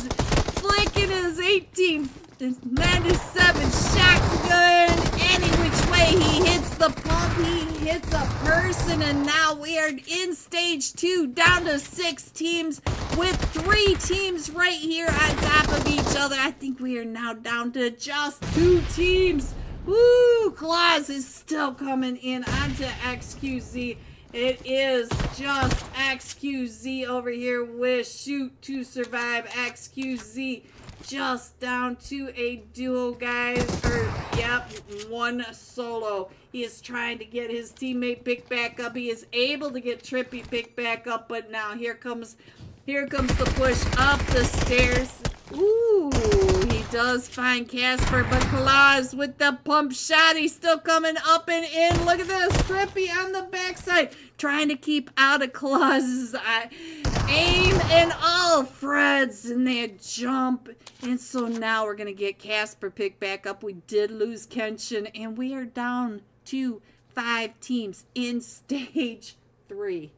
1897 shotgun any which way he hits the pump, he hits a person, and now we are in stage 2 down to 6 teams with 3 teams right here on top of each other. I think we are now down to just 2 teams. Woo! Claus is still coming in onto XQZ. It is just XQZ over here with Shoot to Survive. XQZ just down to a duo, guys. One solo. He is trying to get his teammate picked back up. He is able to get Trippy picked back up, but now here comes the push up the stairs. Ooh, he does find Casper, but Claus with the pump shot. He's still coming up and in. Look at this. Trippy on the backside, trying to keep out of Claus's aim, and all Fred's in that jump. And so now we're going to get Casper picked back up. We did lose Kenshin, and we are down to 5 teams in stage 3.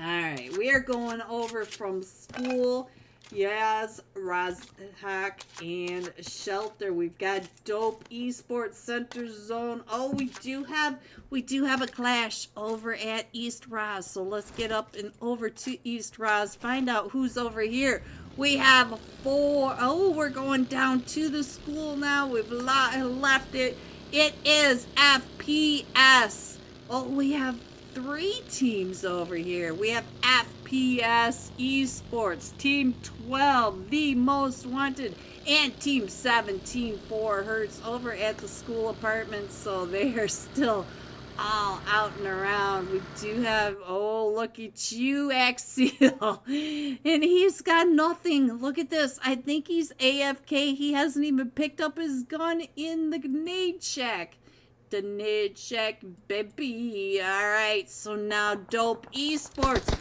All right, we are going over from school. Yes, Razhak and Shelter. We've got Dope Esports Center Zone. Oh, we do have a clash over at East Raz. So let's get up and over to East Raz. Find out who's over here. We have 4. Oh, we're going down to the school now. We've left it. It is FPS. Oh, we have 3 teams over here. We have FPS Esports, Team 12, The Most Wanted, and Team 17, 4 Hertz over at the school apartments. So they are still all out and around. We do have, oh, look at you, Axial. And he's got nothing. Look at this. I think he's AFK. He hasn't even picked up his gun in the nade shack. The nade shack, baby. Alright, so now Dope Esports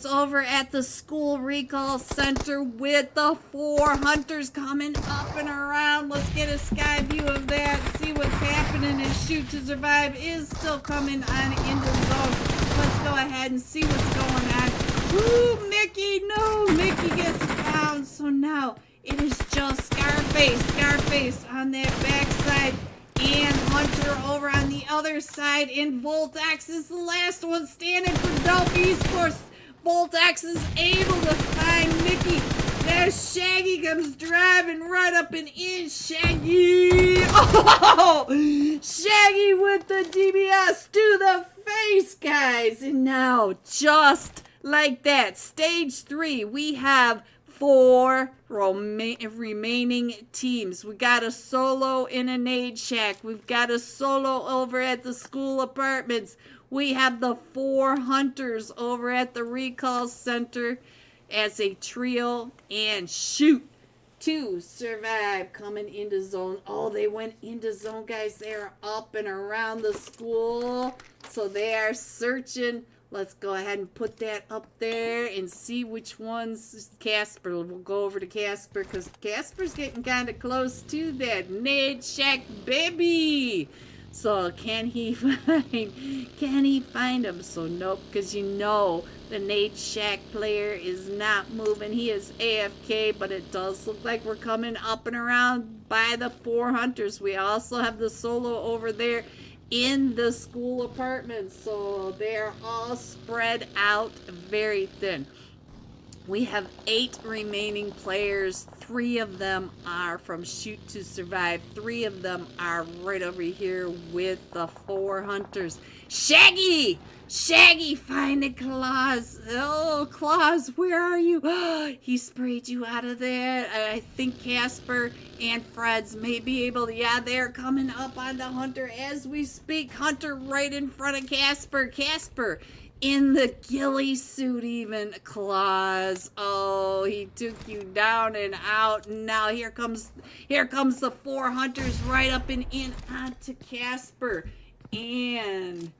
over at the school recall center with the 4 hunters coming up and around. Let's get a sky view of that, see what's happening. And Shoot to Survive is still coming on into the zone. Let's go ahead and see what's going on. Ooh, Mickey, no, Mickey gets down. So now it is just Scarface on that backside, and Hunter over on the other side, and Voltax is the last one standing for Dope Esports. Voltax is able to find Mickey. There Shaggy comes driving right up and in. Shaggy! Oh! Shaggy with the DBS to the face, guys. And now, just like that, stage 3, we have 4 remaining teams. We got a solo in a nade shack. We've got a solo over at the school apartments. We have the 4 hunters over at the recall center as a trio, and Shoot to Survive coming into zone. Oh, they went into zone, guys. They are up and around the school, so they are searching, Let's go ahead and put that up there and see which one's Casper. We'll go over to Casper because Casper's getting kind of close to that Nade Shack baby. So can he find him? So nope, because you know the Nade Shack player is not moving. He is AFK, but it does look like we're coming up and around by the 4 hunters. We also have the solo over there in the school apartments, so they're all spread out very thin. We have 8 remaining players. 3 of them are from Shoot to Survive. 3 of them are right over here with the 4 hunters. Shaggy! Shaggy, find the Claus. Oh, Claus, where are you? He sprayed you out of there. I think Casper and Fred's may be able to. Yeah, they're coming up on the Hunter as we speak. Hunter right in front of Casper. Casper in the ghillie suit even. Claus. Oh, he took you down and out. Now here comes the 4 hunters right up and in onto Casper and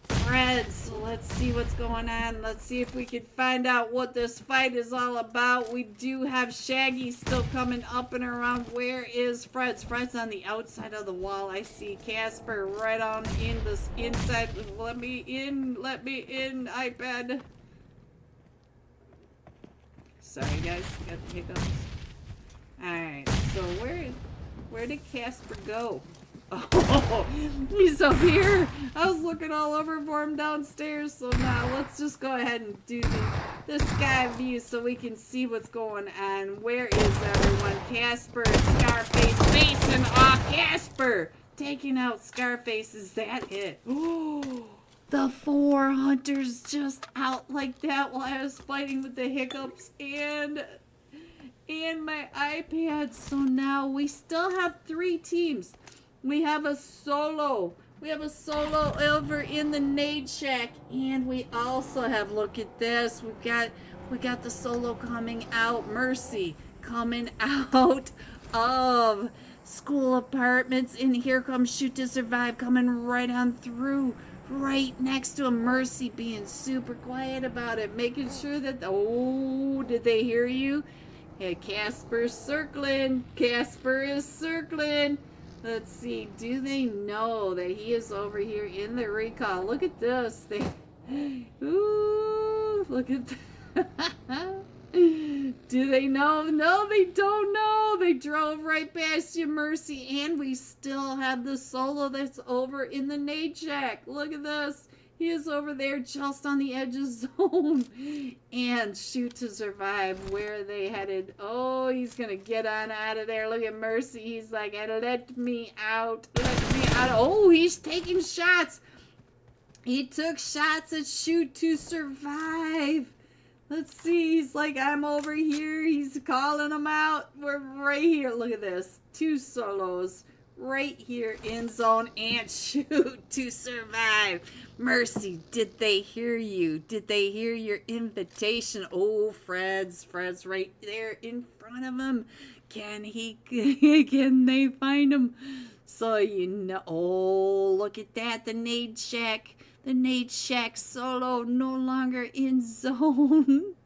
Fred. So let's see what's going on. Let's see if we can find out what this fight is all about. We do have Shaggy still coming up and around. Where is Fred? Fred's on the outside of the wall. I see Casper right on in this inside. Let me in, iPad. Sorry guys, got the hiccups. Alright, so where did Casper go? Oh, he's up here. I was looking all over for him downstairs. So now let's just go ahead and do the sky view so we can see what's going on. Where is everyone? Casper and Scarface facing off. Casper taking out Scarface. Is that it? Oh, the 4 hunters just out like that while I was fighting with the hiccups and my iPad. So now we still have 3 teams. We have a solo. We have a solo over in the Nade Shack, and we also have, look at this. We got the solo coming out. Mercy coming out of school apartments, and here comes Shoot to Survive coming right on through, right next to him. Mercy being super quiet about it, making sure that. Oh, did they hear you? Hey, Casper's circling. Casper is circling. Let's see, do they know that he is over here in the recall? Look at this. Ooh, look at that. Do they know? No, they don't know. They drove right past you, Mercy. And we still have the solo that's over in the Nade Shack. Look at this. He is over there just on the edge of zone. And Shoot to Survive. Where are they headed? Oh, he's going to get on out of there. Look at Mercy. He's like, let me out. Let me out. Oh, he's taking shots. He took shots at Shoot to Survive. Let's see. He's like, I'm over here. He's calling them out. We're right here. Look at this. 2 solos. Right here in zone and Shoot to Survive. Mercy, did they hear you? Did they hear your invitation? Oh, Fred's right there in front of him. Can they find him? So you know, oh, look at that. The Nade Shack solo no longer in zone.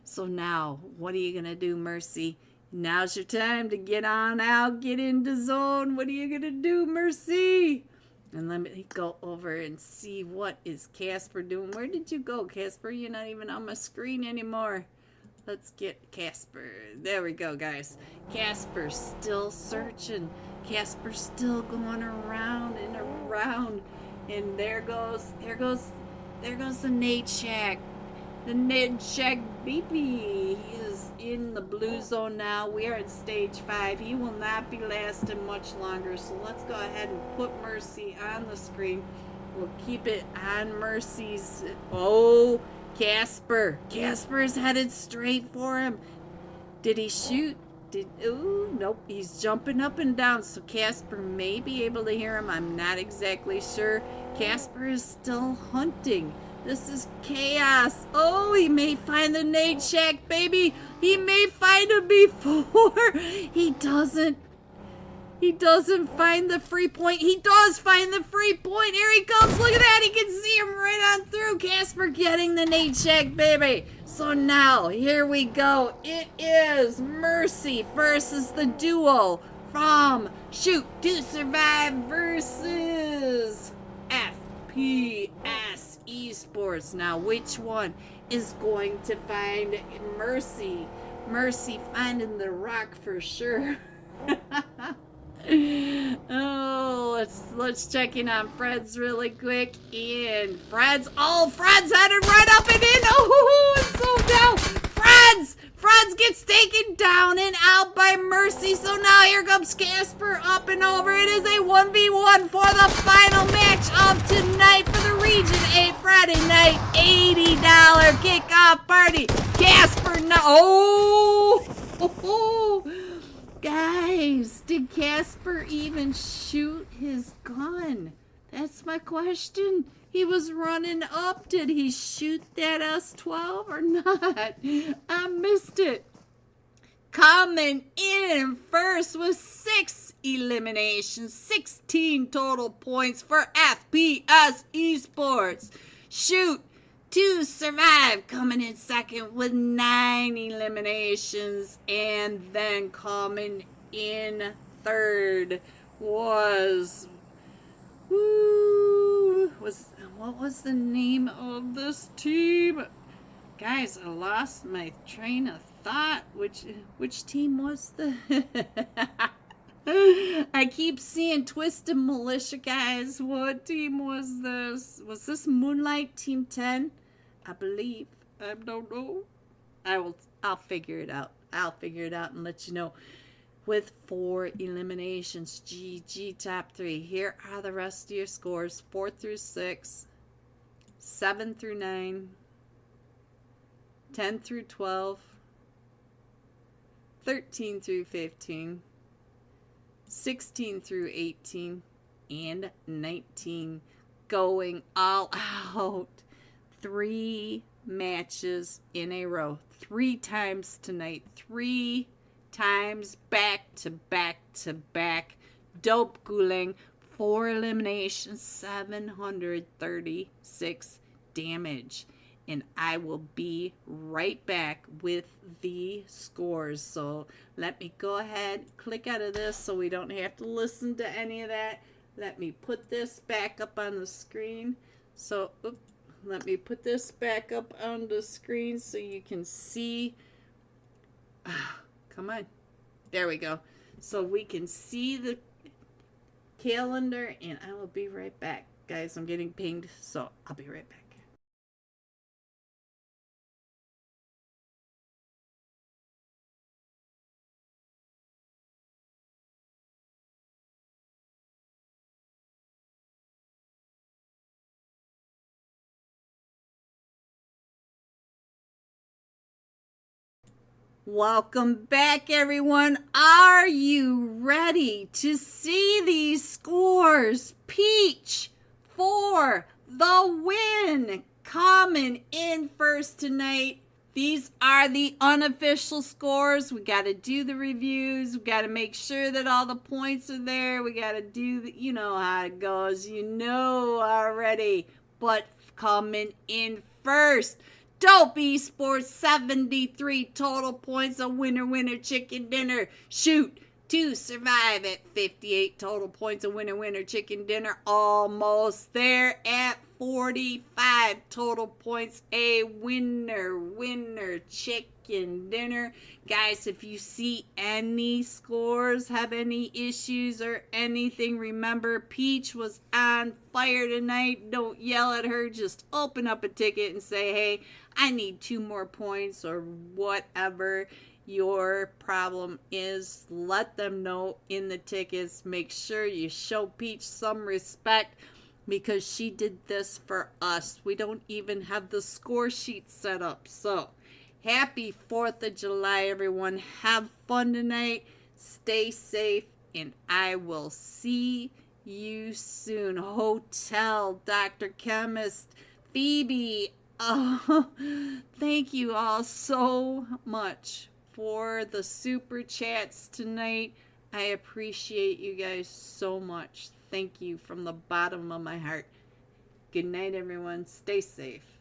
So now, what are you gonna do, Mercy? Now's your time to get on out, get into zone. What are you gonna do, Mercy? And let me go over and see what is Casper doing. Where did you go, Casper? You're not even on my screen anymore. Let's get Casper. There we go, guys. Casper's still searching. Casper's still going around and around. And there goes the Nade Shack. The Nade Shack baby. He is in the blue zone now. We are in stage 5. He will not be lasting much longer. So let's go ahead and put Mercy on the screen. We'll keep it on Mercy's. Oh, Casper. Casper is headed straight for him. Did he shoot? Ooh, nope. He's jumping up and down. So Casper may be able to hear him. I'm not exactly sure. Casper is still hunting. This is chaos. Oh, he may find the Nade Shack, baby. He may find him before he doesn't. He doesn't find the free point. He does find the free point. Here he comes. Look at that. He can see him right on through. Casper getting the nade check, baby. So now, here we go. It is Mercy versus the duo from Shoot to Survive versus FPS Esports. Now, which one is going to find Mercy? Mercy finding the rock for sure. Oh, let's check in on Fred's really quick. And Fred's headed right up and in. Oh, it's so down. Fred's gets taken down and out by Mercy. So now here comes Casper up and over. It is a 1v1 for the final match of tonight for the Region 8 Friday night $80 kickoff party. Casper, no. Oh. Guys, did Casper even shoot his gun? That's my question. He was running up. Did he shoot that S12 or not? I missed it. Coming in first with 6 eliminations, 16 total points for FPS Esports. Shoot to Survive coming in second with 9 eliminations, and then coming in third was what was the name of this team? Guys, I lost my train of thought. Which team was the I keep seeing Twisted Militia, guys. What team was this? Was this Moonlight Team 10? I believe. I don't know. I'll figure it out. I'll figure it out and let you know. With 4 eliminations. GG top 3. Here are the rest of your scores. 4 through 6. 7 through 9. 10 through 12. 13 through 15. 16 through 18. And 19. Going all out. 3 matches in a row. 3 times tonight. 3 times back to back to back. Dope Guling. 4 eliminations. 736 damage. And I will be right back with the scores. So let me go ahead, click out of this so we don't have to listen to any of that. Let me put this back up on the screen. So, let me put this back up on the screen so you can see. Come on. There we go. So we can see the calendar, and I will be right back. Guys, I'm getting pinged, so I'll be right back. Welcome back, everyone. Are you ready to see these scores? Peach for the win. Coming in first tonight. These are the unofficial scores. We got to do the reviews. We got to make sure that all the points are there. We got to do the, you know how it goes. You know already. But coming in first, Dope Esports, 73 total points, a winner chicken dinner. Shoot to Survive at 58 total points, a winner chicken dinner. Almost there at 45 total points, a winner chicken dinner. Guys, if you see any scores, have any issues or anything, remember Peach was on fire tonight. Don't yell at her, just open up a ticket and say, hey, I need 2 more points, or whatever your problem is. Let them know in the tickets. Make sure you show Peach some respect, because she did this for us. We don't even have the score sheet set up. So, happy 4th of July, everyone. Have fun tonight. Stay safe, and I will see you soon. Hotel, Dr. Chemist, Phoebe. Oh, thank you all so much for the super chats tonight. I appreciate you guys so much. Thank you from the bottom of my heart. Good night, everyone. Stay safe.